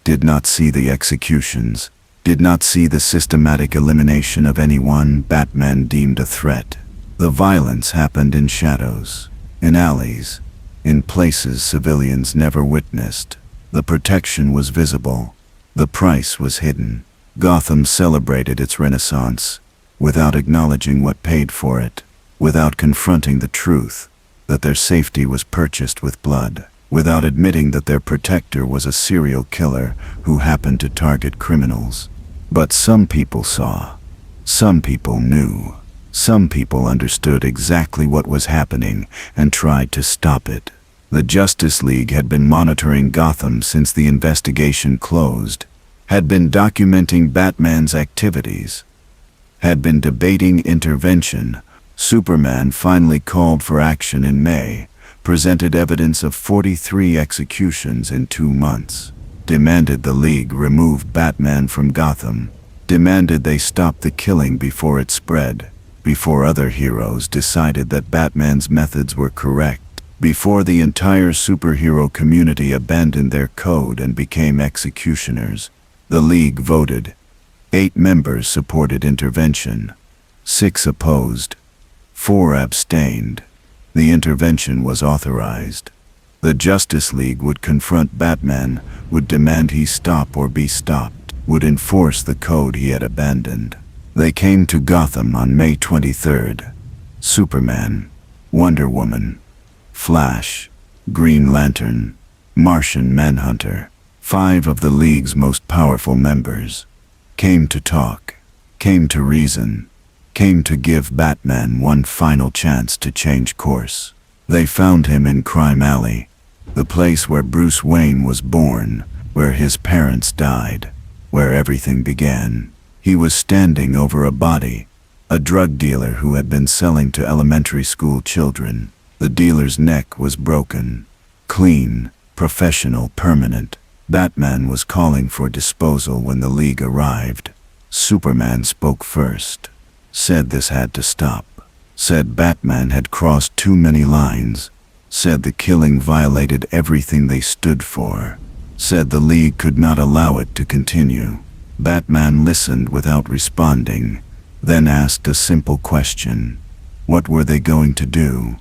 Speaker 2: did not see the executions, did not see the systematic elimination of anyone Batman deemed a threat. The violence happened in shadows, in alleys, in places civilians never witnessed. The protection was visible, the price was hidden. Gotham celebrated its renaissance, without acknowledging what paid for it, without confronting the truth that their safety was purchased with blood, without admitting that their protector was a serial killer who happened to target criminals. But some people saw, some people knew, some people understood exactly what was happening and tried to stop it. The Justice League had been monitoring Gotham since the investigation closed, had been documenting Batman's activities, had been debating intervention. Superman finally called for action in May, presented evidence of 43 executions in 2 months, demanded the League remove Batman from Gotham, demanded they stop the killing before it spread, before other heroes decided that Batman's methods were correct, before the entire superhero community abandoned their code and became executioners. The League voted. 8 members supported intervention, 6 opposed, 4 abstained. The intervention was authorized. The Justice League would confront Batman, would demand he stop or be stopped, would enforce the code he had abandoned. They came to Gotham on May 23rd. Superman, Wonder Woman, Flash, Green Lantern, Martian Manhunter, 5 of the League's most powerful members, came to talk, came to reason, came to give Batman one final chance to change course. They found him in Crime Alley, the place where Bruce Wayne was born, where his parents died, where everything began. He was standing over a body, a drug dealer who had been selling to elementary school children. The dealer's neck was broken, clean, professional, permanent. Batman was calling for disposal when the League arrived. Superman spoke first, said this had to stop, said Batman had crossed too many lines, said the killing violated everything they stood for, said the League could not allow it to continue. Batman listened without responding, then asked a simple question. What were they going to do?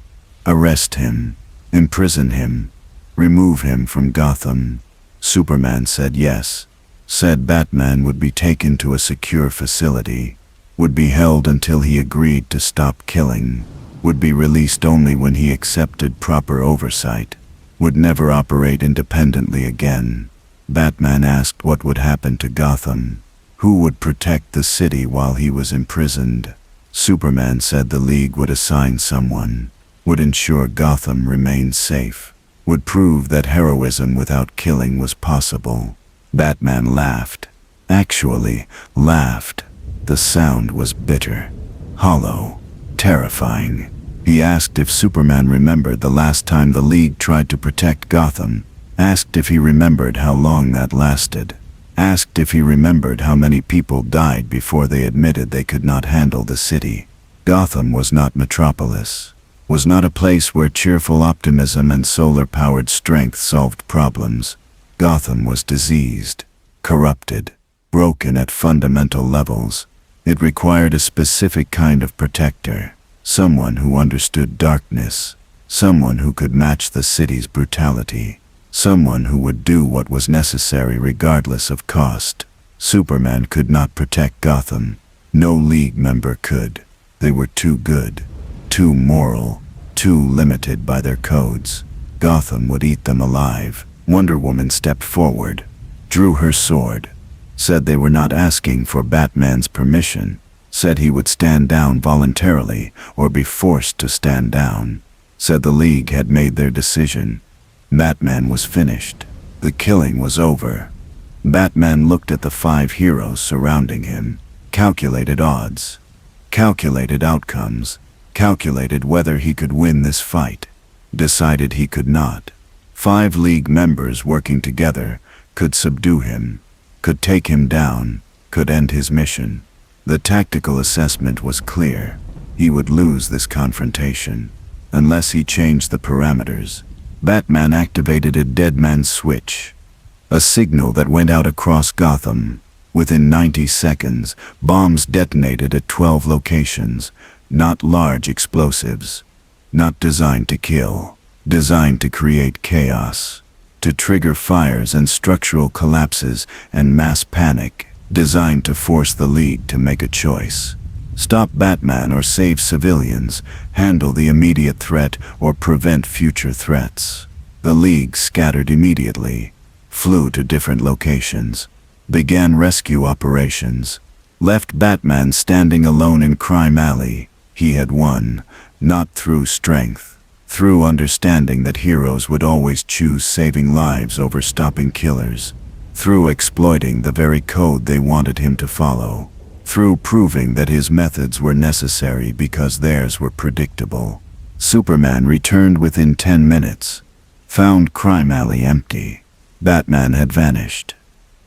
Speaker 2: Arrest him? Imprison him? Remove him from Gotham? Superman said yes, said Batman would be taken to a secure facility, would be held until he agreed to stop killing, would be released only when he accepted proper oversight, would never operate independently again. Batman asked what would happen to Gotham, who would protect the city while he was imprisoned. Superman said the League would assign someone, would ensure Gotham remained safe, would prove that heroism without killing was possible. Batman laughed. Actually, laughed. The sound was bitter, hollow, terrifying. He asked if Superman remembered the last time the League tried to protect Gotham, asked if he remembered how long that lasted, asked if he remembered how many people died before they admitted they could not handle the city. Gotham was not Metropolis, was not a place where cheerful optimism and solar-powered strength solved problems. Gotham was diseased, corrupted, broken at fundamental levels. It required a specific kind of protector, someone who understood darkness, someone who could match the city's brutality, someone who would do what was necessary regardless of cost. Superman could not protect Gotham. No League member could. They were too good, too moral, too limited by their codes. Gotham would eat them alive. Wonder Woman stepped forward, drew her sword, said they were not asking for Batman's permission, said he would stand down voluntarily or be forced to stand down, said the League had made their decision. Batman was finished. The killing was over. Batman looked at the 5 heroes surrounding him, calculated odds, calculated outcomes, calculated whether he could win this fight, decided he could not. 5 League members working together could subdue him, could take him down, could end his mission. The tactical assessment was clear. He would lose this confrontation, unless he changed the parameters. Batman activated a dead man's switch, a signal that went out across Gotham. Within 90 seconds, bombs detonated at 12 locations, not large explosives, not designed to kill, designed to create chaos, to trigger fires and structural collapses and mass panic, designed to force the League to make a choice. Stop Batman or save civilians, handle the immediate threat or prevent future threats. The League scattered immediately, flew to different locations, began rescue operations, left Batman standing alone in Crime Alley. He had won, not through strength, through understanding that heroes would always choose saving lives over stopping killers, through exploiting the very code they wanted him to follow, through proving that his methods were necessary because theirs were predictable. Superman returned within 10 minutes, found Crime Alley empty. Batman had vanished,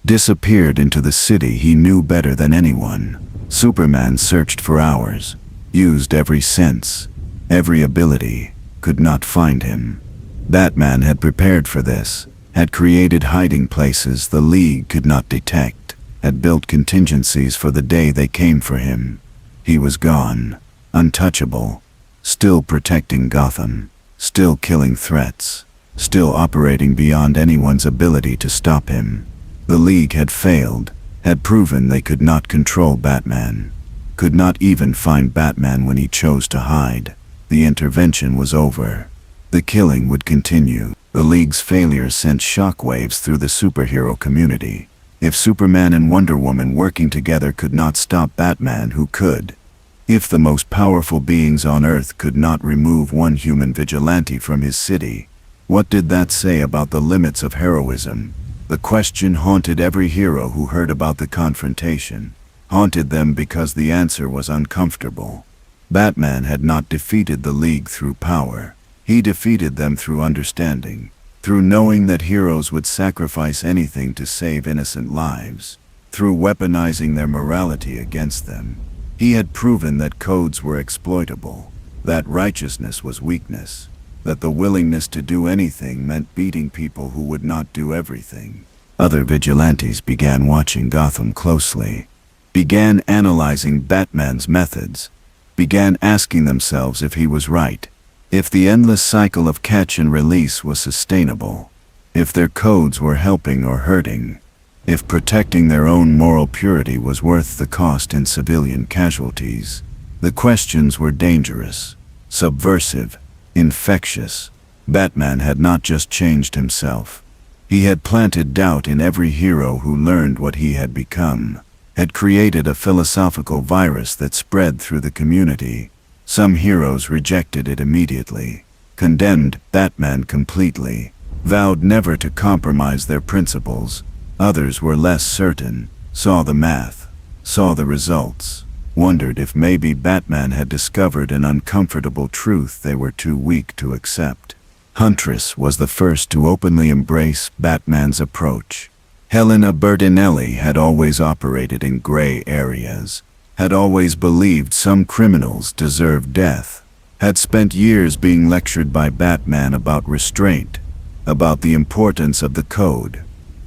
Speaker 2: disappeared into the city he knew better than anyone. Superman searched for hours, used every sense, every ability, could not find him. Batman had prepared for this, had created hiding places the League could not detect, had built contingencies for the day they came for him. He was gone, untouchable, still protecting Gotham, still killing threats, still operating beyond anyone's ability to stop him. The League had failed, had proven they could not control Batman, could not even find Batman when he chose to hide. The intervention was over. The killing would continue. The League's failure sent shockwaves through the superhero community. If Superman and Wonder Woman working together could not stop Batman, who could? If the most powerful beings on Earth could not remove one human vigilante from his city, what did that say about the limits of heroism? The question haunted every hero who heard about the confrontation, haunted them because the answer was uncomfortable. Batman had not defeated the League through power. He defeated them through understanding, through knowing that heroes would sacrifice anything to save innocent lives, through weaponizing their morality against them. He had proven that codes were exploitable, that righteousness was weakness, that the willingness to do anything meant beating people who would not do everything. Other vigilantes began watching Gotham closely, began analyzing Batman's methods, began asking themselves if he was right, if the endless cycle of catch and release was sustainable, if their codes were helping or hurting, if protecting their own moral purity was worth the cost in civilian casualties. The questions were dangerous, subversive, infectious. Batman had not just changed himself. He had planted doubt in every hero who learned what he had become, had created a philosophical virus that spread through the community. Some heroes rejected it immediately, condemned Batman completely, vowed never to compromise their principles. Others were less certain, saw the math, saw the results, wondered if maybe Batman had discovered an uncomfortable truth they were too weak to accept. Huntress was the first to openly embrace Batman's approach. Helena Bertinelli had always operated in gray areas, had always believed some criminals deserved death, had spent years being lectured by Batman about restraint, about the importance of the code,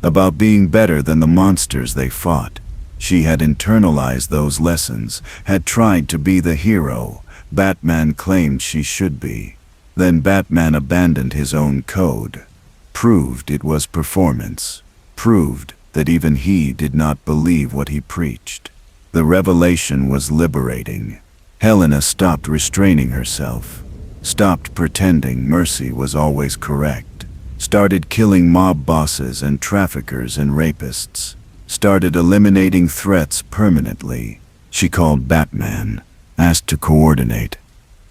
Speaker 2: about being better than the monsters they fought. She had internalized those lessons, had tried to be the hero Batman claimed she should be. Then Batman abandoned his own code, proved it was performance, proved that even he did not believe what he preached. The revelation was liberating. Helena stopped restraining herself, stopped pretending mercy was always correct, started killing mob bosses and traffickers and rapists, started eliminating threats permanently. She called Batman, asked to coordinate,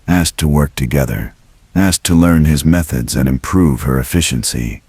Speaker 2: asked to work together, asked to learn his methods and improve her efficiency.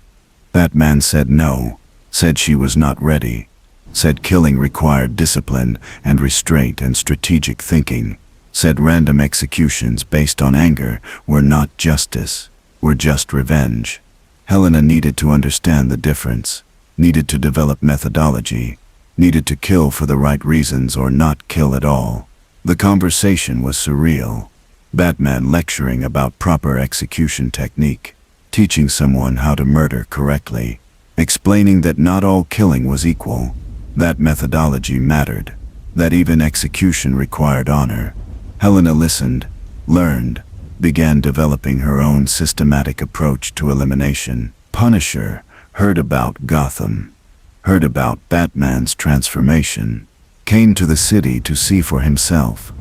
Speaker 2: Batman said no, said she was not ready, said killing required discipline and restraint and strategic thinking, said random executions based on anger were not justice, were just revenge. Helena needed to understand the difference, needed to develop methodology, needed to kill for the right reasons or not kill at all. The conversation was surreal. Batman lecturing about proper execution technique, teaching someone how to murder correctly, explaining that not all killing was equal, that methodology mattered, that even execution required honor. Helena listened, learned, began developing her own systematic approach to elimination. Punisher heard about Gotham, heard about Batman's transformation, came to the city to see for himself.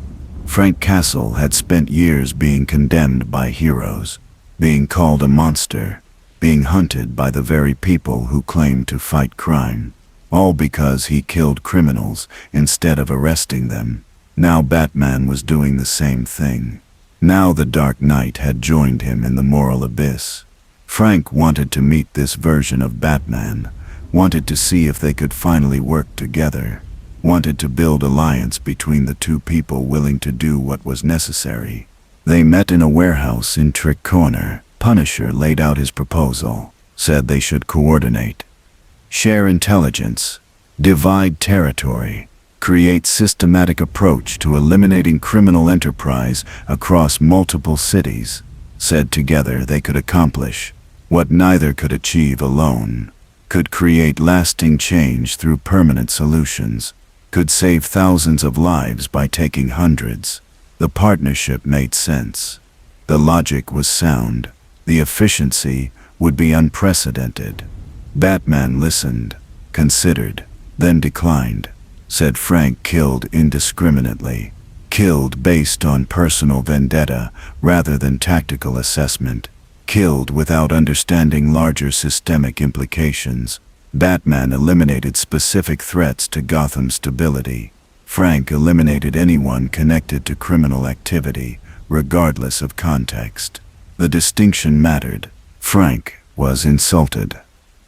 Speaker 2: Frank Castle had spent years being condemned by heroes, being called a monster, being hunted by the very people who claimed to fight crime, all because he killed criminals instead of arresting them. Now Batman was doing the same thing. Now the Dark Knight had joined him in the moral abyss. Frank wanted to meet this version of Batman, wanted to see if they could finally work together, wanted to build alliance between the two people willing to do what was necessary. They met in a warehouse in Trick Corner. Punisher laid out his proposal, said they should coordinate, share intelligence, divide territory, create systematic approach to eliminating criminal enterprise across multiple cities, said together they could accomplish what neither could achieve alone, could create lasting change through permanent solutions, could save thousands of lives by taking hundreds. The partnership made sense. The logic was sound. The efficiency would be unprecedented. Batman listened, considered, then declined, said Frank killed indiscriminately, killed based on personal vendetta rather than tactical assessment, killed without understanding larger systemic implications. Batman eliminated specific threats to Gotham's stability. Frank eliminated anyone connected to criminal activity, regardless of context. The distinction mattered. Frank was insulted,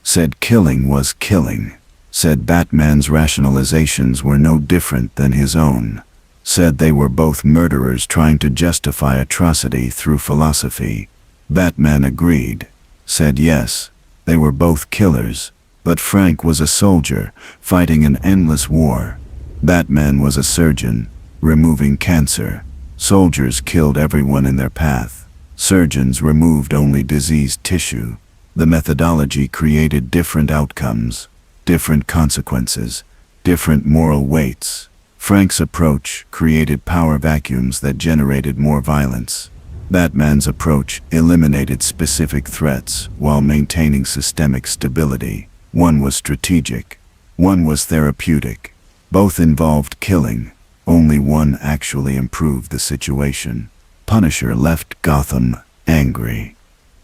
Speaker 2: said killing was killing, said Batman's rationalizations were no different than his own, said they were both murderers trying to justify atrocity through philosophy. Batman agreed, said yes, they were both killers, but Frank was a soldier fighting an endless war. Batman was a surgeon, removing cancer. Soldiers killed everyone in their path. Surgeons removed only diseased tissue. The methodology created different outcomes, different consequences, different moral weights. Frank's approach created power vacuums that generated more violence. Batman's approach eliminated specific threats while maintaining systemic stability. One was strategic, one was therapeutic. Both involved killing. Only one actually improved the situation. Punisher left Gotham angry,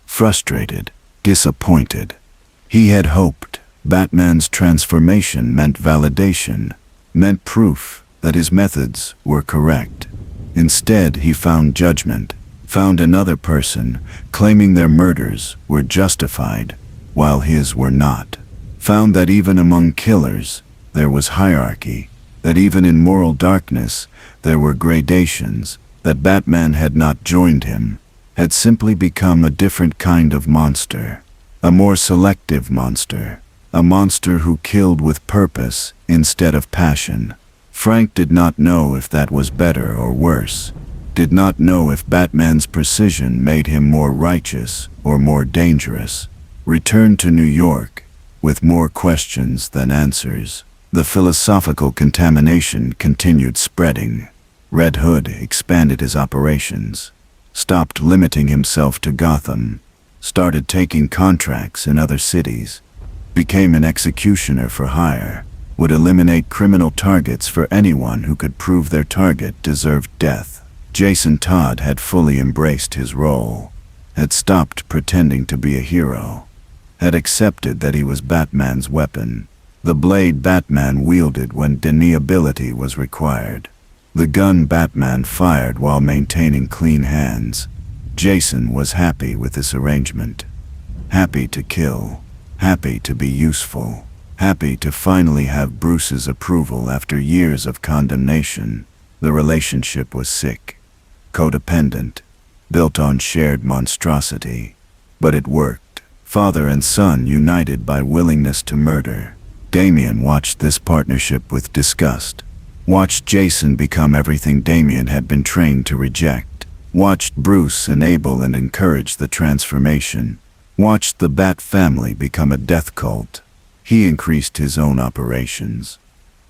Speaker 2: frustrated, disappointed. He had hoped Batman's transformation meant validation, meant proof that his methods were correct. Instead, he found judgment, found another person claiming their murders were justified while his were not. Found that even among killers, there was hierarchy, that even in moral darkness, there were gradations, that Batman had not joined him, had simply become a different kind of monster, a more selective monster, a monster who killed with purpose instead of passion. Frank did not know if that was better or worse, did not know if Batman's precision made him more righteous or more dangerous. Returned to New York, with more questions than answers. The philosophical contamination continued spreading. Red Hood expanded his operations, stopped limiting himself to Gotham, started taking contracts in other cities, became an executioner for hire, would eliminate criminal targets for anyone who could prove their target deserved death. Jason Todd had fully embraced his role, had stopped pretending to be a hero, had accepted that he was Batman's weapon, the blade Batman wielded when deniability was required, the gun Batman fired while maintaining clean hands. Jason was happy with this arrangement. Happy to kill, happy to be useful, happy to finally have Bruce's approval after years of condemnation. The relationship was sick, codependent, built on shared monstrosity. But it worked. Father and son united by willingness to murder. Damian watched this partnership with disgust. Watched Jason become everything Damian had been trained to reject. Watched Bruce enable and encourage the transformation. Watched the Bat family become a death cult. He increased his own operations,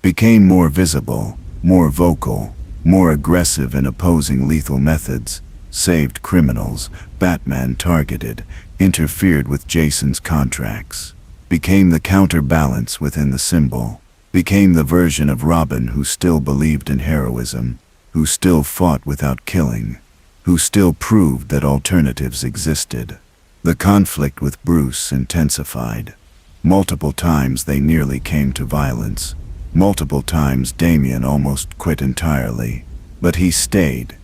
Speaker 2: became more visible, more vocal, more aggressive in opposing lethal methods, saved criminals, Batman targeted, interfered with Jason's contracts, became the counterbalance within the symbol, became the version of Robin who still believed in heroism, who still fought without killing, who still proved that alternatives existed. The conflict with Bruce intensified. Multiple times they nearly came to violence. Multiple times Damian almost quit entirely. But he stayed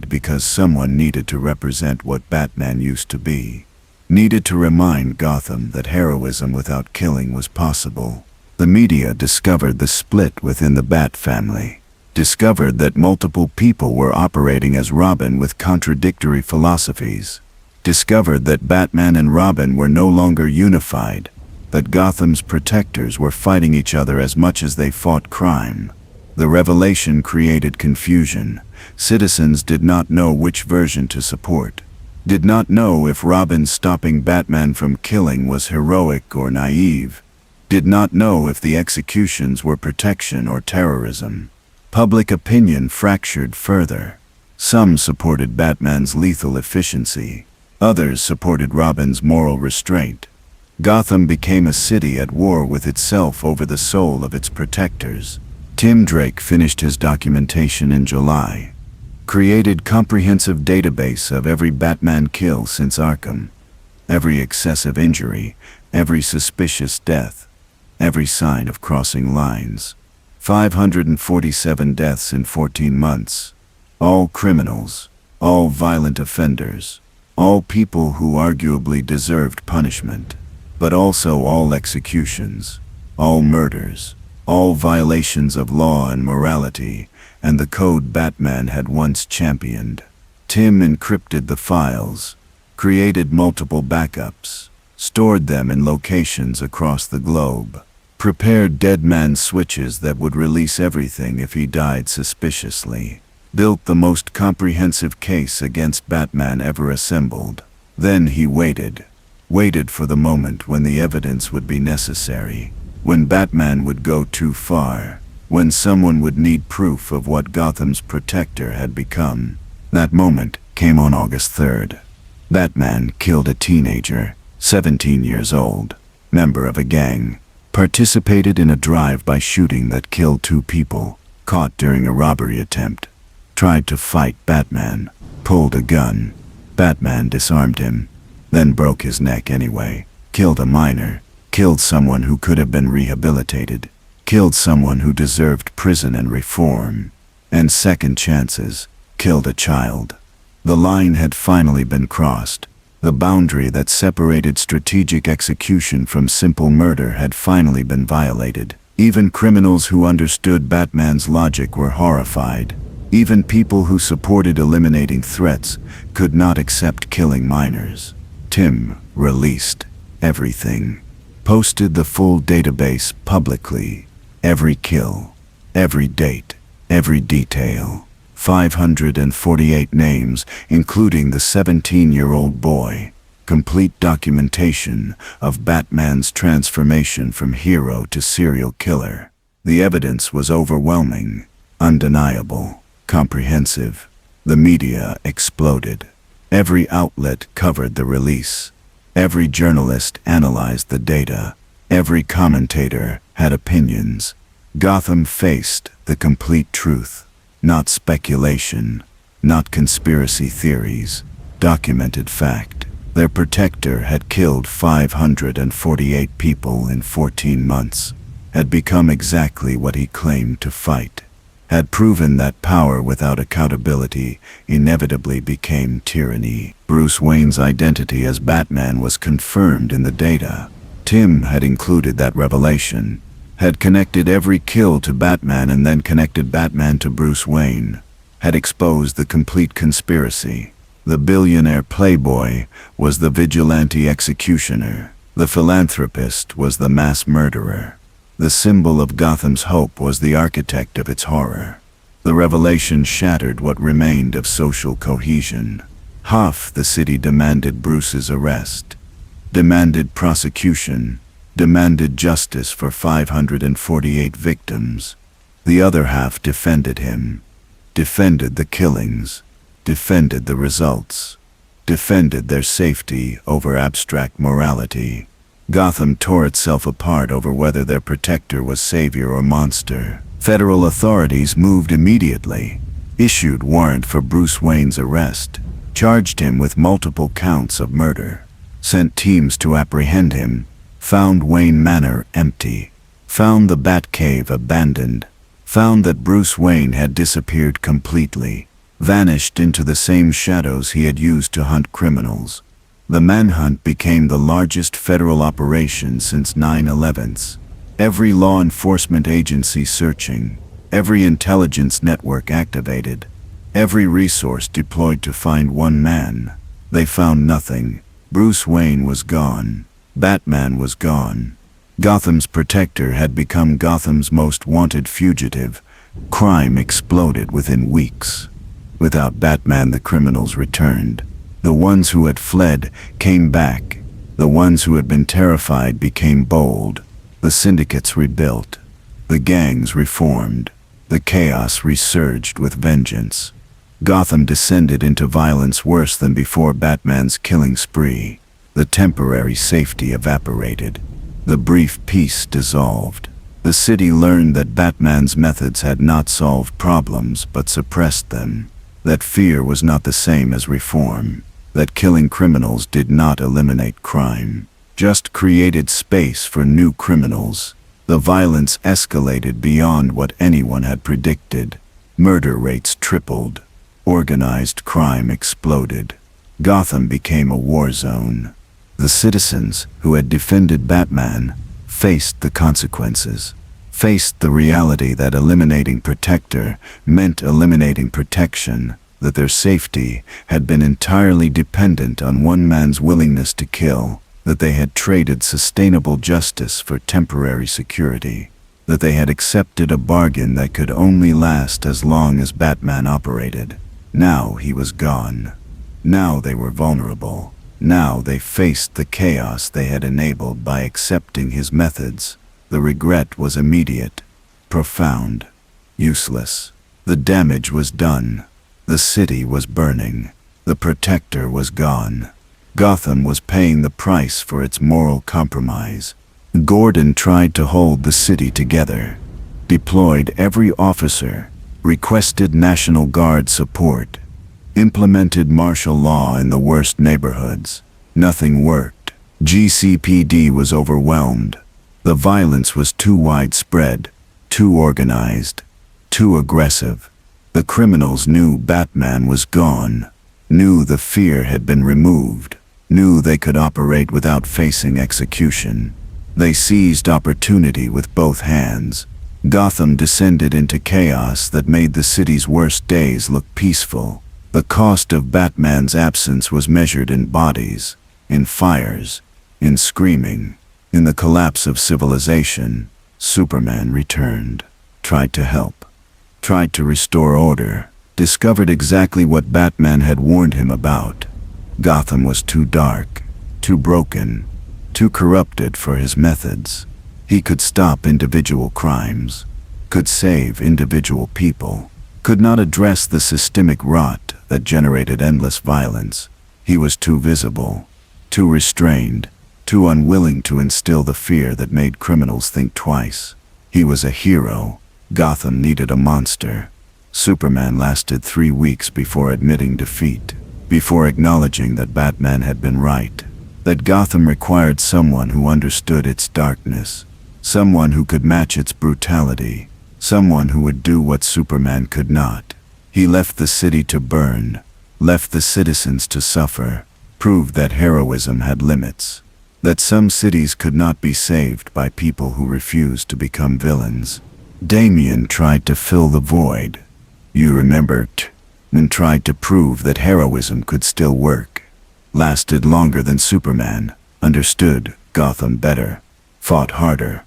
Speaker 2: because someone needed to represent what Batman used to be. Needed to remind Gotham that heroism without killing was possible. The media discovered the split within the Bat family. Discovered that multiple people were operating as Robin with contradictory philosophies. Discovered that Batman and Robin were no longer unified. That Gotham's protectors were fighting each other as much as they fought crime. The revelation created confusion. Citizens did not know which version to support. Did not know if Robin stopping Batman from killing was heroic or naive. Did not know if the executions were protection or terrorism. Public opinion fractured further. Some supported Batman's lethal efficiency. Others supported Robin's moral restraint. Gotham became a city at war with itself over the soul of its protectors. Tim Drake finished his documentation in July. Created comprehensive database of every Batman kill since Arkham. Every excessive injury, every suspicious death, every sign of crossing lines. 547 deaths in 14 months. All criminals, all violent offenders, all people who arguably deserved punishment. But also all executions, all murders, all violations of law and morality, and the code Batman had once championed. Tim encrypted the files, created multiple backups, stored them in locations across the globe, prepared dead man switches that would release everything if he died suspiciously, built the most comprehensive case against Batman ever assembled. Then he waited for the moment when the evidence would be necessary, when Batman would go too far, when someone would need proof of what Gotham's protector had become. That moment came on August 3rd. Batman killed a teenager, 17 years old, member of a gang, participated in a drive-by shooting that killed 2 people, caught during a robbery attempt, tried to fight Batman, pulled a gun. Batman disarmed him, then broke his neck anyway, killed a minor, killed someone who could have been rehabilitated, killed someone who deserved prison and reform, and second chances, killed a child. The line had finally been crossed. The boundary that separated strategic execution from simple murder had finally been violated. Even criminals who understood Batman's logic were horrified. Even people who supported eliminating threats could not accept killing minors. Tim released everything, posted the full database publicly, every kill, every date, every detail, 548 names, including the 17-year-old boy. complete documentation of Batman's transformation from hero to serial killer. The evidence was overwhelming, undeniable, comprehensive. The media exploded. Every outlet covered the release. Every journalist analyzed the data. Every commentator had opinions. Gotham faced the complete truth, not speculation, not conspiracy theories, documented fact. Their protector had killed 548 people in 14 months, had become exactly what he claimed to fight, had proven that power without accountability inevitably became tyranny. Bruce Wayne's identity as Batman was confirmed in the data. Tim had included that revelation, had connected every kill to Batman and then connected Batman to Bruce Wayne, had exposed the complete conspiracy. The billionaire playboy was the vigilante executioner. The philanthropist was the mass murderer. The symbol of Gotham's hope was the architect of its horror. The revelation shattered what remained of social cohesion. Half the city demanded Bruce's arrest, demanded prosecution, demanded justice for 548 victims. The other half defended him, defended the killings, defended the results, defended their safety over abstract morality. Gotham tore itself apart over whether their protector was savior or monster. Federal authorities moved immediately, issued warrant for Bruce Wayne's arrest, charged him with multiple counts of murder, sent teams to apprehend him, found Wayne Manor empty, found the Batcave abandoned, found that Bruce Wayne had disappeared completely, vanished into the same shadows he had used to hunt criminals. The manhunt became the largest federal operation since 9/11's. Every law enforcement agency searching, every intelligence network activated, every resource deployed to find one man. They found nothing. Bruce Wayne was gone. Batman was gone. Gotham's protector had become Gotham's most wanted fugitive. Crime exploded within weeks. Without Batman, the criminals returned. The ones who had fled came back. The ones who had been terrified became bold. The syndicates rebuilt. The gangs reformed. The chaos resurged with vengeance. Gotham descended into violence worse than before Batman's killing spree. The temporary safety evaporated. The brief peace dissolved. The city learned that Batman's methods had not solved problems but suppressed them. That fear was not the same as reform. That killing criminals did not eliminate crime, just created space for new criminals. The violence escalated beyond what anyone had predicted. Murder rates tripled. Organized crime exploded. Gotham became a war zone. The citizens who had defended Batman faced the consequences, faced the reality that eliminating protector meant eliminating protection, that their safety had been entirely dependent on one man's willingness to kill, that they had traded sustainable justice for temporary security, that they had accepted a bargain that could only last as long as Batman operated. Now he was gone. Now they were vulnerable. Now they faced the chaos they had enabled by accepting his methods. The regret was immediate, profound, useless. The damage was done. The city was burning. The protector was gone. Gotham was paying the price for its moral compromise. Gordon tried to hold the city together, deployed every officer, requested National Guard support, implemented martial law in the worst neighborhoods. Nothing worked. GCPD was overwhelmed. The violence was too widespread, too organized, too aggressive. The criminals knew Batman was gone, knew the fear had been removed, knew they could operate without facing execution. They seized opportunity with both hands. Gotham descended into chaos that made the city's worst days look peaceful. The cost of Batman's absence was measured in bodies, in fires, in screaming. In the collapse of civilization, Superman returned, tried to help, tried to restore order, discovered exactly what Batman had warned him about. Gotham was too dark, too broken, too corrupted for his methods. He could stop individual crimes, could save individual people, could not address the systemic rot that generated endless violence. He was too visible, too restrained, too unwilling to instill the fear that made criminals think twice. He was a hero. Gotham needed a monster. Superman lasted 3 weeks before admitting defeat, before acknowledging that Batman had been right, that Gotham required someone who understood its darkness, someone who could match its brutality, someone who would do what Superman could not. He left the city to burn, left the citizens to suffer, proved that heroism had limits, that some cities could not be saved by people who refused to become villains. Damian tried to fill the void. You remember, and tried to prove that heroism could still work. Lasted longer than Superman, understood Gotham better, fought harder.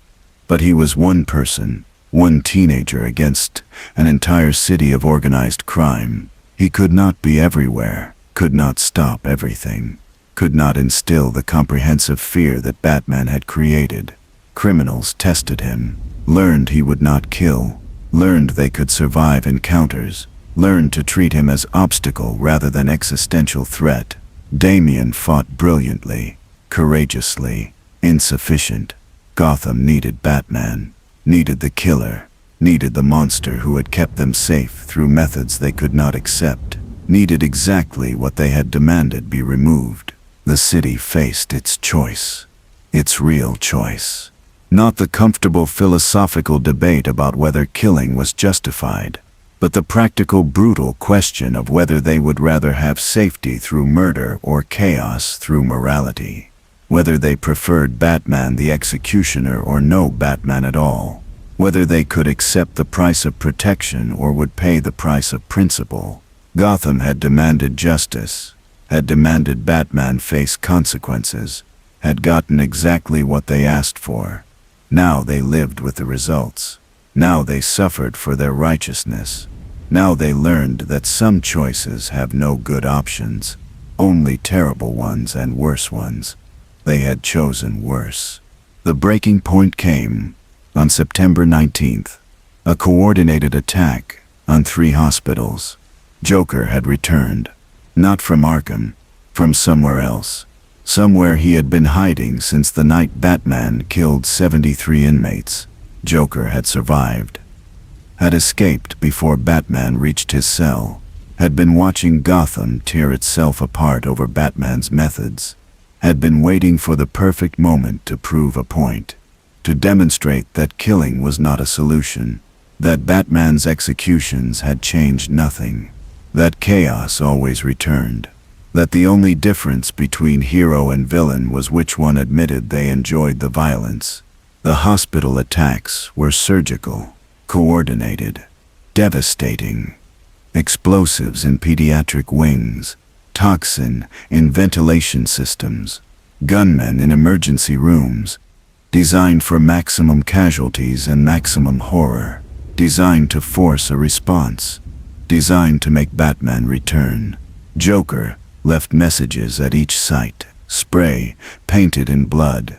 Speaker 2: But he was one person, one teenager against an entire city of organized crime. He could not be everywhere, could not stop everything, could not instill the comprehensive fear that Batman had created. Criminals tested him, learned he would not kill, learned they could survive encounters, learned to treat him as obstacle rather than existential threat. Damian fought brilliantly, courageously, insufficient. Gotham needed Batman, needed the killer, needed the monster who had kept them safe through methods they could not accept, needed exactly what they had demanded be removed. The city faced its choice, its real choice. Not the comfortable philosophical debate about whether killing was justified, but the practical, brutal question of whether they would rather have safety through murder or chaos through morality. Whether they preferred Batman the executioner or no Batman at all. Whether they could accept the price of protection or would pay the price of principle. Gotham had demanded justice, had demanded Batman face consequences, had gotten exactly what they asked for. Now they lived with the results. Now they suffered for their righteousness. Now they learned that some choices have no good options, only terrible ones and worse ones. They had chosen worse. The breaking point came on September 19th, a coordinated attack on 3 hospitals. Joker had returned, not from Arkham, from somewhere else. Somewhere he had been hiding since the night Batman killed 73 inmates. Joker had survived, had escaped before Batman reached his cell, had been watching Gotham tear itself apart over Batman's methods, had been waiting for the perfect moment to prove a point, to demonstrate that killing was not a solution, that Batman's executions had changed nothing, that chaos always returned. That the only difference between hero and villain was which one admitted they enjoyed the violence. The hospital attacks were surgical, coordinated, devastating. Explosives in pediatric wings, toxin in ventilation systems, gunmen in emergency rooms, designed for maximum casualties and maximum horror, designed to force a response, designed to make Batman return. Joker left messages at each site, spray painted in blood.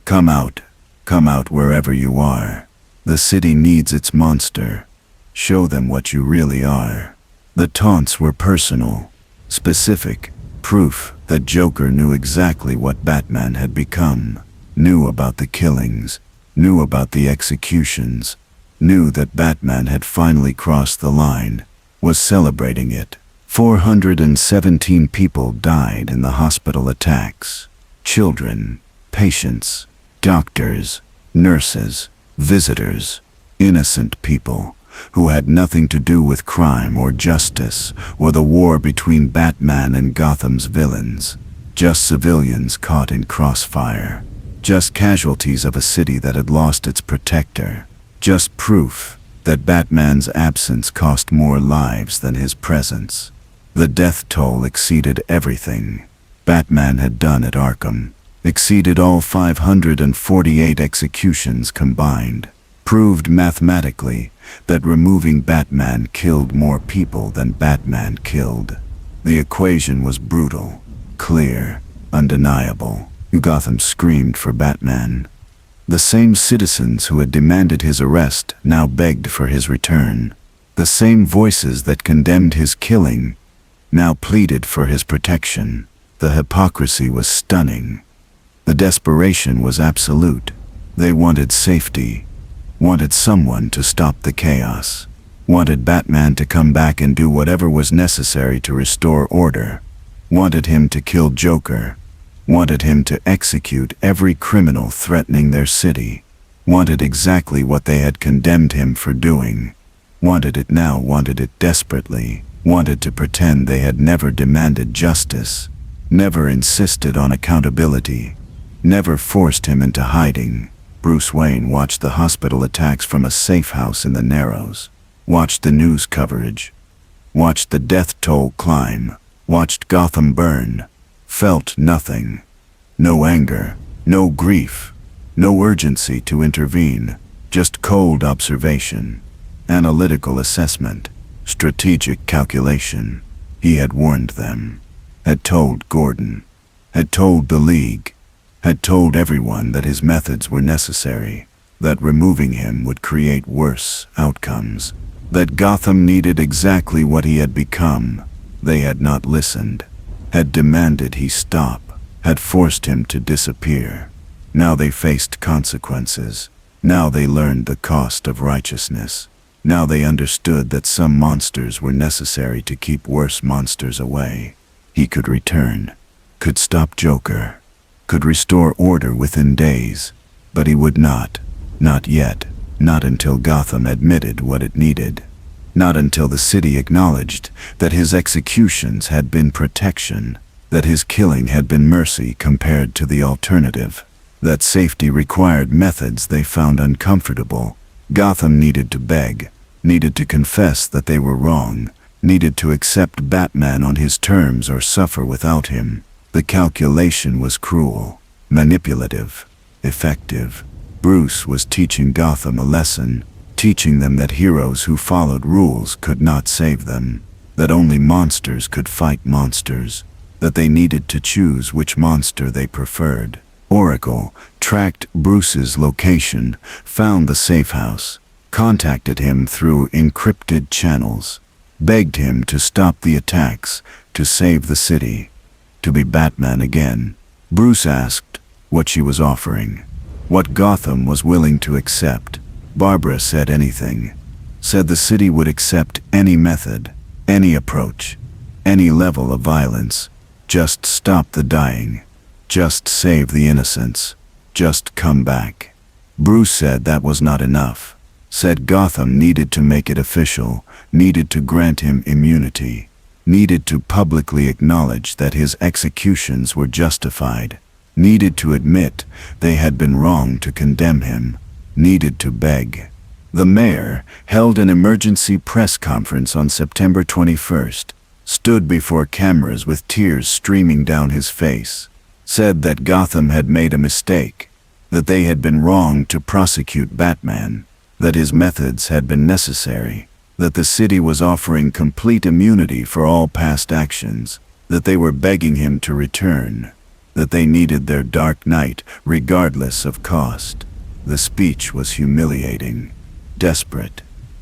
Speaker 2: Come out wherever you are. The city needs its monster. Show them what you really are. The taunts were personal, specific, proof that Joker knew exactly what Batman had become, knew about the killings, knew about the executions, knew that Batman had finally crossed the line, was celebrating it. 417 people died in the hospital attacks. Children, patients, doctors, nurses, visitors, innocent people who had nothing to do with crime or justice or the war between Batman and Gotham's villains. Just civilians caught in crossfire. Just casualties of a city that had lost its protector. Just proof that Batman's absence cost more lives than his presence. The death toll exceeded everything Batman had done at Arkham, exceeded all 548 executions combined, proved mathematically that removing Batman killed more people than Batman killed. The equation was brutal, clear, undeniable. Gotham screamed for Batman. The same citizens who had demanded his arrest now begged for his return. The same voices that condemned his killing now pleaded for his protection. The hypocrisy was stunning. The desperation was absolute. They wanted safety, wanted someone to stop the chaos, wanted Batman to come back and do whatever was necessary to restore order, wanted him to kill Joker, wanted him to execute every criminal threatening their city, wanted exactly what they had condemned him for doing, wanted it now, wanted it desperately, wanted to pretend they had never demanded justice, never insisted on accountability, never forced him into hiding. Bruce Wayne watched the hospital attacks from a safe house in the Narrows, watched the news coverage, watched the death toll climb, watched Gotham burn, felt nothing. No anger, no grief, no urgency to intervene, just cold observation, analytical assessment, strategic calculation. He had warned them, had told Gordon, had told the League, had told everyone that his methods were necessary, that removing him would create worse outcomes, that Gotham needed exactly what he had become. They had not listened, had demanded he stop, had forced him to disappear. Now they faced consequences. Now they learned the cost of righteousness. Now they understood that some monsters were necessary to keep worse monsters away. He could return, could stop Joker, could restore order within days, but he would not yet, not until Gotham admitted what it needed, not until the city acknowledged that his executions had been protection, that his killing had been mercy compared to the alternative, that safety required methods they found uncomfortable. Gotham needed to beg, needed to confess that they were wrong, needed to accept Batman on his terms or suffer without him. The calculation was cruel, manipulative, effective. Bruce was teaching Gotham a lesson, teaching them that heroes who followed rules could not save them, that only monsters could fight monsters, that they needed to choose which monster they preferred. Oracle tracked Bruce's location, found the safe house, contacted him through encrypted channels, begged him to stop the attacks, to save the city, to be Batman again. Bruce asked what she was offering, what Gotham was willing to accept. Barbara said anything, said the city would accept any method, any approach, any level of violence. Just stop the dying, just save the innocents, just come back. Bruce said that was not enough, said Gotham needed to make it official, needed to grant him immunity, needed to publicly acknowledge that his executions were justified, needed to admit they had been wrong to condemn him, needed to beg. The mayor held an emergency press conference on September 21st, stood before cameras with tears streaming down his face, said that Gotham had made a mistake, that they had been wrong to prosecute Batman, that his methods had been necessary, that the city was offering complete immunity for all past actions, that they were begging him to return, that they needed their Dark Knight regardless of cost. The speech was humiliating, desperate,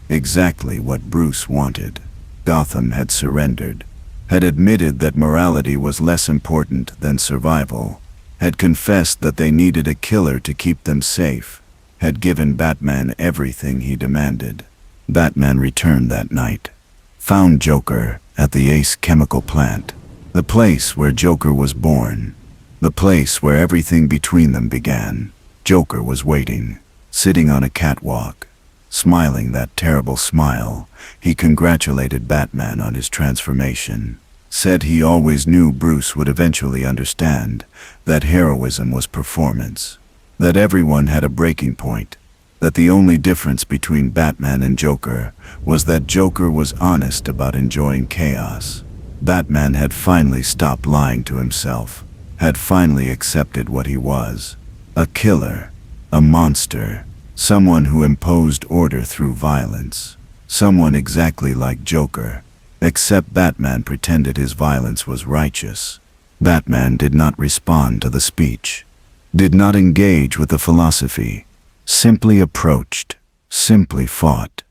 Speaker 2: exactly what Bruce wanted. Gotham had surrendered, had admitted that morality was less important than survival, had confessed that they needed a killer to keep them safe, had given Batman everything he demanded. Batman returned that night, found Joker at the Ace chemical plant, the place where Joker was born, the place where everything between them began. Joker was waiting, sitting on a catwalk, smiling that terrible smile. He congratulated Batman on his transformation, said he always knew Bruce would eventually understand that heroism was performance, that everyone had a breaking point, that the only difference between Batman and Joker was that Joker was honest about enjoying chaos. Batman had finally stopped lying to himself, had finally accepted what he was, a killer, a monster, someone who imposed order through violence, someone exactly like Joker, except Batman pretended his violence was righteous. Batman did not respond to the speech, did not engage with the philosophy, simply approached, simply fought.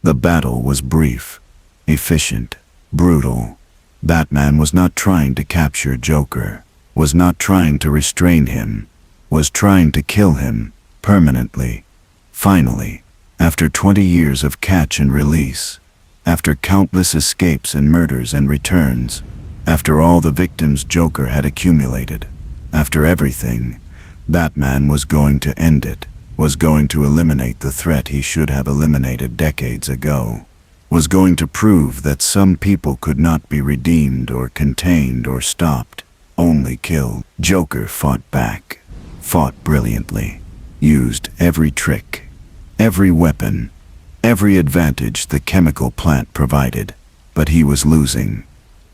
Speaker 2: The battle was brief, efficient, brutal. Batman was not trying to capture Joker, was not trying to restrain him, was trying to kill him, permanently. Finally, after 20 years of catch and release, after countless escapes and murders and returns, after all the victims Joker had accumulated, after everything, Batman was going to end it, was going to eliminate the threat he should have eliminated decades ago, was going to prove that some people could not be redeemed or contained or stopped, only killed. Joker fought back, fought brilliantly, used every trick, every weapon, every advantage the chemical plant provided, but he was losing.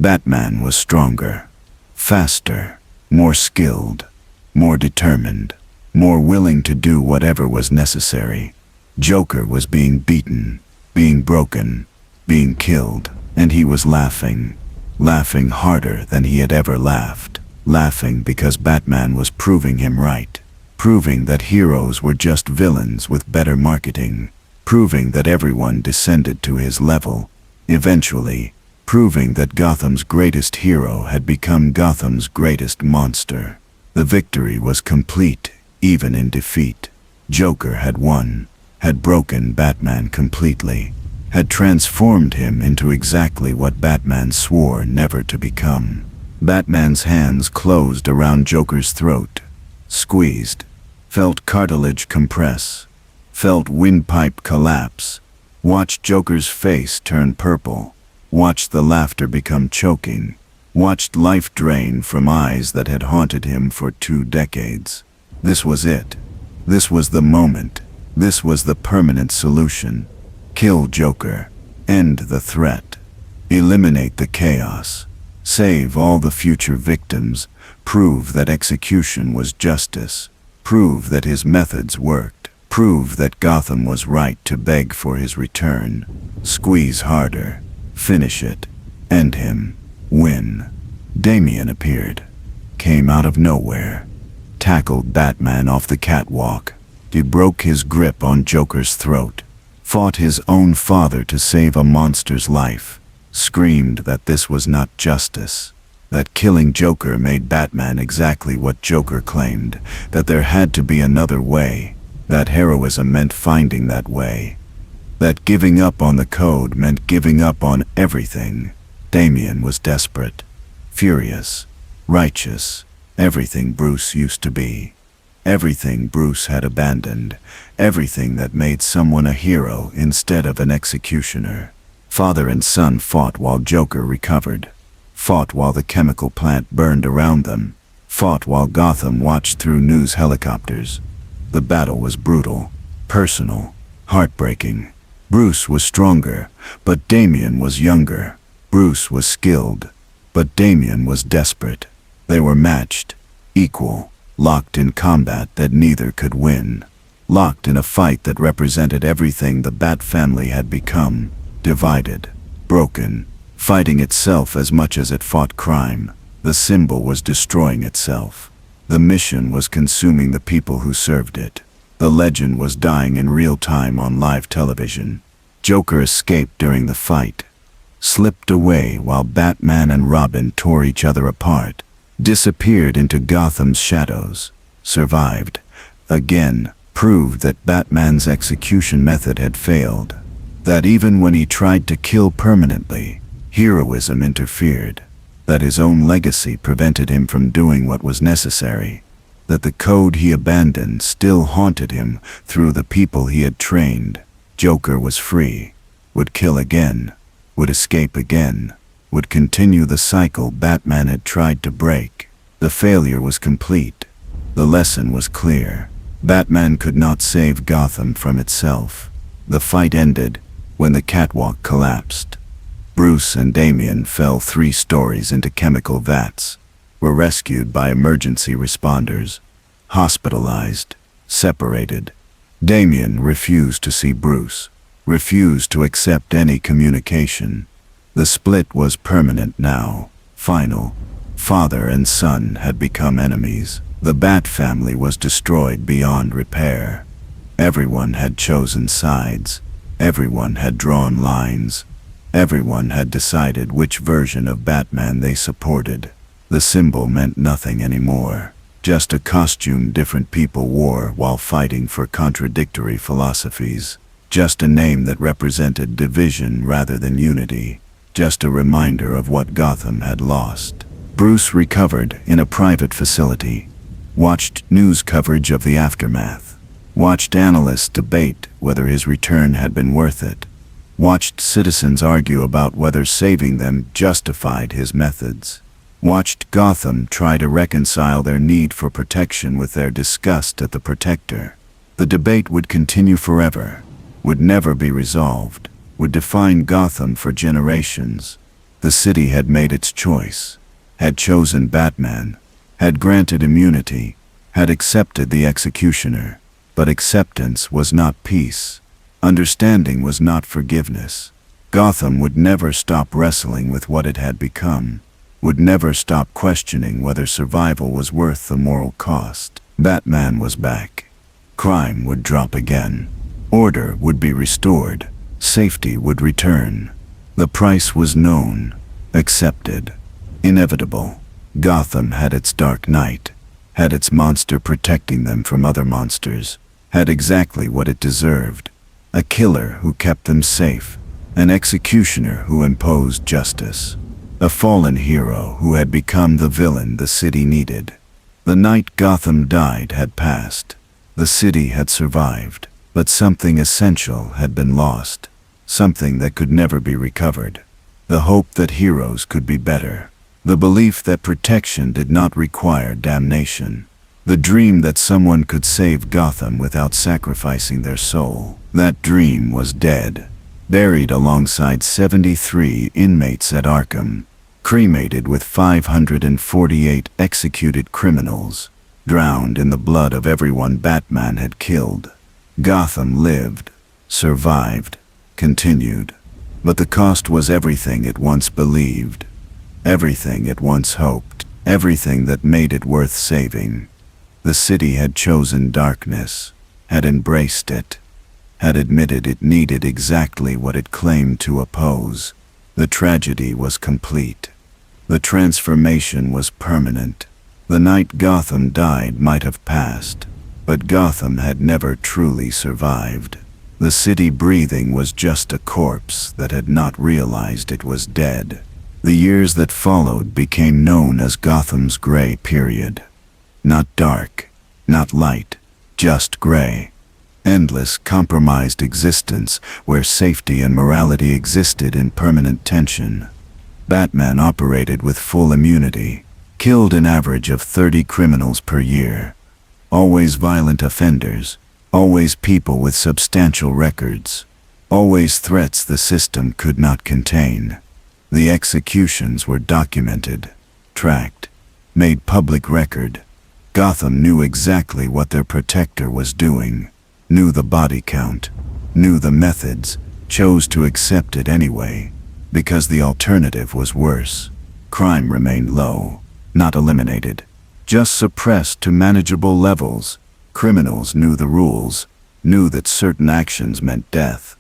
Speaker 2: Batman was stronger, faster, more skilled, more determined, more willing to do whatever was necessary. Joker was being beaten, being broken, being killed, and he was laughing, laughing harder than he had ever laughed, laughing because Batman was proving him right, proving that heroes were just villains with better marketing, proving that everyone descended to his level, eventually, proving that Gotham's greatest hero had become Gotham's greatest monster. The victory was complete, even in defeat. Joker had won, had broken Batman completely, had transformed him into exactly what Batman swore never to become. Batman's hands closed around Joker's throat, squeezed, felt cartilage compress, felt windpipe collapse, watched Joker's face turn purple, watched the laughter become choking, watched life drain from eyes that had haunted him for 2 decades. This was it. This was the moment. This was the permanent solution. Kill Joker. End the threat. Eliminate the chaos. Save all the future victims. Prove that execution was justice. Prove that his methods worked. Prove that Gotham was right to beg for his return. Squeeze harder. Finish it. End him. Win. Damian appeared. Came out of nowhere. Tackled Batman off the catwalk. He broke his grip on Joker's throat. Fought his own father to save a monster's life. Screamed that this was not justice. That killing Joker made Batman exactly what Joker claimed. That there had to be another way. That heroism meant finding that way. That giving up on the code meant giving up on everything. Damian was desperate, furious, righteous, everything Bruce used to be. Everything Bruce had abandoned, everything that made someone a hero instead of an executioner. Father and son fought while Joker recovered, fought while the chemical plant burned around them, fought while Gotham watched through news helicopters. The battle was brutal, personal, heartbreaking. Bruce was stronger, but Damian was younger. Bruce was skilled, but Damian was desperate. They were matched, equal, locked in combat that neither could win. Locked in a fight that represented everything the Bat family had become. Divided, broken, fighting itself as much as it fought crime. The symbol was destroying itself. The mission was consuming the people who served it. The legend was dying in real time on live television. Joker escaped during the fight. Slipped away while Batman and Robin tore each other apart, disappeared into Gotham's shadows, survived, again, proved that Batman's execution method had failed, that even when he tried to kill permanently, heroism interfered, that his own legacy prevented him from doing what was necessary, that the code he abandoned still haunted him through the people he had trained. Joker was free, would kill again, would escape again, would continue the cycle Batman had tried to break. The failure was complete. The lesson was clear. Batman could not save Gotham from itself. The fight ended when the catwalk collapsed. Bruce and Damian fell 3 stories into chemical vats, were rescued by emergency responders, hospitalized, separated. Damian refused to see Bruce, refused to accept any communication. The split was permanent now, final, Father and son had become enemies. The Bat family was destroyed beyond repair. Everyone had chosen sides. Everyone had drawn lines. Everyone had decided which version of Batman they supported. The symbol meant nothing anymore. Just a costume different people wore while fighting for contradictory philosophies. Just a name that represented division rather than unity. Just a reminder of what Gotham had lost. Bruce recovered in a private facility. Watched news coverage of the aftermath. Watched analysts debate whether his return had been worth it. Watched citizens argue about whether saving them justified his methods. Watched Gotham try to reconcile their need for protection with their disgust at the Protector. The debate would continue forever, would never be resolved, would define Gotham for generations. The city had made its choice, had chosen Batman, had granted immunity, had accepted the executioner. But acceptance was not peace. Understanding was not forgiveness. Gotham would never stop wrestling with what it had become, would never stop questioning whether survival was worth the moral cost. Batman was back. Crime would drop again. Order would be restored. Safety would return. The price was known, accepted, inevitable. Gotham had its dark night, had its monster protecting them from other monsters, had exactly what it deserved. A killer who kept them safe, an executioner who imposed justice, a fallen hero who had become the villain the city needed. The night Gotham died had passed. The city had survived, but something essential had been lost, something that could never be recovered. The hope that heroes could be better, the belief that protection did not require damnation. The dream that someone could save Gotham without sacrificing their soul. That dream was dead, buried alongside 73 inmates at Arkham, cremated with 548 executed criminals, drowned in the blood of everyone Batman had killed. Gotham lived, survived, continued. But the cost was everything it once believed, everything it once hoped, everything that made it worth saving. The city had chosen darkness, had embraced it, had admitted it needed exactly what it claimed to oppose. The tragedy was complete. The transformation was permanent. The night Gotham died might have passed, but Gotham had never truly survived. The city breathing was just a corpse that had not realized it was dead. The years that followed became known as Gotham's gray period. Not dark, not light, just gray. Endless, compromised existence where safety and morality existed in permanent tension. Batman operated with full immunity, killed an average of 30 criminals per year. Always violent offenders, always people with substantial records, always threats the system could not contain. The executions were documented, tracked, made public record. Gotham knew exactly what their protector was doing, knew the body count, knew the methods, chose to accept it anyway, because the alternative was worse. Crime remained low, not eliminated, just suppressed to manageable levels. Criminals knew the rules, knew that certain actions meant death,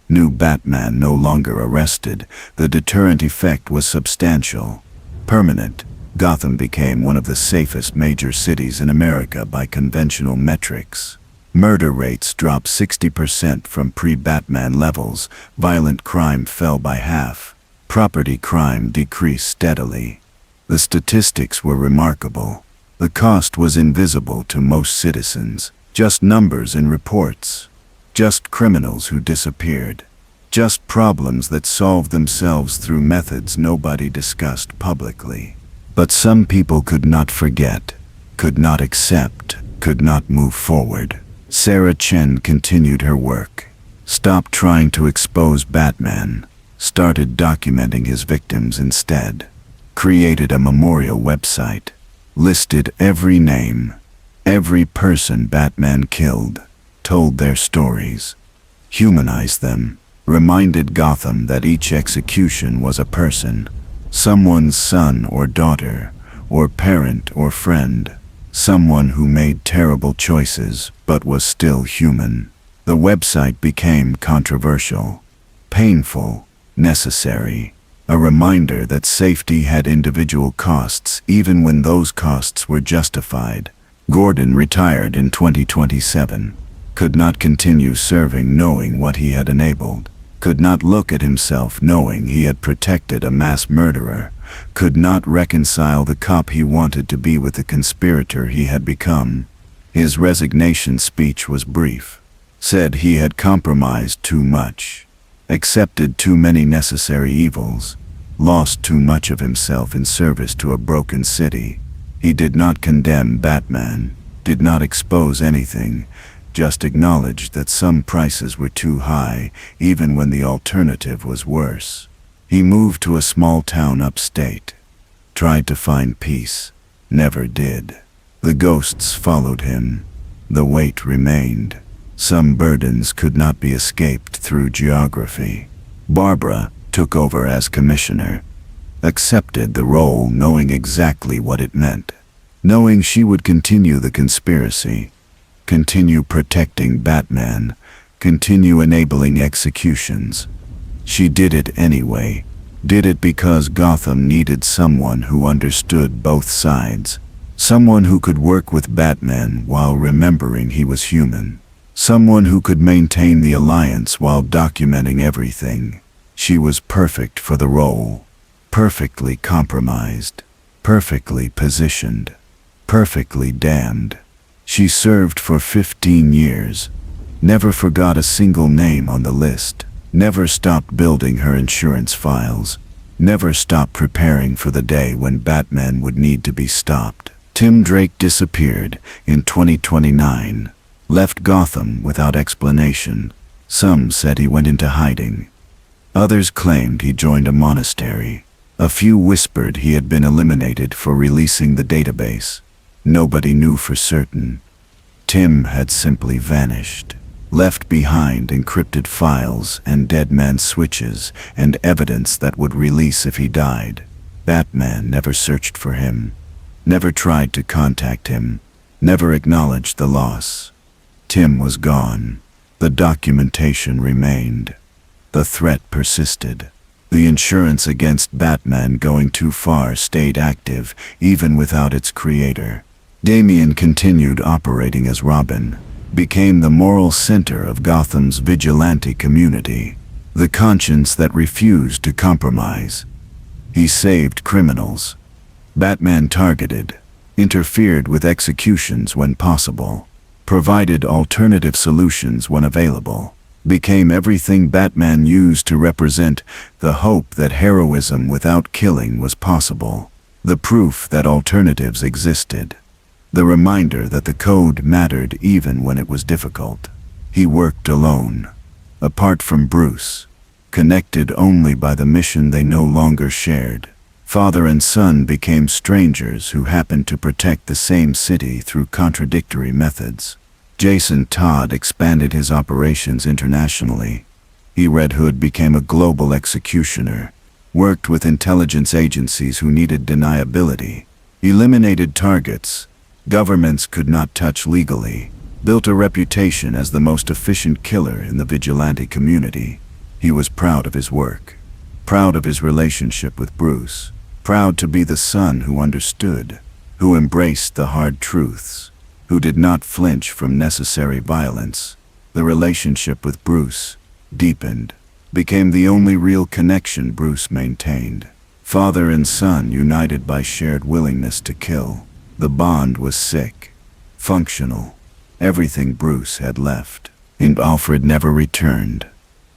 Speaker 2: knew Batman no longer arrested. The deterrent effect was substantial, permanent. Gotham became one of the safest major cities in America by conventional metrics. Murder rates dropped 60% from pre-Batman levels. Violent crime fell by half. Property crime decreased steadily. The statistics were remarkable. The cost was invisible to most citizens. Just numbers in reports. Just criminals who disappeared. Just problems that solved themselves through methods nobody discussed publicly. But some people could not forget, could not accept, could not move forward. Sarah Chen continued her work. Stopped trying to expose Batman. Started documenting his victims instead. Created a memorial website. Listed every name, every person Batman killed. Told their stories. Humanized them. Reminded Gotham that each execution was a person. Someone's son or daughter, or parent or friend. Someone who made terrible choices but was still human. The website became controversial, painful, necessary. A reminder that safety had individual costs even when those costs were justified. Gordon retired in 2027. Could not continue serving knowing what he had enabled. Could not look at himself knowing he had protected a mass murderer. Could not reconcile the cop he wanted to be with the conspirator he had become. His resignation speech was brief. Said he had compromised too much. Accepted too many necessary evils. Lost too much of himself in service to a broken city. He did not condemn Batman. Did not expose anything. Just acknowledged that some prices were too high, even when the alternative was worse. He moved to a small town upstate. Tried to find peace. Never did. The ghosts followed him. The weight remained. Some burdens could not be escaped through geography. Barbara took over as commissioner. Accepted the role knowing exactly what it meant. Knowing she would continue the conspiracy. Continue protecting Batman. Continue enabling executions. She did it anyway. Did it because Gotham needed someone who understood both sides. Someone who could work with Batman while remembering he was human. Someone who could maintain the alliance while documenting everything. She was perfect for the role. Perfectly compromised. Perfectly positioned. Perfectly damned. She served for 15 years. Never forgot a single name on the list. Never stopped building her insurance files. Never stopped preparing for the day when Batman would need to be stopped. Tim Drake disappeared in 2029. Left Gotham without explanation. Some said he went into hiding. Others claimed he joined a monastery. A few whispered he had been eliminated for releasing the database. Nobody knew for certain. Tim had simply vanished. Left behind encrypted files and dead man switches and evidence that would release if he died. Batman never searched for him. Never tried to contact him. Never acknowledged the loss. Tim was gone. The documentation remained. The threat persisted. The insurance against Batman going too far stayed active, even without its creator. Damian continued operating as Robin, became the moral center of Gotham's vigilante community, the conscience that refused to compromise. He saved criminals. Batman targeted, interfered with executions when possible, provided alternative solutions when available, became everything Batman used to represent the hope that heroism without killing was possible, the proof that alternatives existed, the reminder that the code mattered even when it was difficult. He worked alone, apart from Bruce, connected only by the mission they no longer shared. Father and son became strangers who happened to protect the same city through contradictory methods. Jason Todd expanded his operations internationally. Red Hood became a global executioner, worked with intelligence agencies who needed deniability, eliminated targets governments could not touch legally, built a reputation as the most efficient killer in the vigilante community. He was proud of his work, proud of his relationship with Bruce, proud to be the son who understood, who embraced the hard truths, who did not flinch from necessary violence. The relationship with Bruce deepened, became the only real connection Bruce maintained. Father and son united by shared willingness to kill. The bond was sick, functional, everything Bruce had left. And Alfred never returned,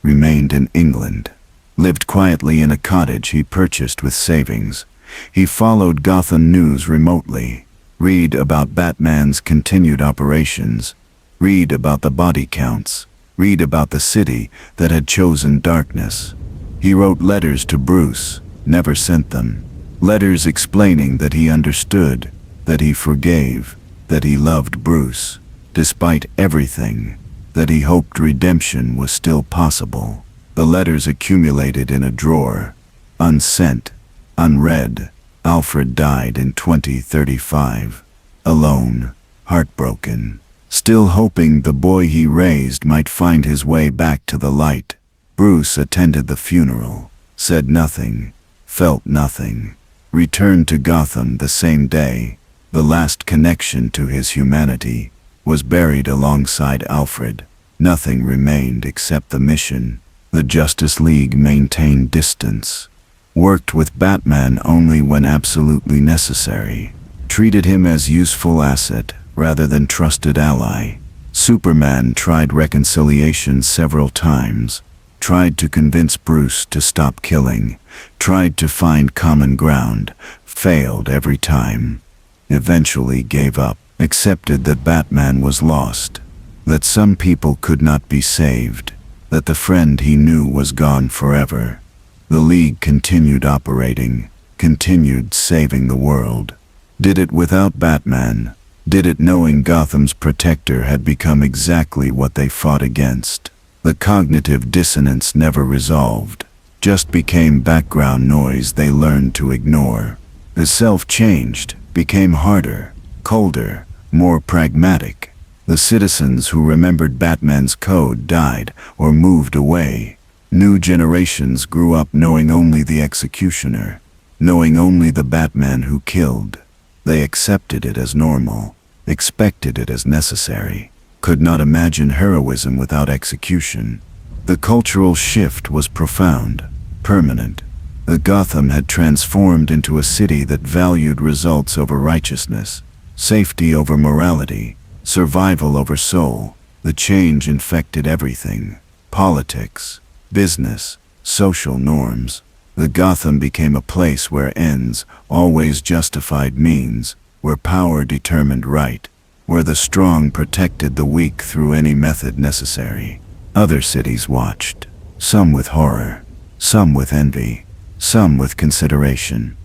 Speaker 2: remained in England, lived quietly in a cottage he purchased with savings. He followed Gotham news remotely, read about Batman's continued operations, read about the body counts, read about the city that had chosen darkness. He wrote letters to Bruce, never sent them. Letters explaining that he understood, that he forgave, that he loved Bruce, despite everything, that he hoped redemption was still possible. The letters accumulated in a drawer, unsent, unread, Alfred died in 2035. Alone, heartbroken, still hoping the boy he raised might find his way back to the light. Bruce attended the funeral, said nothing, felt nothing, returned to Gotham the same day. The last connection to his humanity was buried alongside Alfred. Nothing remained except the mission. The Justice League maintained distance, worked with Batman only when absolutely necessary, treated him as useful asset rather than trusted ally. Superman tried reconciliation several times, tried to convince Bruce to stop killing, tried to find common ground, failed every time. Eventually gave up, accepted that Batman was lost, that some people could not be saved, that the friend he knew was gone forever. The League continued operating, continued saving the world. Did it without Batman, did it knowing Gotham's protector had become exactly what they fought against. The cognitive dissonance never resolved, just became background noise they learned to ignore. The self changed, became harder, colder, more pragmatic. The citizens who remembered Batman's code died or moved away. New generations grew up knowing only the executioner, knowing only the Batman who killed. They accepted it as normal, expected it as necessary, could not imagine heroism without execution. The cultural shift was profound, permanent. The Gotham had transformed into a city that valued results over righteousness, safety over morality, survival over soul. The change infected everything: politics, business, social norms. The Gotham became a place where ends always justified means, where power determined right, where the strong protected the weak through any method necessary. Other cities watched, some with horror, some with envy, some with consideration.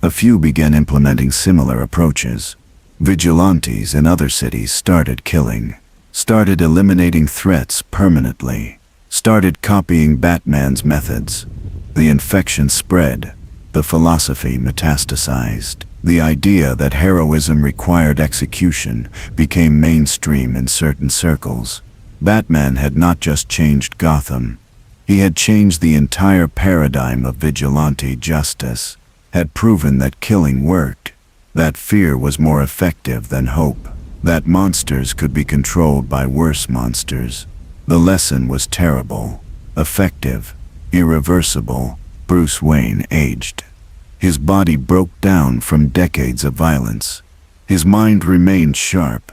Speaker 2: A few began implementing similar approaches. Vigilantes in other cities started killing, started eliminating threats permanently, started copying Batman's methods. The infection spread, the philosophy metastasized. The idea that heroism required execution became mainstream in certain circles. Batman had not just changed Gotham, he had changed the entire paradigm of vigilante justice, had proven that killing worked, that fear was more effective than hope, that monsters could be controlled by worse monsters. The lesson was terrible, effective, irreversible. Bruce Wayne aged. His body broke down from decades of violence. His mind remained sharp,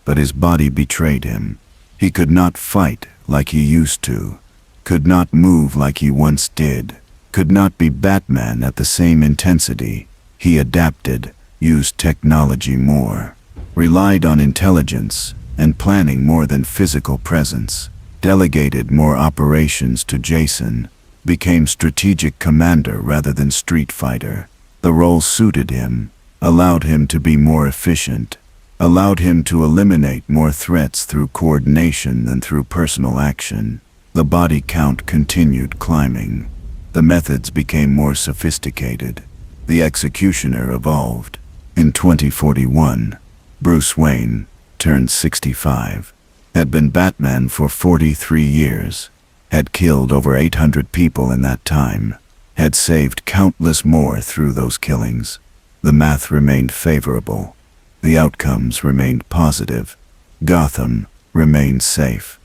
Speaker 2: but his body betrayed him. He could not fight like he used to, could not move like he once did, could not be Batman at the same intensity. He adapted, used technology more, relied on intelligence and planning more than physical presence, delegated more operations to Jason, became strategic commander rather than street fighter. The role suited him, allowed him to be more efficient, allowed him to eliminate more threats through coordination than through personal action. The body count continued climbing. The methods became more sophisticated. The executioner evolved. In 2041, Bruce Wayne turned 65, had been Batman for 43 years, had killed over 800 people in that time, had saved countless more through those killings. The math remained favorable. The outcomes remained positive. Gotham remained safe.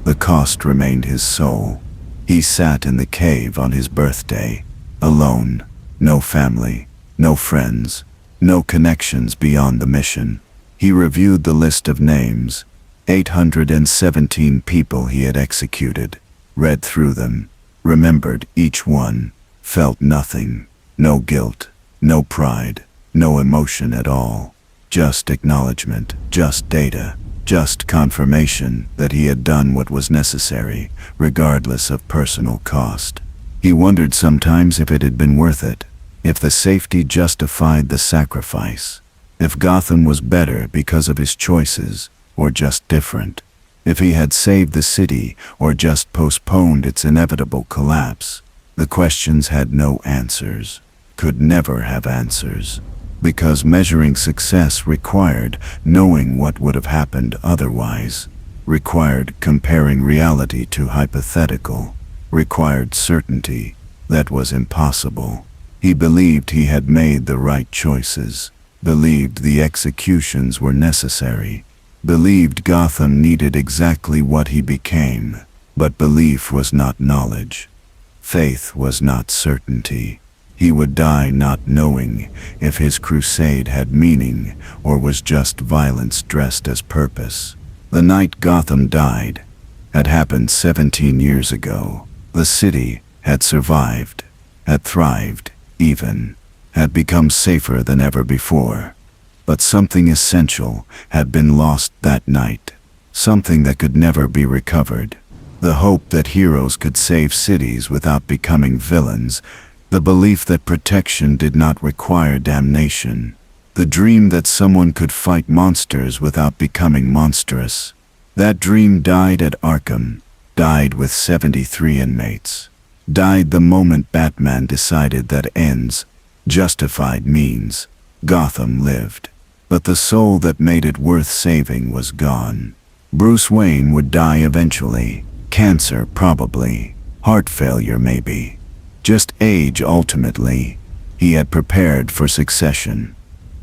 Speaker 2: The cost remained his soul. He sat in the cave on his birthday, alone, no family, no friends, no connections beyond the mission. He reviewed the list of names, 817 people he had executed, read through them, remembered each one, felt nothing, no guilt, no pride, no emotion at all. Just acknowledgement, just data, just confirmation that he had done what was necessary, regardless of personal cost. He wondered sometimes if it had been worth it, if the safety justified the sacrifice, if Gotham was better because of his choices, or just different, if he had saved the city or just postponed its inevitable collapse. The questions had no answers. could never have answers. Because measuring success required knowing what would have happened otherwise, required comparing reality to hypothetical, required certainty that was impossible. He believed he had made the right choices, believed the executions were necessary, believed Gotham needed exactly what he became, but belief was not knowledge. Faith was not certainty. He would die not knowing if his crusade had meaning or was just violence dressed as purpose. The night Gotham died had happened 17 years ago. The city had survived, had thrived, even, had become safer than ever before. But something essential had been lost that night, something that could never be recovered. The hope that heroes could save cities without becoming villains, the belief that protection did not require damnation, the dream that someone could fight monsters without becoming monstrous. That dream died at Arkham, died with 73 inmates, died the moment Batman decided that ends justified means. Gotham lived, but the soul that made it worth saving was gone. Bruce Wayne would die eventually, cancer probably, heart failure maybe. Just age ultimately. He had prepared for succession,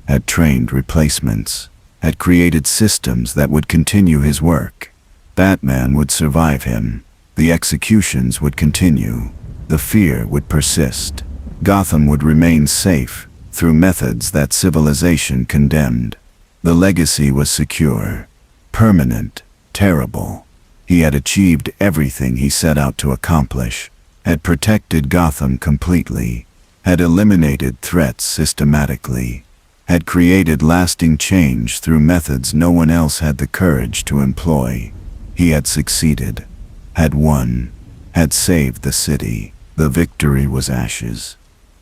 Speaker 2: had trained replacements, had created systems that would continue his work. Batman would survive him. The executions would continue. The fear would persist. Gotham would remain safe through methods that civilization condemned. The legacy was secure, permanent, terrible. He had achieved everything he set out to accomplish, had protected Gotham completely, had eliminated threats systematically, had created lasting change through methods no one else had the courage to employ. He had succeeded, had won, had saved the city. The victory was ashes,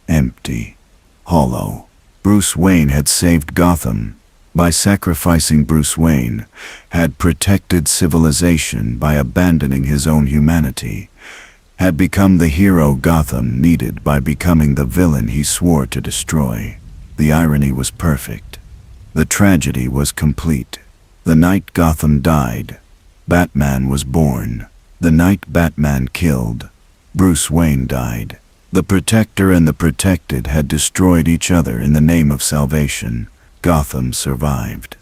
Speaker 2: empty, hollow. Bruce Wayne had saved Gotham. By sacrificing Bruce Wayne, had protected civilization by abandoning his own humanity, had become the hero Gotham needed by becoming the villain he swore to destroy. The irony was perfect. The tragedy was complete. The night Gotham died, Batman was born. The night Batman killed, Bruce Wayne died. The protector and the protected had destroyed each other in the name of salvation. Gotham survived.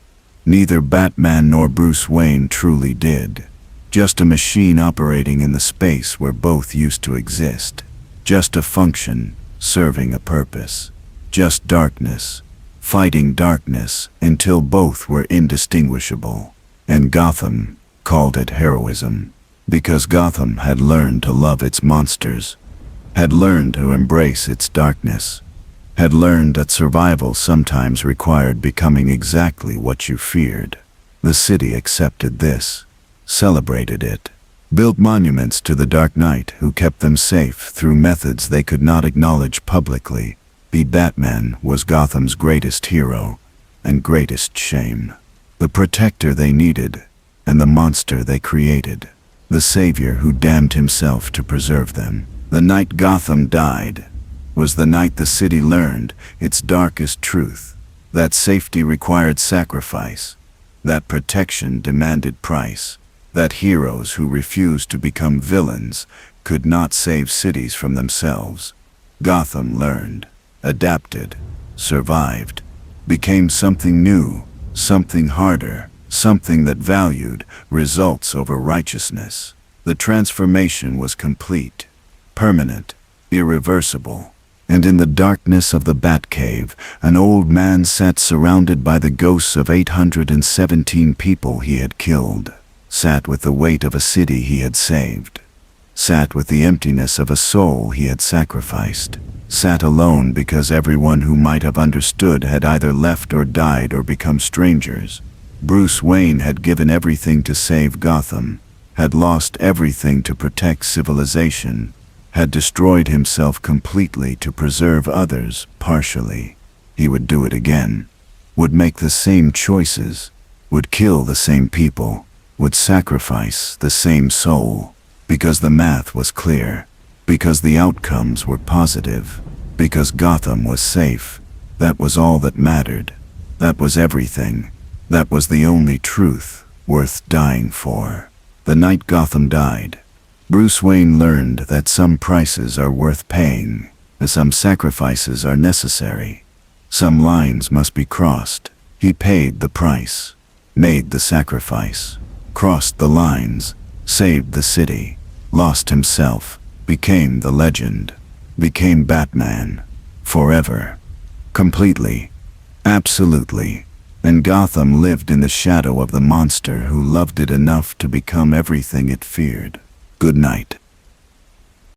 Speaker 2: Neither Batman nor Bruce Wayne truly did. Just a machine operating in the space where both used to exist. Just a function, serving a purpose. Just darkness, fighting darkness until both were indistinguishable. And Gotham called it heroism, because Gotham had learned to love its monsters, had learned to embrace its darkness, had learned that survival sometimes required becoming exactly what you feared. The city accepted this, celebrated it, built monuments to the Dark Knight who kept them safe through methods they could not acknowledge publicly. Batman was Gotham's greatest hero and greatest shame. The protector they needed and the monster they created. The savior who damned himself to preserve them. The night Gotham died was the night the city learned its darkest truth. That safety required sacrifice. That protection demanded price. That heroes who refused to become villains could not save cities from themselves. Gotham learned, adapted, survived, became something new, something harder, something that valued results over righteousness. The transformation was complete, permanent, irreversible. And in the darkness of the Batcave, an old man sat surrounded by the ghosts of 817 people he had killed. Sat with the weight of a city he had saved. Sat with the emptiness of a soul he had sacrificed. Sat alone because everyone who might have understood had either left or died or become strangers. Bruce Wayne had given everything to save Gotham, had lost everything to protect civilization, had destroyed himself completely to preserve others partially. He would do it again, would make the same choices, would kill the same people, would sacrifice the same soul, because the math was clear, because the outcomes were positive. Because Gotham was safe. That was all that mattered. That was everything. That was the only truth worth dying for. The night Gotham died, Bruce Wayne learned that some prices are worth paying, and some sacrifices are necessary. Some lines must be crossed. He paid the price, made the sacrifice, crossed the lines, saved the city, lost himself, became the legend, became Batman, forever, completely, absolutely. And Gotham lived in the shadow of the monster who loved it enough to become everything it feared. Good night.